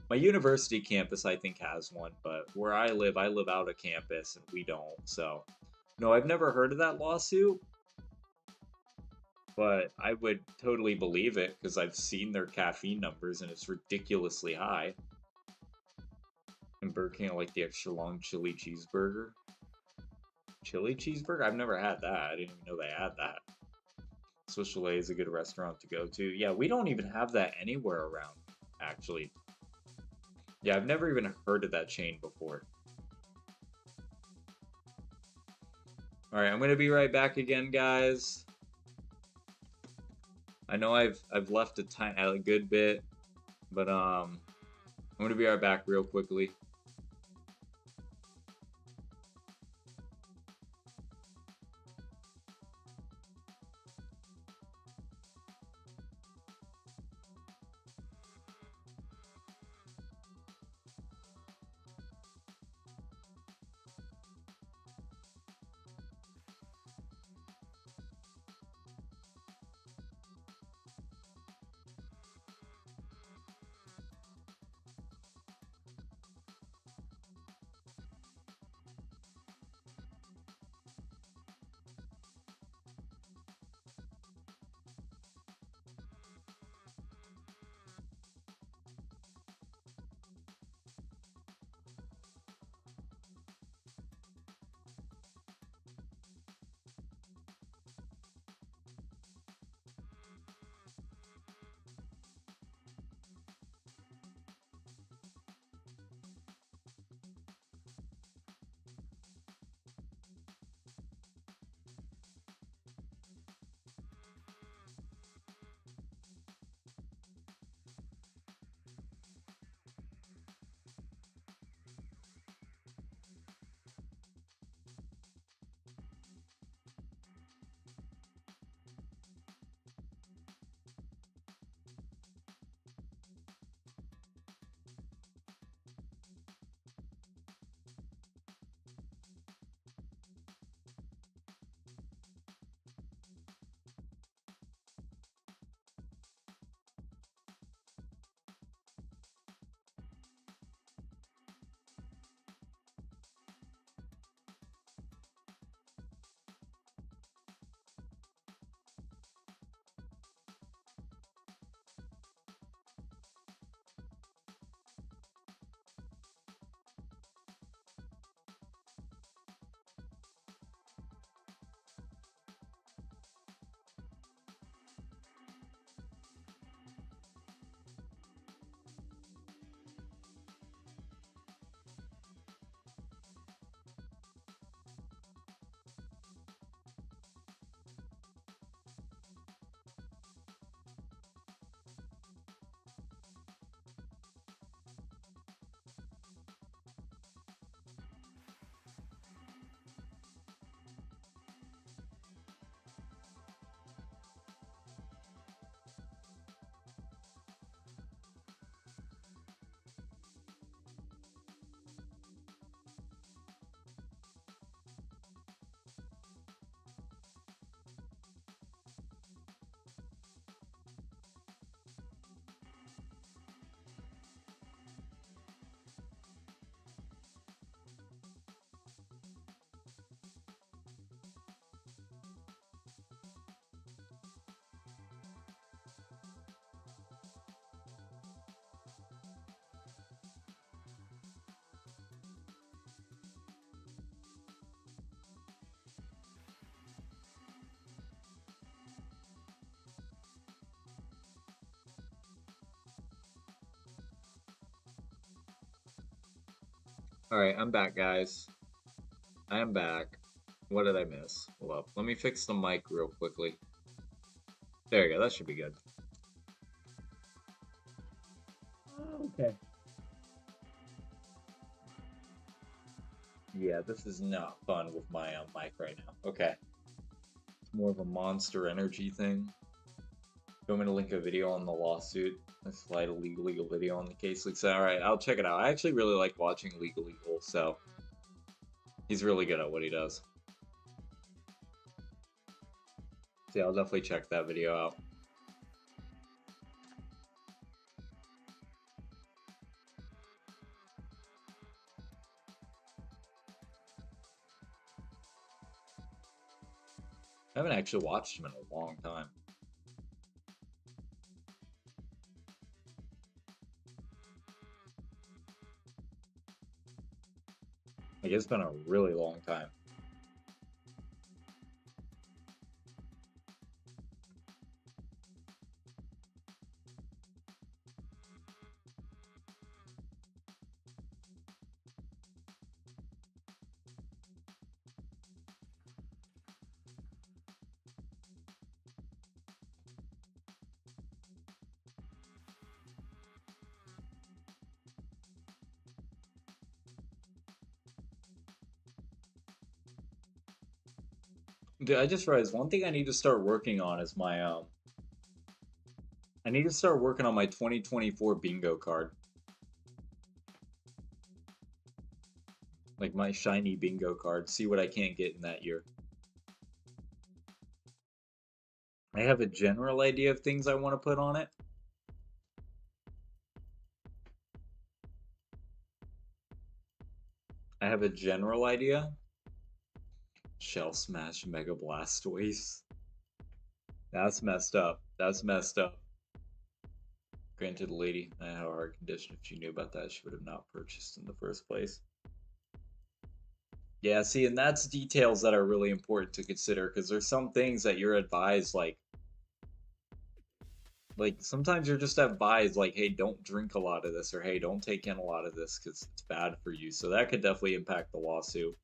My university campus, I think, has one, but where I live out of campus, and we don't, so... No, I've never heard of that lawsuit, but I would totally believe it, because I've seen their caffeine numbers, and it's ridiculously high. And Burger King, I like the extra long chili cheeseburger. Chili cheeseburger? I've never had that. I didn't even know they had that. Swiss Chalet is a good restaurant to go to. Yeah, we don't even have that anywhere around, actually. Yeah, I've never even heard of that chain before. Alright, I'm gonna be right back again, guys. I know I've left a good bit, but I'm gonna be right back real quickly. Alright, I'm back, guys. I am back. What did I miss? Hold up. Let me fix the mic real quickly. There you go. That should be good. Okay. Yeah, this is not fun with my mic right now. Okay. It's more of a Monster Energy thing. You want me to link a video on the lawsuit? I slide a legal video on the case. Like, alright, I'll check it out. I actually really like watching Legal, so he's really good at what he does. So yeah, I'll definitely check that video out. I haven't actually watched him in a long time. Like, it's been a really long time. Dude, I just realized one thing I need to start working on is my I need to start working on my 2024 bingo card. Like my shiny bingo card. See what I can't get in that year. I have a general idea of things I want to put on it. I have a general idea. Shell Smash Mega Blastoise. That's messed up. That's messed up. Granted, the lady, I had a heart condition. If she knew about that, she would have not purchased in the first place. Yeah, see, and that's details that are really important to consider because there's some things that you're advised, like sometimes you're just advised, like, hey, don't drink a lot of this, or hey, don't take in a lot of this because it's bad for you. So that could definitely impact the lawsuit.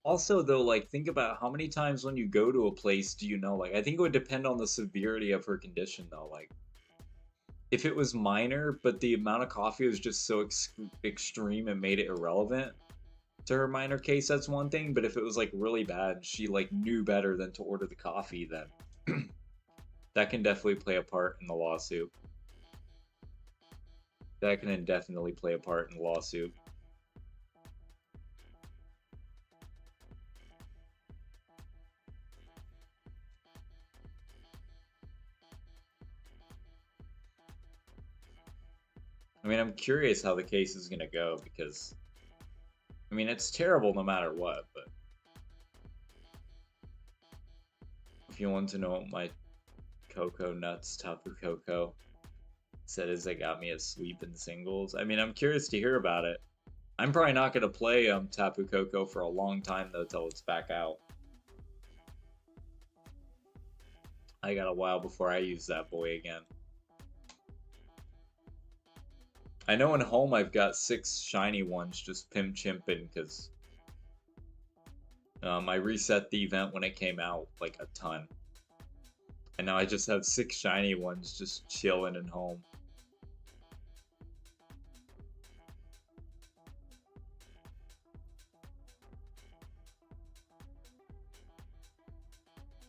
Also, though, like, think about how many times when you go to a place do you know, like, I think it would depend on the severity of her condition, though. Like, if it was minor, but the amount of coffee was just so extreme and made it irrelevant to her minor case, that's one thing. But if it was, like, really bad, she, like, knew better than to order the coffee, then that can definitely play a part in the lawsuit. That can definitely play a part in the lawsuit. I mean, I'm curious how the case is going to go because, I mean, it's terrible no matter what, but if you want to know what my Cocoa Nuts Tapu Koko said is they got me a sweep in singles, I mean, I'm curious to hear about it. I'm probably not going to play Tapu Koko for a long time, though, till it's back out. I got a while before I use that boy again. I know in home I've got 6 shiny ones just pimp chimping because I reset the event when it came out like a ton. And now I just have 6 shiny ones just chilling in home.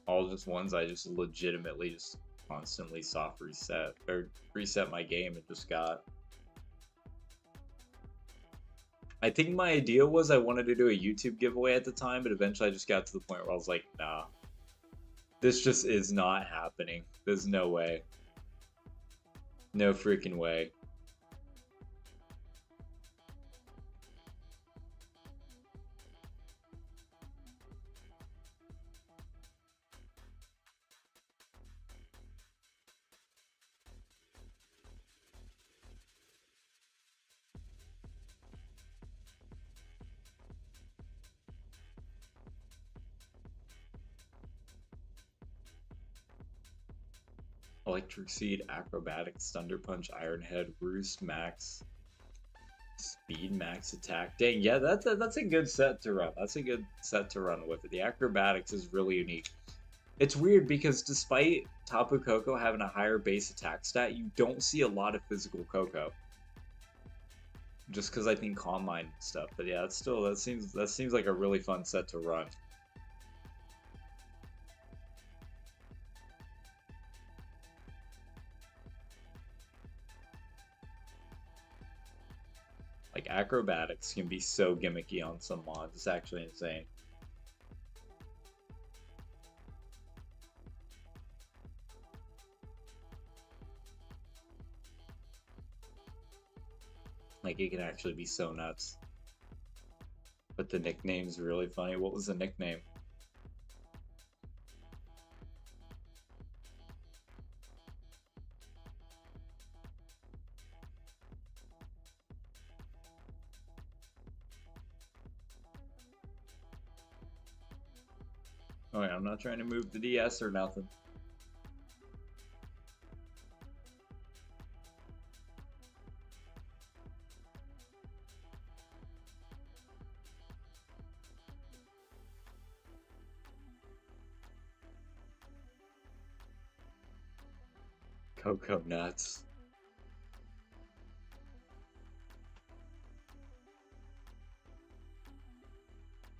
All just ones I just legitimately just constantly soft reset or reset my game and just got. I think my idea was I wanted to do a YouTube giveaway at the time, but eventually I just got to the point where I was like, nah, this just is not happening. There's no way. No freaking way. Electric Seed, Acrobatics, Thunder Punch, Iron Head, Roost, Max, Speed, Max Attack. Dang, yeah, that's a good set to run. That's a good set to run with. The Acrobatics is really unique. It's weird because despite Tapu Koko having a higher base attack stat, you don't see a lot of physical Koko. Just because I think Combine and stuff. But yeah, that's still that seems like a really fun set to run. Like Acrobatics can be so gimmicky on some mods. It's actually insane. Like, it can actually be so nuts. But the nickname's really funny. What was the nickname? Oh yeah, I'm not trying to move the DS or nothing. Cocoa nuts.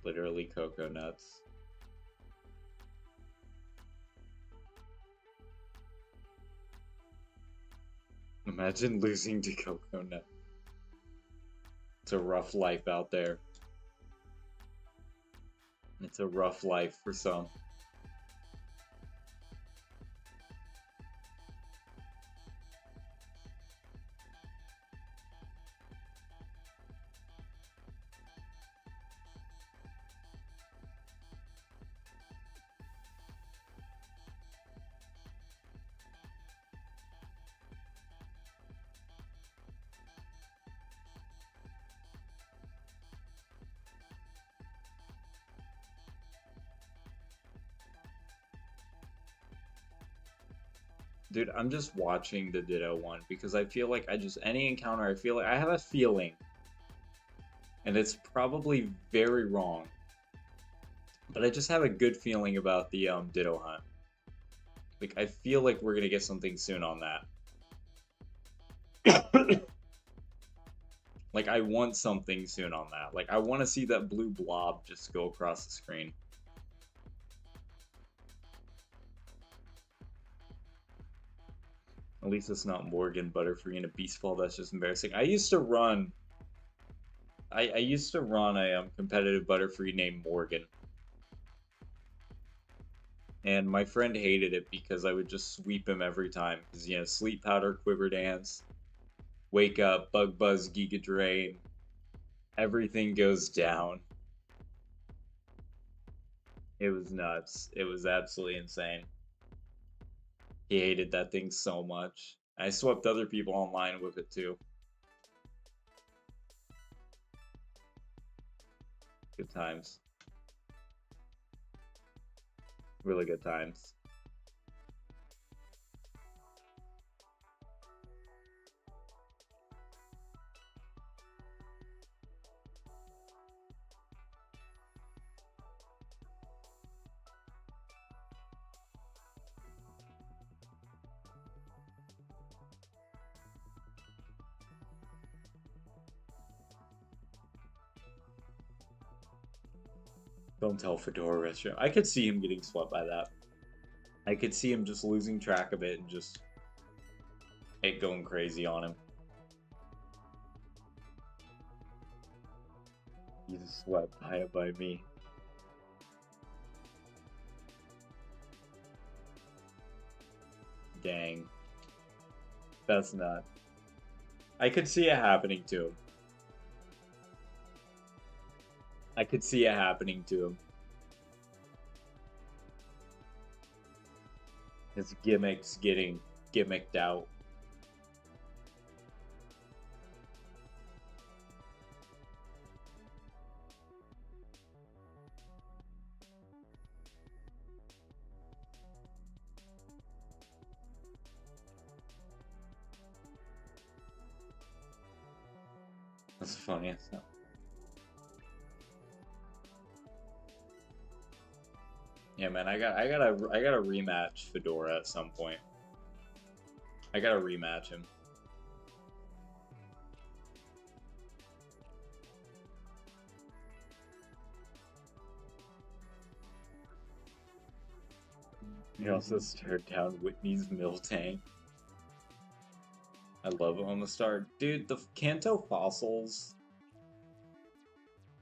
Literally cocoa nuts. Imagine losing to cocoa nut. It's a rough life out there. It's a rough life for some. Dude, I'm just watching the Ditto one because I feel like any encounter, I feel like I have a feeling, and it's probably very wrong, but I just have a good feeling about the Ditto hunt. Like, I feel like we're gonna get something soon on that. Like, I want something soon on that. Like, I want to see that blue blob just go across the screen. At least it's not Morgan, Butterfree, and a Beast Ball. That's just embarrassing. I used to run a competitive Butterfree named Morgan. And my friend hated it because I would just sweep him every time. Because, you know, Sleep Powder, Quiver Dance, Wake Up, Bug Buzz, Giga Drain. Everything goes down. It was nuts. It was absolutely insane. He hated that thing so much. I swept other people online with it too. Good times. Really good times. Don't tell Fedora Retro. I could see him getting swept by that. I could see him just losing track of it and just it going crazy on him. He's swept by me. Dang. That's not. I could see it happening to him. I could see it happening to him. His gimmicks getting gimmicked out. That's funny. So. Yeah, man, I gotta rematch Fedora at some point. I gotta rematch him. He also stared down Whitney's mill tank. I love Omastar. Dude, the Kanto fossils.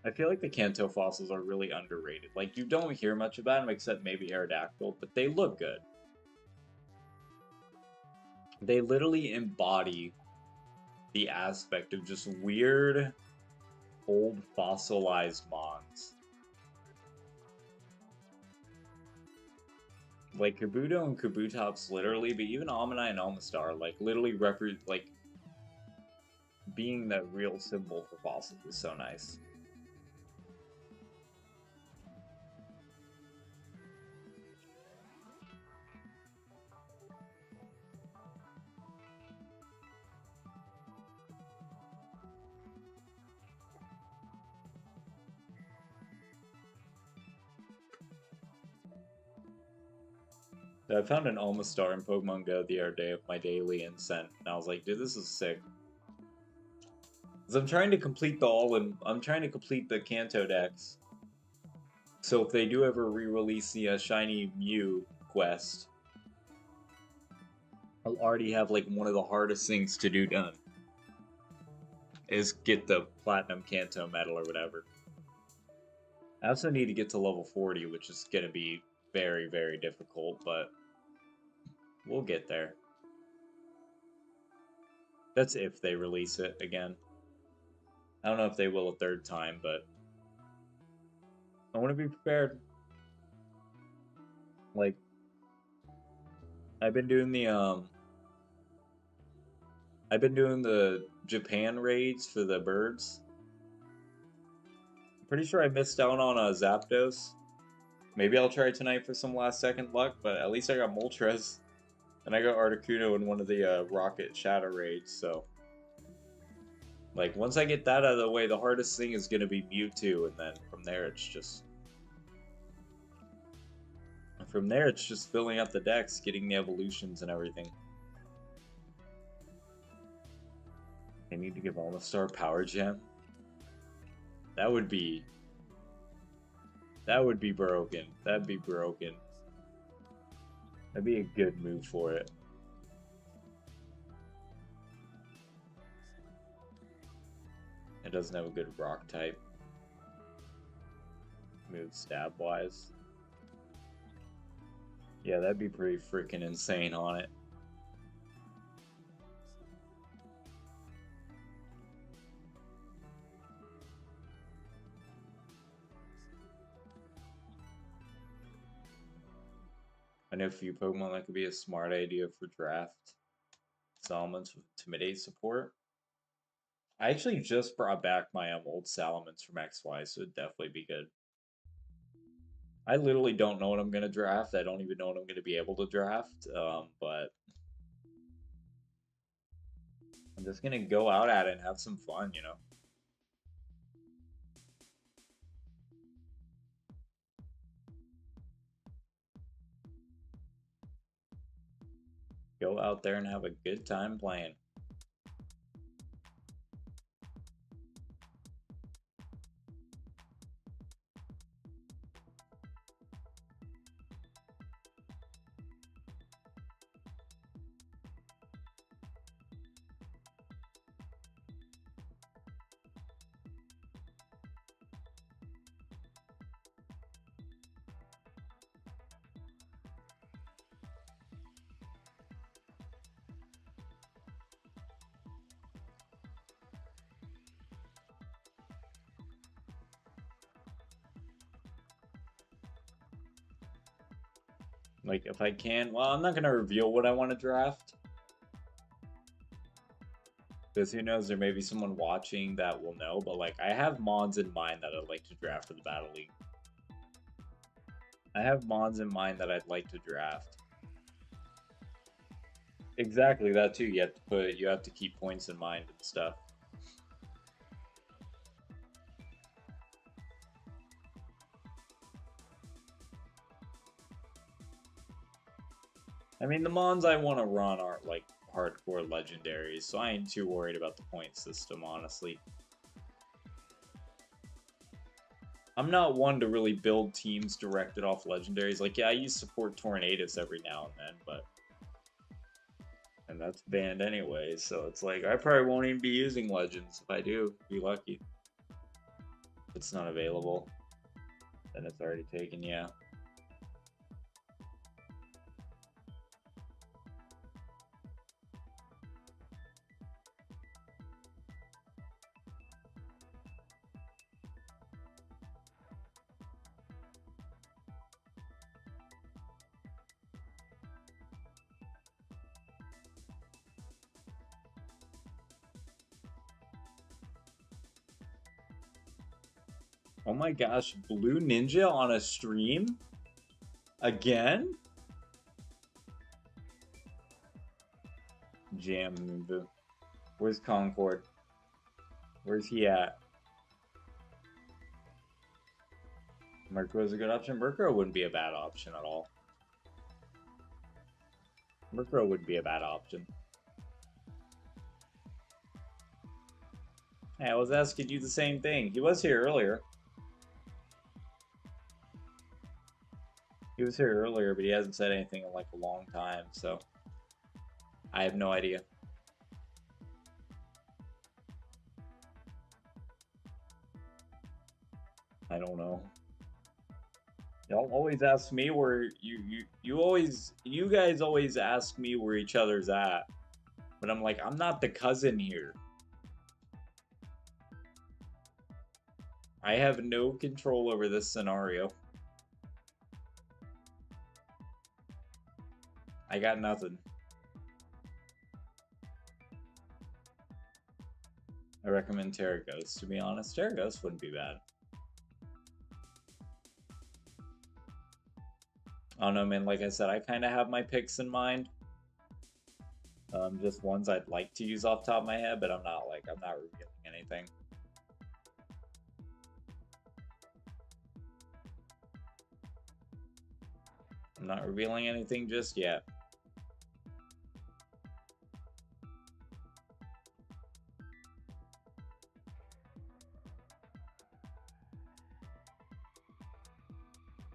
I feel like the Kanto fossils are really underrated. Like, you don't hear much about them except maybe Aerodactyl, but they look good. They literally embody the aspect of just weird, old fossilized mons. Like Kabuto and Kabutops literally, but even Amidai and Omastar, like literally like being that real symbol for fossils is so nice. I found an Omastar in Pokemon Go the other day of my daily Incent, and I was like, dude, this is sick. Because I'm trying to complete I'm trying to complete the Kanto decks. So if they do ever re-release the Shiny Mew quest, I'll already have like one of the hardest things to do done. Is get the Platinum Kanto medal or whatever. I also need to get to level 40, which is going to be very, very difficult, but we'll get there. That's if they release it again. I don't know if they will a third time, but I want to be prepared. Like, I've been doing the Japan raids for the birds. I'm pretty sure I missed out on a Zapdos. Maybe I'll try tonight for some last second luck, but at least I got Moltres. And I got Articuno in one of the Rocket Shadow raids, so... Like, once I get that out of the way, the hardest thing is going to be Mewtwo, and then from there it's just... From there it's just filling up the decks, getting the evolutions and everything. I need to give Omastar Power Gem. That would be... That would be broken. That'd be broken. That'd be a good move for it. It doesn't have a good rock type. Move stab-wise. Yeah, that'd be pretty freaking insane on it. I know a few Pokemon that could be a smart idea for draft. Salamence with Intimidate support. I actually just brought back my old Salamence from XY, so it'd definitely be good. I literally don't know what I'm going to draft. I don't even know what I'm going to be able to draft, but I'm just going to go out at it and have some fun, you know? Go out there and have a good time playing. Like, if I can, well, I'm not going to reveal what I want to draft. Because who knows, there may be someone watching that will know, but like, I have Mons in mind that I'd like to draft for the Battle League. I have Mons in mind that I'd like to draft. Exactly, that too. You have to keep points in mind and stuff. I mean, the mons I want to run aren't like hardcore legendaries, so I ain't too worried about the point system, honestly. I'm not one to really build teams directed off legendaries. Like, yeah, I use support Tornadus every now and then, but... And that's banned anyway, so it's like, I probably won't even be using legends. If I do, be lucky. If it's not available, then it's already taken, yeah. Oh my gosh, Blue Ninja on a stream? Again? Jam Moonboo. Where's Concord? Where's he at? Murkrow is a good option. Murkrow wouldn't be a bad option at all. Murkrow would be a bad option. Hey, I was asking you the same thing. He was here earlier. He was here earlier, but he hasn't said anything in like a long time, so I have no idea. I don't know. Y'all always ask me where you guys always ask me where each other's at. But I'm like, I'm not the cousin here. I have no control over this scenario. I got nothing. I recommend Terraghost, to be honest. Terraghost wouldn't be bad. I don't know, man. Like I said, I kind of have my picks in mind. Just ones I'd like to use off the top of my head, but I'm not revealing anything. I'm not revealing anything just yet.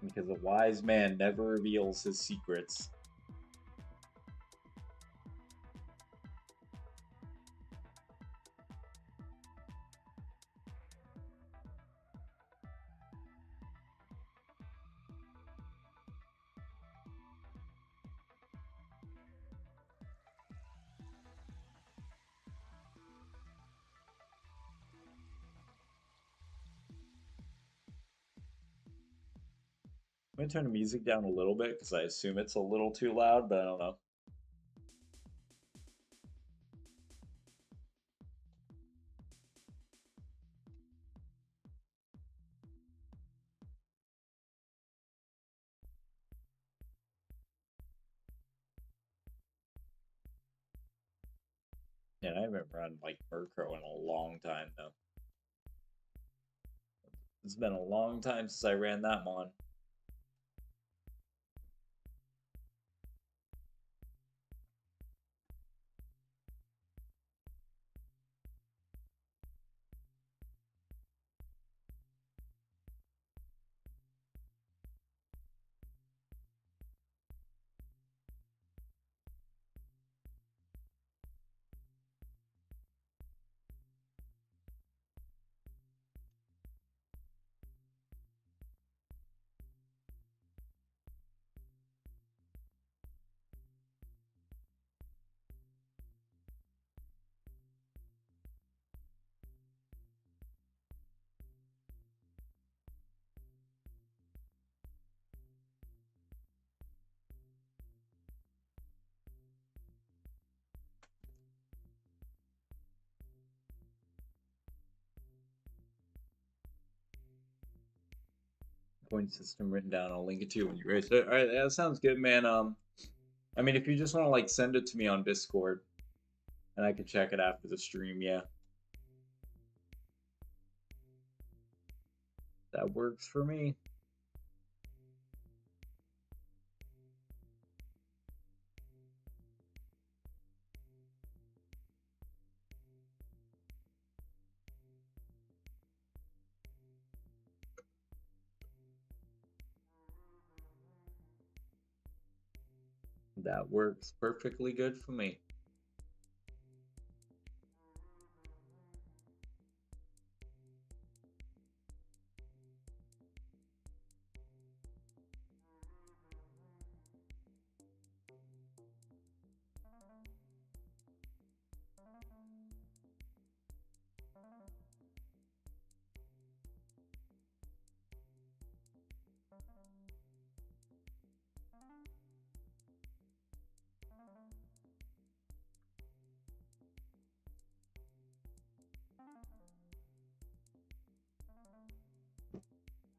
Because a wise man never reveals his secrets. I'm gonna turn the music down a little bit because I assume it's a little too loud, but I don't know. Yeah, I haven't run like Murkrow in a long time though. It's been a long time since I ran that mon. Point system written down. I'll link it to you when you raise it. All right, that sounds good, man. I mean, if you just want to like send it to me on Discord, and I can check it after the stream, yeah, that works for me. That works perfectly good for me.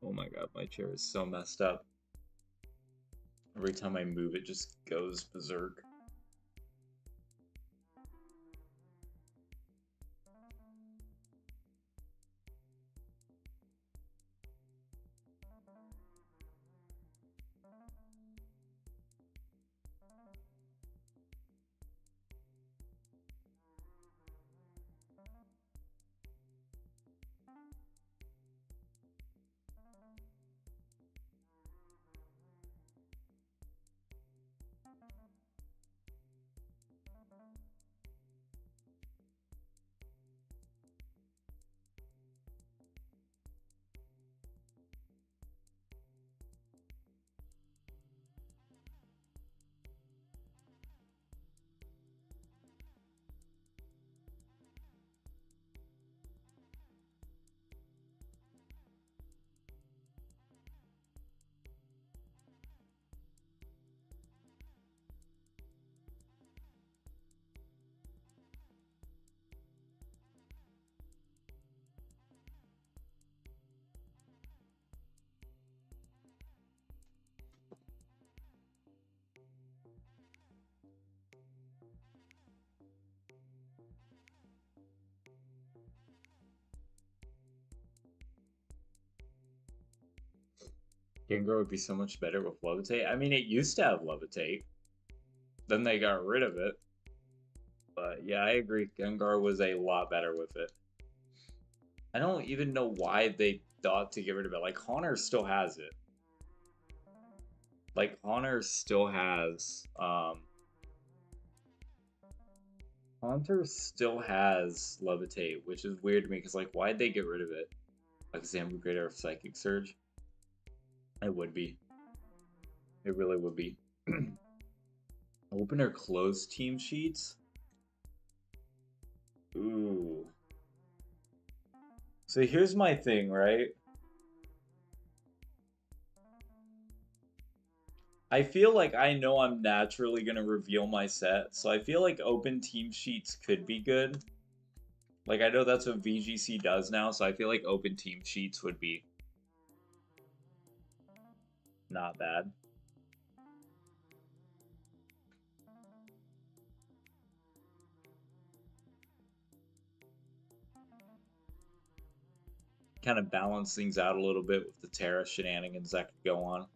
Oh my god, my chair is so messed up. Every time I move, it just goes berserk. Gengar would be so much better with Levitate. I mean, it used to have Levitate. Then they got rid of it. But yeah, I agree. Gengar was a lot better with it. I don't even know why they thought to get rid of it. Like, Haunter still has it. Like, Haunter still has, Haunter still has Levitate, which is weird to me, because, like, why'd they get rid of it? Like, Zambu Greater of Psychic Surge? It would be. It really would be. Open or close team sheets? Ooh. So here's my thing, right? I feel like I know I'm naturally going to reveal my set, so I feel like open team sheets could be good. Like, I know that's what VGC does now, so I feel like open team sheets would be not bad. Kind of balance things out a little bit with the Terra shenanigans that could go on.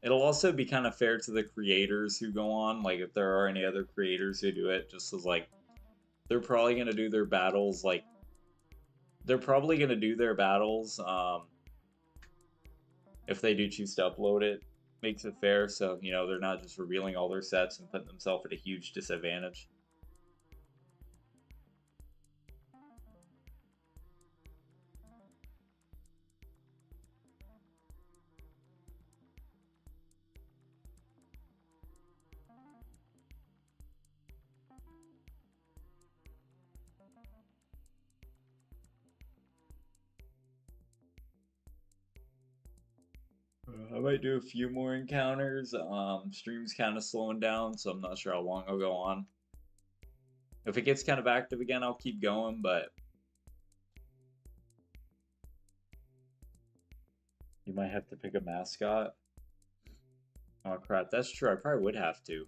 It'll also be kind of fair to the creators who go on, like if there are any other creators who do it, just as like they're probably gonna do their battles like they're probably gonna do their battles if they do choose to upload it. Makes it fair, so you know they're not just revealing all their sets and putting themselves at a huge disadvantage. I might do a few more encounters. Stream's kind of slowing down, so I'm not sure how long I'll go on. If it gets kind of active again, I'll keep going, but you might have to pick a mascot. Oh crap, that's true. I probably would have to.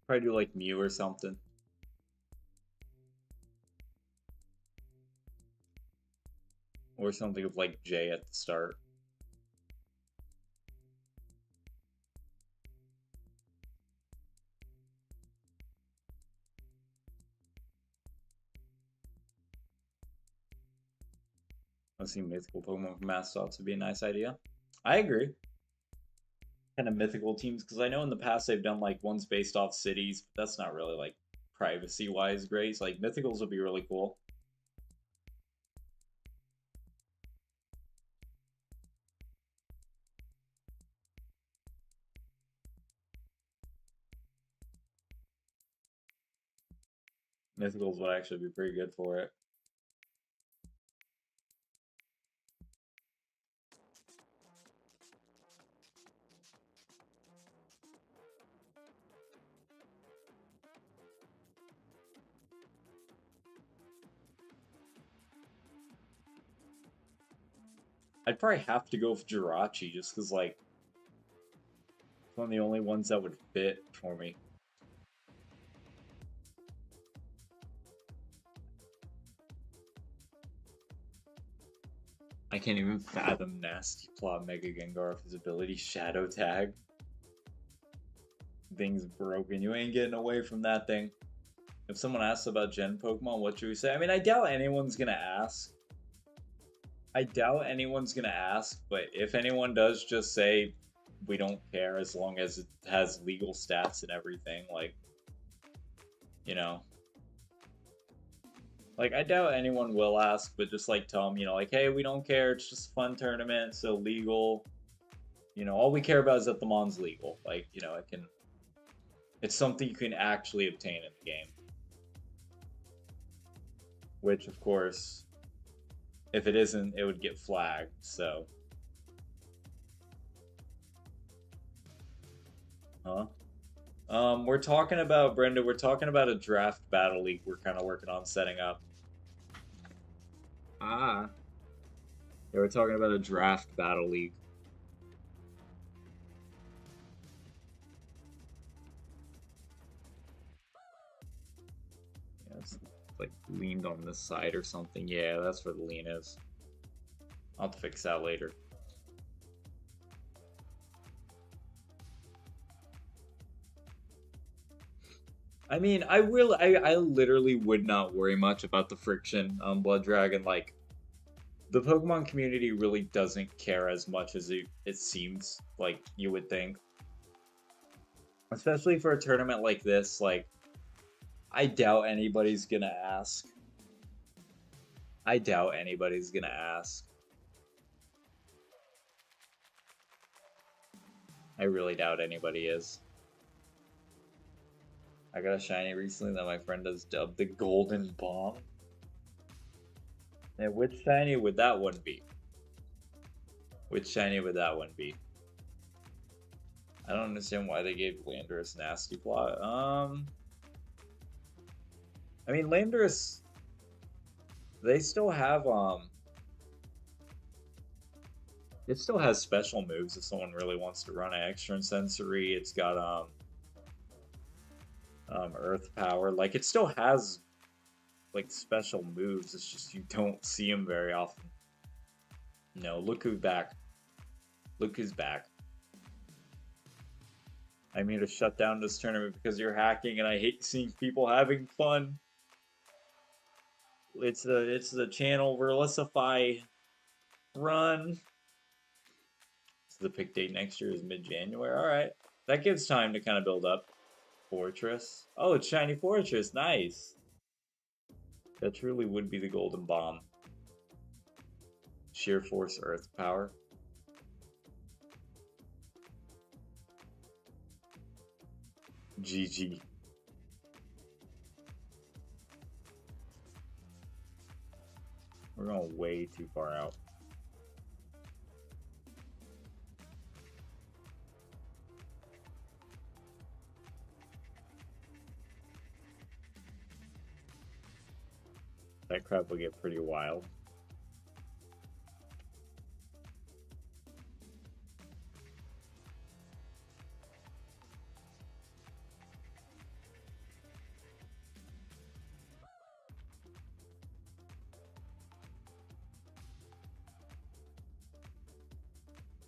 Probably do like Mew or something. Or something with like J at the start. I see mythical Pokemon from Mascots would be a nice idea. I agree. Kind of mythical teams, because I know in the past they've done like ones based off cities, but that's not really like privacy wise great. So, like mythicals would be really cool. Mythicals would actually be pretty good for it. I'd probably have to go with Jirachi just because like it's one of the only ones that would fit for me. I can't even fathom Nasty Plot Mega Gengar with his ability Shadow Tag. Thing's broken. You ain't getting away from that thing. If someone asks about Gen Pokemon, what should we say? I mean, I doubt anyone's gonna ask. I doubt anyone's gonna ask, but if anyone does, just say we don't care as long as it has legal stats and everything. Like, you know. Like, I doubt anyone will ask, but just like tell them, you know, like, hey, we don't care. It's just a fun tournament, so legal. You know, all we care about is that the mon's legal. Like, you know, it's something you can actually obtain in the game. Which, of course, if it isn't, it would get flagged, so. Huh? We're talking about, Brenda, we're talking about a draft battle league we're kind of working on setting up. Ah. Yeah, we're talking about a draft battle league. Yeah, it's like leaned on this side or something. Yeah, that's where the lean is. I'll have to fix that later. I mean, I literally would not worry much about the friction on Blood Dragon. Like, the Pokemon community really doesn't care as much as it seems like you would think. Especially for a tournament like this, like, I doubt anybody's gonna ask. I doubt anybody's gonna ask. I really doubt anybody is. I got a shiny recently that my friend has dubbed the Golden Bomb. And which shiny would that one be? Which shiny would that one be? I don't understand why they gave Landorus Nasty Plot. I mean, Landorus, they still have, it still has special moves if someone really wants to run an extra sensory. It's got, Earth Power. Like, it still has, like, special moves. It's just you don't see them very often. No, look who's back. Look who's back. I mean to shut down this tournament because you're hacking, and I hate seeing people having fun. It's the channel Verlicify run. So the pick date next year is mid-January. All right, that gives time to kind of build up. Fortress. Oh, it's Shiny Fortress. Nice. That truly would be the Golden Bomb. Sheer Force Earth Power. GG. We're going way too far out. That crap will get pretty wild.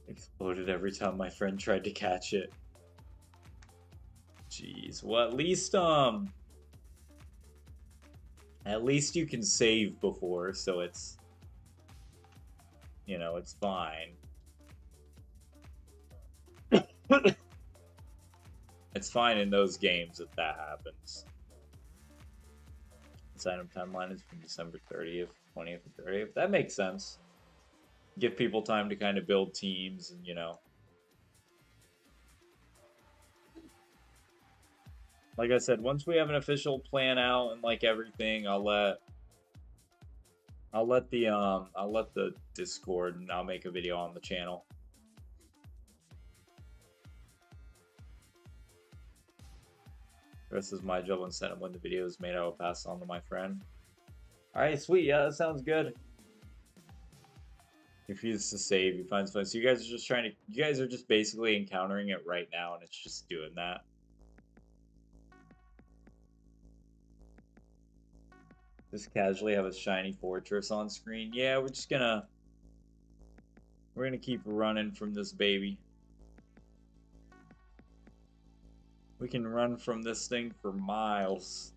Exploded every time my friend tried to catch it. Jeez. Well, at least you can save before, so it's You know, it's fine. It's fine in those games if that happens. This item timeline is from December 30th, 20th, and 30th. That makes sense. Give people time to kind of build teams and, you know. Like I said, once we have an official plan out and like everything, I'll let the Discord and I'll make a video on the channel. The rest is my job and send him when the video is made. I will pass it on to my friend. Alright, sweet, yeah, that sounds good. Refuses to save, he finds fun. So you guys are just you guys are just basically encountering it right now and it's just doing that. Just casually have a shiny fortress on screen. Yeah, we're gonna keep running from this baby. We can run from this thing for miles.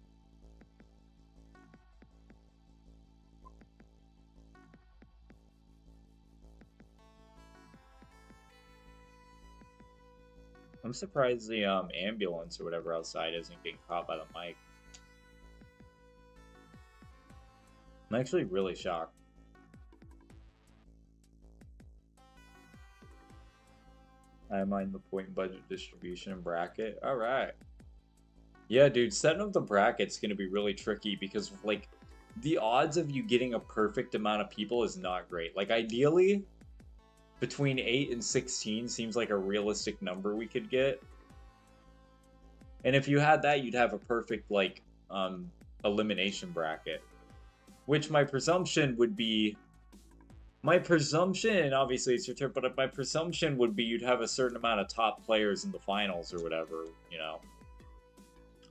I'm surprised the ambulance or whatever outside isn't getting caught by the mic. I'm actually really shocked. I mind the point budget distribution and bracket. All right. Yeah, dude, setting up the bracket's gonna be really tricky because like the odds of you getting a perfect amount of people is not great. Like ideally, between 8 and 16 seems like a realistic number we could get. And if you had that, you'd have a perfect like elimination bracket. Which my presumption would be, my presumption, and obviously it's your turn, but my presumption would be you'd have a certain amount of top players in the finals or whatever, you know.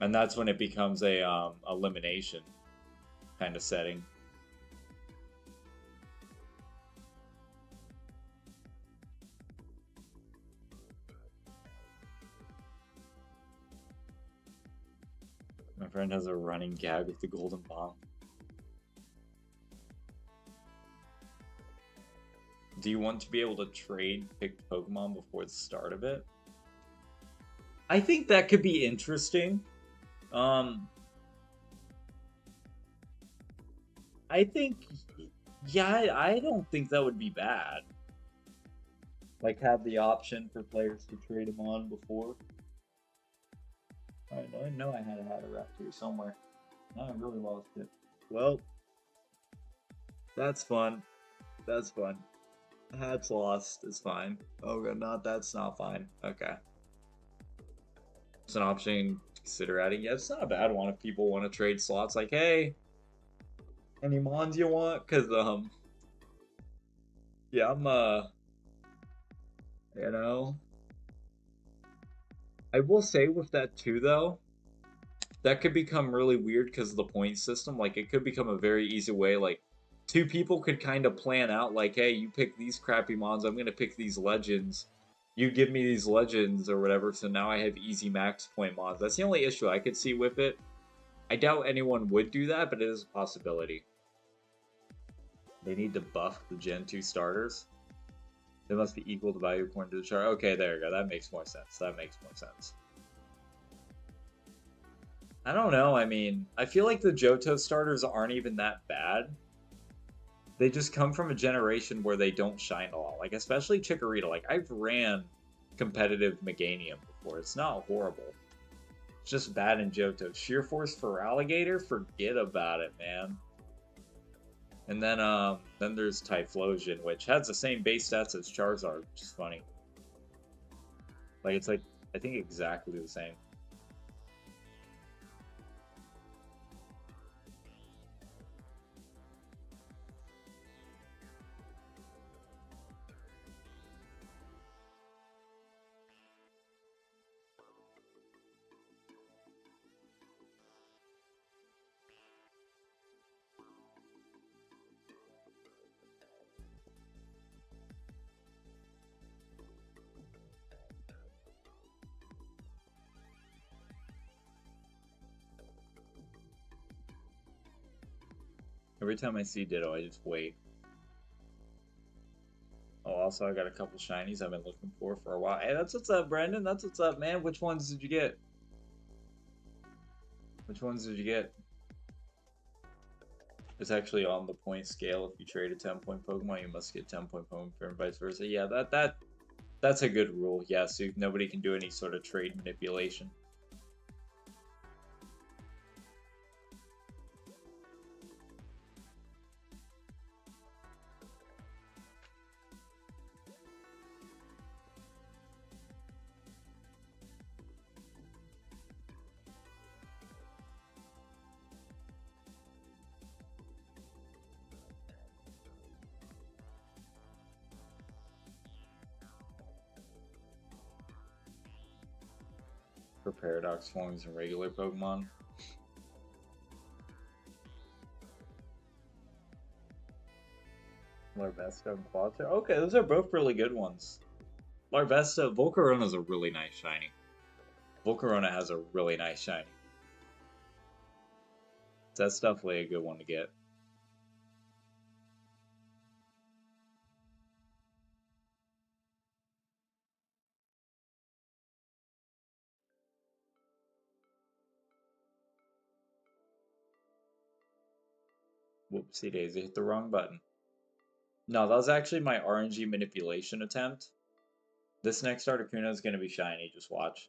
And that's when it becomes a elimination kind of setting. My friend has a running gag with the golden bomb. Do you want to be able to trade picked Pokemon before the start of it? I think that could be interesting. I think, yeah, I don't think that would be bad. Like, have the option for players to trade them on before. I know I had a Raptor somewhere. Now I really lost it. Well, that's fun. That's fun. Hat's lost. It's fine. Oh, god, that's not fine. Okay. It's an option to consider adding. Yeah, it's not a bad one if people want to trade slots. Like, hey, any mons you want? Cause yeah, I'm you know, I will say with that too though, that could become really weird because of the point system. Like, it could become a very easy way. Like, two people could kind of plan out. Like, hey, you pick these crappy mons. I'm gonna pick these legends. You give me these legends or whatever. So now I have easy max point mons. That's the only issue I could see with it. I doubt anyone would do that, but it is a possibility. They need to buff the Gen 2 starters. They must be equal to value according to the chart. Okay, there you go. That makes more sense. That makes more sense. I don't know. I mean, I feel like the Johto starters aren't even that bad. They just come from a generation where they don't shine a lot. Like, especially Chikorita. Like, I've ran competitive Meganium before. It's not horrible. It's just bad in Johto. Sheer Force for Alligator? Forget about it, man. And then there's Typhlosion, which has the same base stats as Charizard, which is funny. Like, it's like, I think exactly the same. Every time I see Ditto, I just wait. also I got a couple shinies I've been looking for a while. Hey, that's what's up, Brandon. That's what's up, man. Which ones did you get? Which ones did you get? It's actually on the point scale. If you trade a 10-point Pokemon, you must get 10-point Pokemon and vice versa. Yeah, that's a good rule. Yeah, so nobody can do any sort of trade manipulation. For paradox forms and regular Pokemon. Larvesta and Quattro. Okay, those are both really good ones. Larvesta, Volcarona's a really nice shiny. Volcarona has a really nice shiny. That's definitely a good one to get. Whoopsie daisy, hit the wrong button. No, that was actually my RNG manipulation attempt. This next Articuno is going to be shiny, just watch.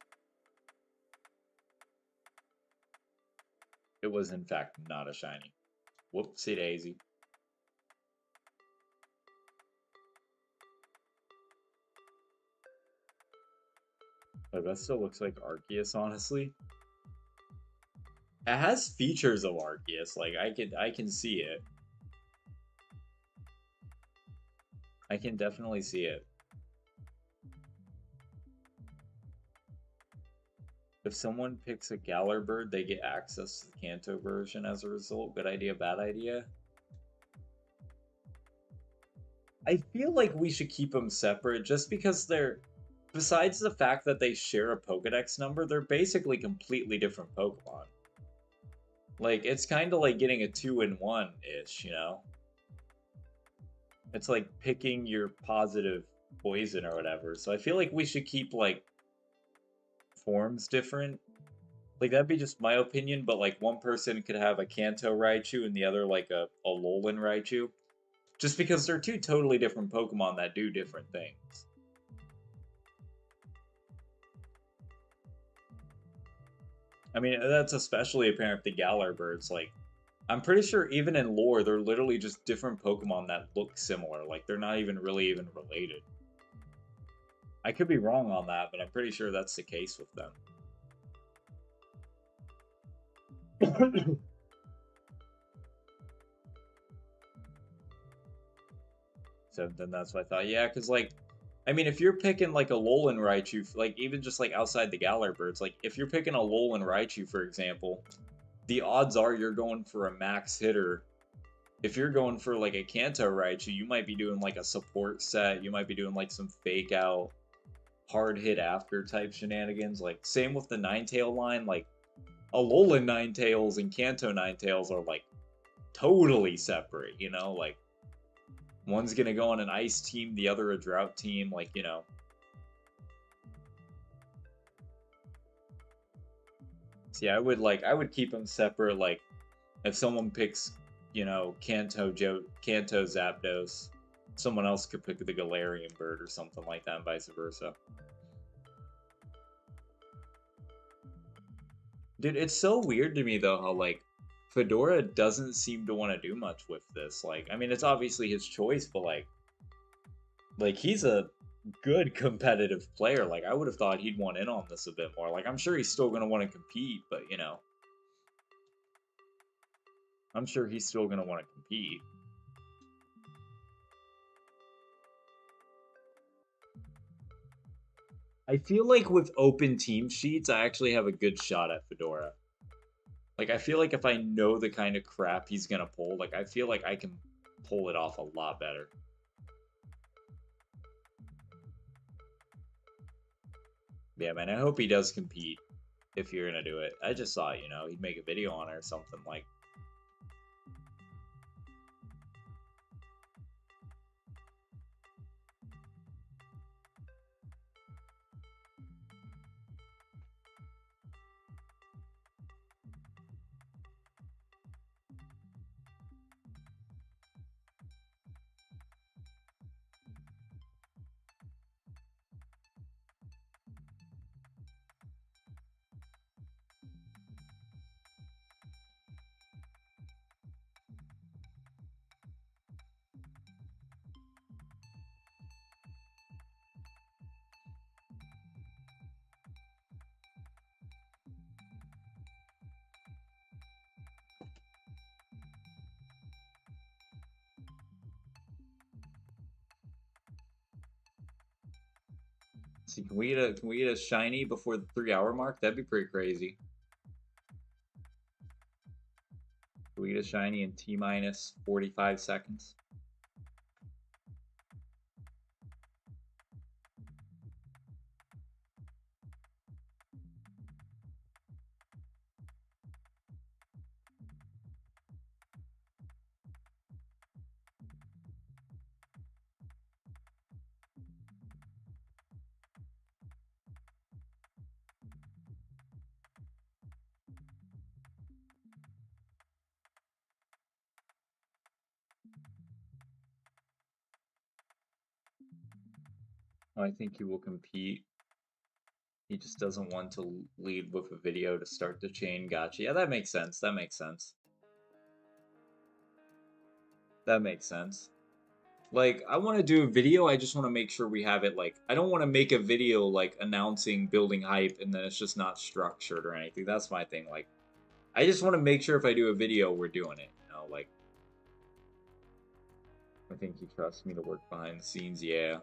It was in fact not a shiny. Whoopsie daisy. But that still looks like Arceus, honestly. It has features of Arceus, like I can see it. I can definitely see it. If someone picks a Galar bird, they get access to the Kanto version as a result. Good idea, bad idea? I feel like we should keep them separate just because they're, besides the fact that they share a Pokedex number, they're basically completely different Pokemon. Like, it's kind of like getting a 2-in-1-ish, you know? It's like picking your positive poison or whatever. So I feel like we should keep, like, forms different. Like, that'd be just my opinion, but, like, one person could have a Kanto Raichu and the other, like, a Alolan Raichu. Just because they're two totally different Pokemon that do different things. I mean, that's especially apparent with the Galar birds. Like, I'm pretty sure even in lore, they're literally just different Pokemon that look similar. Like, they're not even really even related. I could be wrong on that, but I'm pretty sure that's the case with them. So then that's what I thought. Yeah, because, like, I mean, if you're picking, like, a Alolan Raichu, like, even just, like, outside the Galar birds, like, if you're picking a Alolan Raichu, for example, the odds are you're going for a max hitter. If you're going for, like, a Kanto Raichu, you might be doing, like, a support set. You might be doing, like, some fake out, hard hit after type shenanigans. Like, same with the Ninetale line. Like, Alolan Ninetales and Kanto Ninetales are, like, totally separate, you know? Like, one's gonna go on an ice team, the other a drought team, like, you know. See, I would keep them separate. Like, if someone picks, you know, Kanto Zapdos, someone else could pick the Galarian bird or something like that, and vice versa. Dude, it's so weird to me though how, like, Fedora doesn't seem to want to do much with this. Like, I mean, it's obviously his choice, but like he's a good competitive player. Like, I would have thought he'd want in on this a bit more. Like, I'm sure he's still gonna want to compete, but you know, I'm sure he's still gonna want to compete. I feel like with open team sheets, I actually have a good shot at Fedora. Like, I feel like if I know the kind of crap he's gonna pull, like, I feel like I can pull it off a lot better. Yeah, man, I hope he does compete if you're gonna do it. I just thought, you know, he'd make a video on it or something. Like, See, can we get a shiny before the 3 hour mark? That'd be pretty crazy. Can we get a shiny in T minus 45 seconds? I think he will compete. He just doesn't want to lead with a video to start the chain. Gotcha. Yeah, that makes sense. That makes sense. That makes sense. Like, I want to do a video, I just want to make sure we have it, like, I don't want to make a video, like, announcing building hype, and then it's just not structured or anything. That's my thing. Like, I just want to make sure if I do a video, we're doing it, you know? Like, I think he trusts me to work behind the scenes, yeah.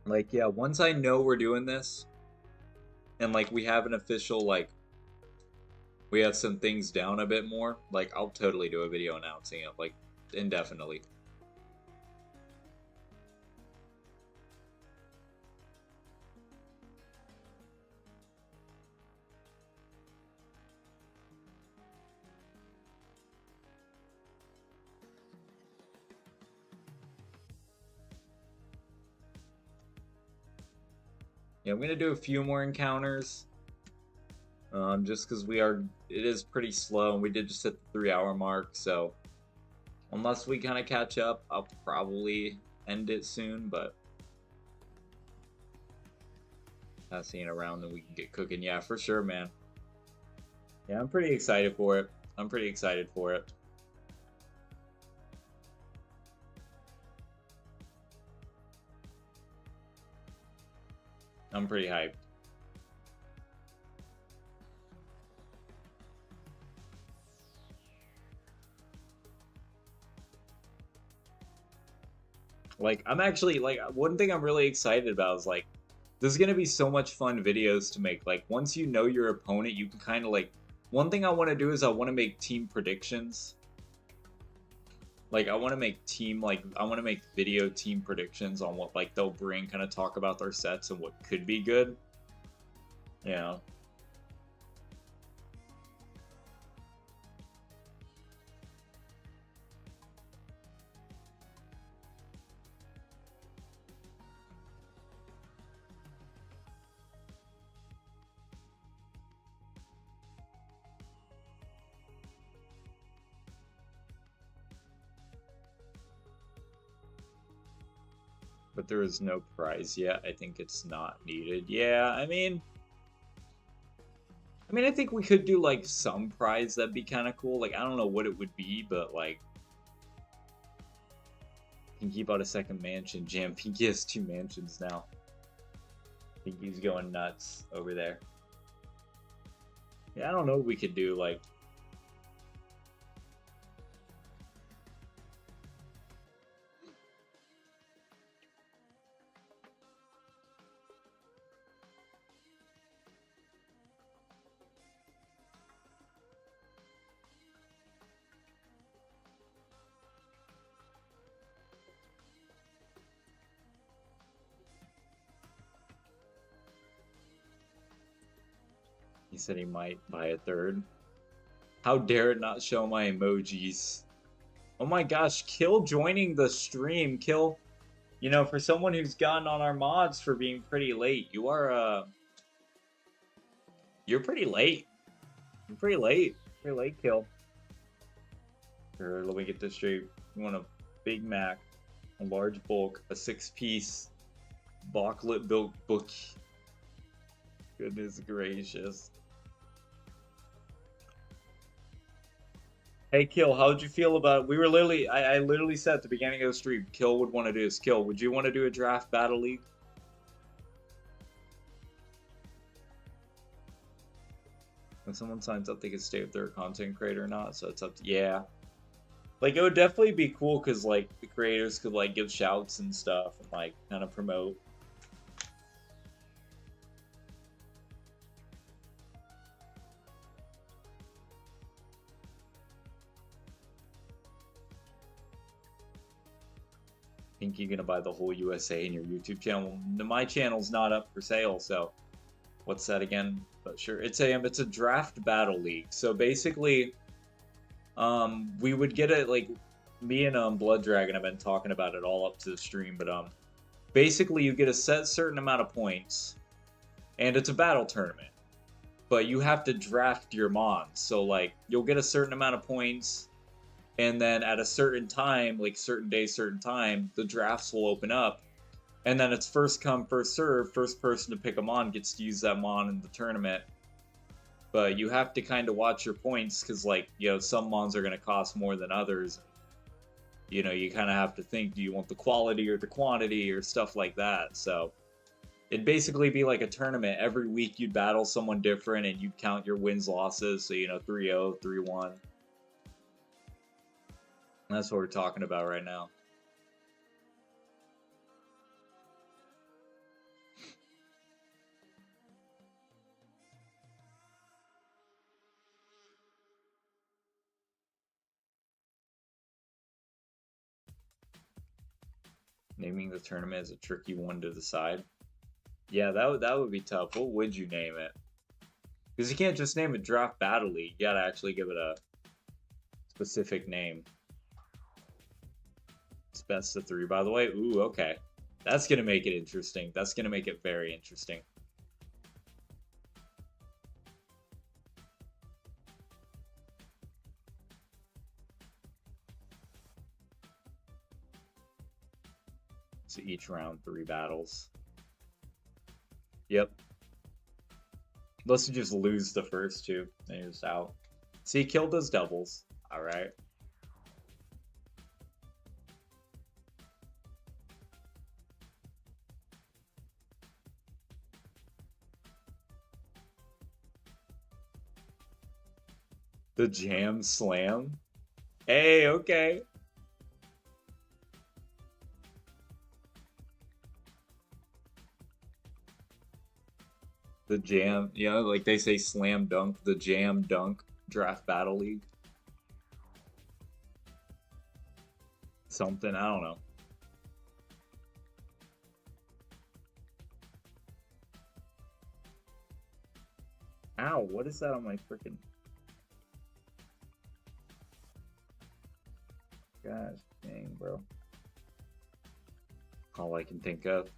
Like, yeah, once I know we're doing this, and, like, we have an official, like, we have some things down a bit more, like, I'll totally do a video announcing it, like, indefinitely. Yeah, I'm gonna do a few more encounters. Just because it is pretty slow, and we did just hit the 3 hour mark, so unless we kind of catch up, I'll probably end it soon, but passing it around and we can get cooking. Yeah, for sure, man. Yeah, I'm pretty excited for it. I'm pretty excited for it. I'm pretty hyped. Like, I'm actually, like, one thing I'm really excited about is, like, there's gonna be so much fun videos to make. Like, once you know your opponent, you can kind of, like, one thing I want to do is I want to make team predictions. Like, I want to make I want to make video team predictions on what, like, they'll bring, kind of talk about their sets and what could be good. Yeah. But there is no prize yet. I think it's not needed. Yeah, I think we could do, like, some prize that'd be kind of cool. Like, I don't know what it would be, but, like, Pinky bought a second mansion. Jam, Pinky has 2 mansions now. Pinky's going nuts over there. Yeah, I don't know what we could do, like, he said he might buy a third. How dare it not show my emojis? Oh my gosh, Kill joining the stream. Kill, you know, for someone who's gotten on our mods for being pretty late, you're pretty late. You're pretty late. Pretty late, Kill. Here, let me get this straight. You want a Big Mac, a large bulk, a 6-piece, Bauklit built book. Goodness gracious. Hey, Kill, how'd you feel about it? We were literally, I literally said at the beginning of the stream, Kill would want to do this. Kill, would you want to do a draft battle league? When someone signs up, they can stay if they're a content creator or not. So it's up to yeah. Like it would definitely be cool because like the creators could like give shouts and stuff and like kind of promote. Think you're gonna buy the whole USA in your YouTube channel? My channel's not up for sale, so what's that again? But sure, it's a draft battle league. So basically, we would get it like me and Blood Dragon have been talking about it all up to the stream, but basically you get a certain amount of points, and it's a battle tournament, but you have to draft your mons. So like you'll get a certain amount of points. And then at a certain time, like certain day, certain time, the drafts will open up. And then it's first come, first serve. First person to pick a mon gets to use that mon in the tournament. But you have to kind of watch your points because, like, you know, some mons are going to cost more than others. You know, you kind of have to think, do you want the quality or the quantity or stuff like that? So it'd basically be like a tournament. Every week you'd battle someone different and you'd count your wins, losses. So, you know, 3-0, 3-1. That's what we're talking about right now. Naming the tournament is a tricky one to decide. Yeah, that would be tough. What would you name it? Because you can't just name it Draft Battle League. You gotta actually give it a specific name. It's best of 3, by the way. Ooh, okay. That's gonna make it interesting. That's gonna make it very interesting. So each round 3 battles. Yep. Unless you just lose the first 2, then you're just out. See, killed those doubles. Alright. The Jam Slam? Hey, okay. The Jam, you know, like they say slam dunk, the Jam Dunk Draft Battle League. Something, I don't know. Ow, what is that on my freaking... Gosh dang, bro. All I can think of.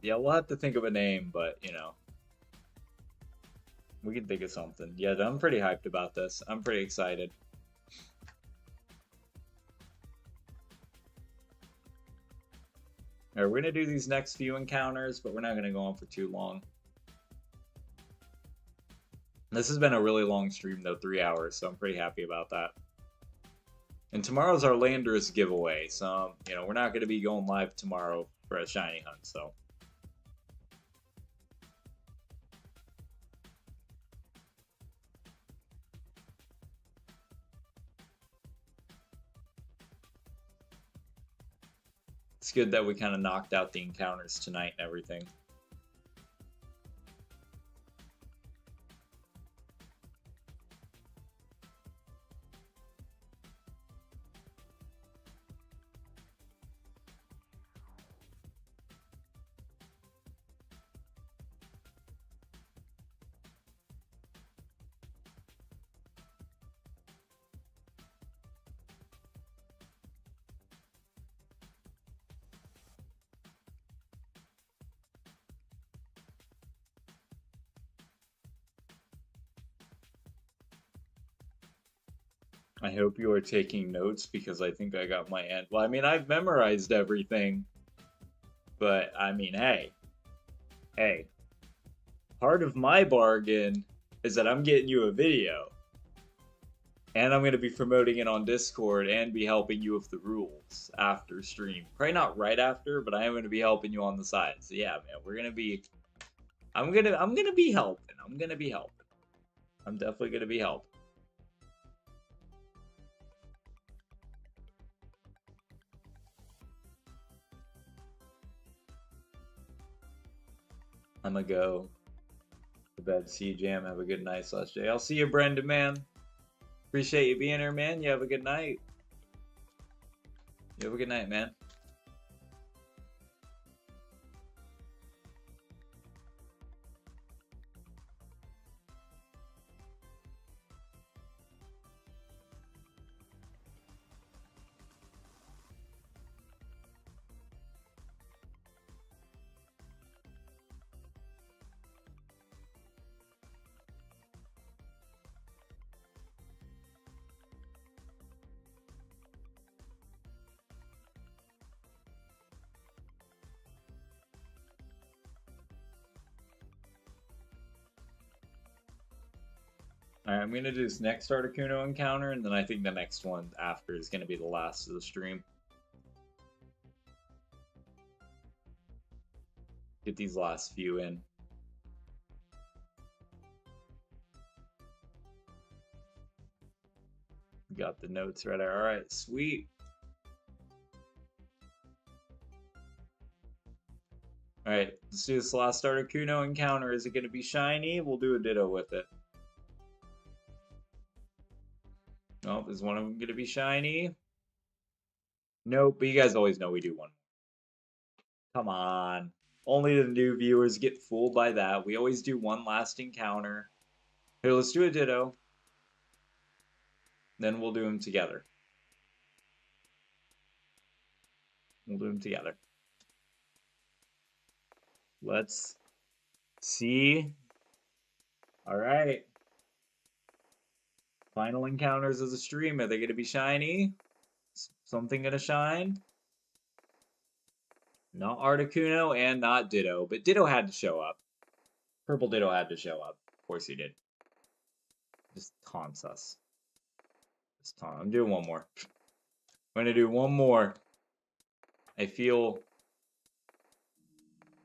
Yeah, we'll have to think of a name, but, you know. We can think of something. Yeah, I'm pretty hyped about this. I'm pretty excited. Alright, we're gonna do these next few encounters, but we're not gonna go on for too long. This has been a really long stream, though, 3 hours, so I'm pretty happy about that. And tomorrow's our Landers giveaway, so, you know, we're not going to be going live tomorrow for a shiny hunt, so. It's good that we kind of knocked out the encounters tonight and everything. I hope you are taking notes because I think I got my end. Well, I mean, I've memorized everything, but I mean, hey, part of my bargain is that I'm getting you a video. And I'm going to be promoting it on Discord and be helping you with the rules after stream. Probably not right after, but I am going to be helping you on the side. So yeah, man, we're going to be I'm gonna be helping. I'm gonna be helping. I'm definitely gonna be helping. I'm gonna go to bed. See you, Jam. Have a good night, /J. I'll see you, Brendan, man. Appreciate you being here, man. You have a good night. You have a good night, man. Alright, I'm gonna do this next Articuno encounter, and then I think the next one after is gonna be the last of the stream. Get these last few in. Got the notes ready. Alright, sweet. Alright, let's do this last Articuno encounter. Is it gonna be shiny? We'll do a Ditto with it. Nope, is one of them gonna be shiny? Nope, but you guys always know we do one. Come on. Only the new viewers get fooled by that. We always do one last encounter. Here, let's do a Ditto. Then we'll do them together. We'll do them together. Let's see. Alright. Final encounters of the stream. Are they going to be shiny? Something going to shine? Not Articuno and not Ditto, but Ditto had to show up. Purple Ditto had to show up. Of course he did. Just taunts us. Just taunt. I'm doing one more. I'm going to do one more. I feel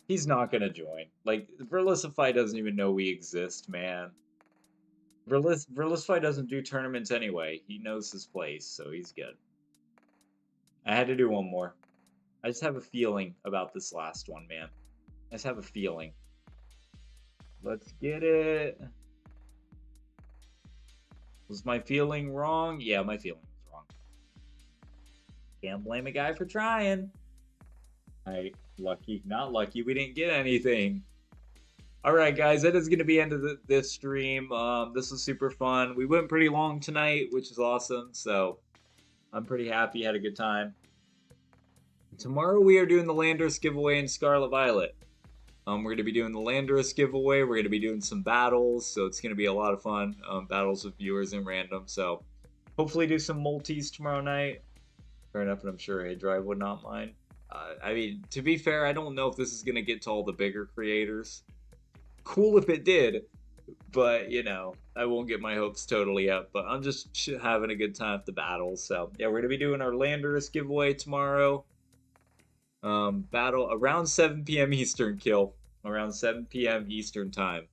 he's not going to join. Like, Verlisify doesn't even know we exist, man. Verlisify doesn't do tournaments anyway. He knows his place, so he's good. I had to do one more. I just have a feeling about this last one, man. I just have a feeling. Let's get it. Was my feeling wrong? Yeah, my feeling was wrong. Can't blame a guy for trying. Alright, lucky. Not lucky. We didn't get anything. Alright, guys, that is going to be the end of this stream. This was super fun. We went pretty long tonight, which is awesome. So, I'm pretty happy. Had a good time. Tomorrow we are doing the Landorus giveaway in Scarlet Violet. We're going to be doing the Landorus giveaway. We're going to be doing some battles, so it's going to be a lot of fun. Battles with viewers and random. So hopefully do some multis tomorrow night. Fair enough, and I'm sure HeyDrive would not mind. I mean, to be fair, I don't know if this is going to get to all the bigger creators. Cool if it did, but, you know, I won't get my hopes totally up. But I'm just having a good time at the battles. So, yeah, we're going to be doing our Landorus giveaway tomorrow. Battle around 7 p.m. Eastern kill. Around 7 p.m. Eastern time.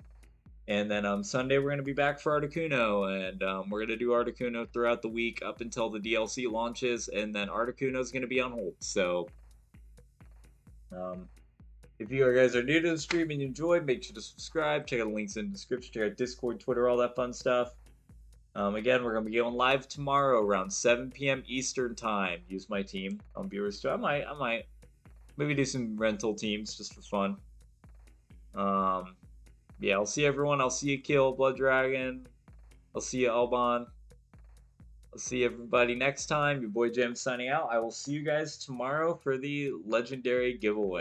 And then Sunday we're going to be back for Articuno. And we're going to do Articuno throughout the week up until the DLC launches. And then Articuno is going to be on hold. So, if you guys are new to the stream and you enjoyed, make sure to subscribe. Check out the links in the description. Check out Discord, Twitter, all that fun stuff. Again, we're going to be going live tomorrow around 7 p.m. Eastern time. Use my team on viewers too. I might. Maybe do some rental teams just for fun. Yeah, I'll see everyone. I'll see you, Kill, Blood Dragon. I'll see you, Alban. I'll see everybody next time. Your boy Jam signing out. I will see you guys tomorrow for the legendary giveaway.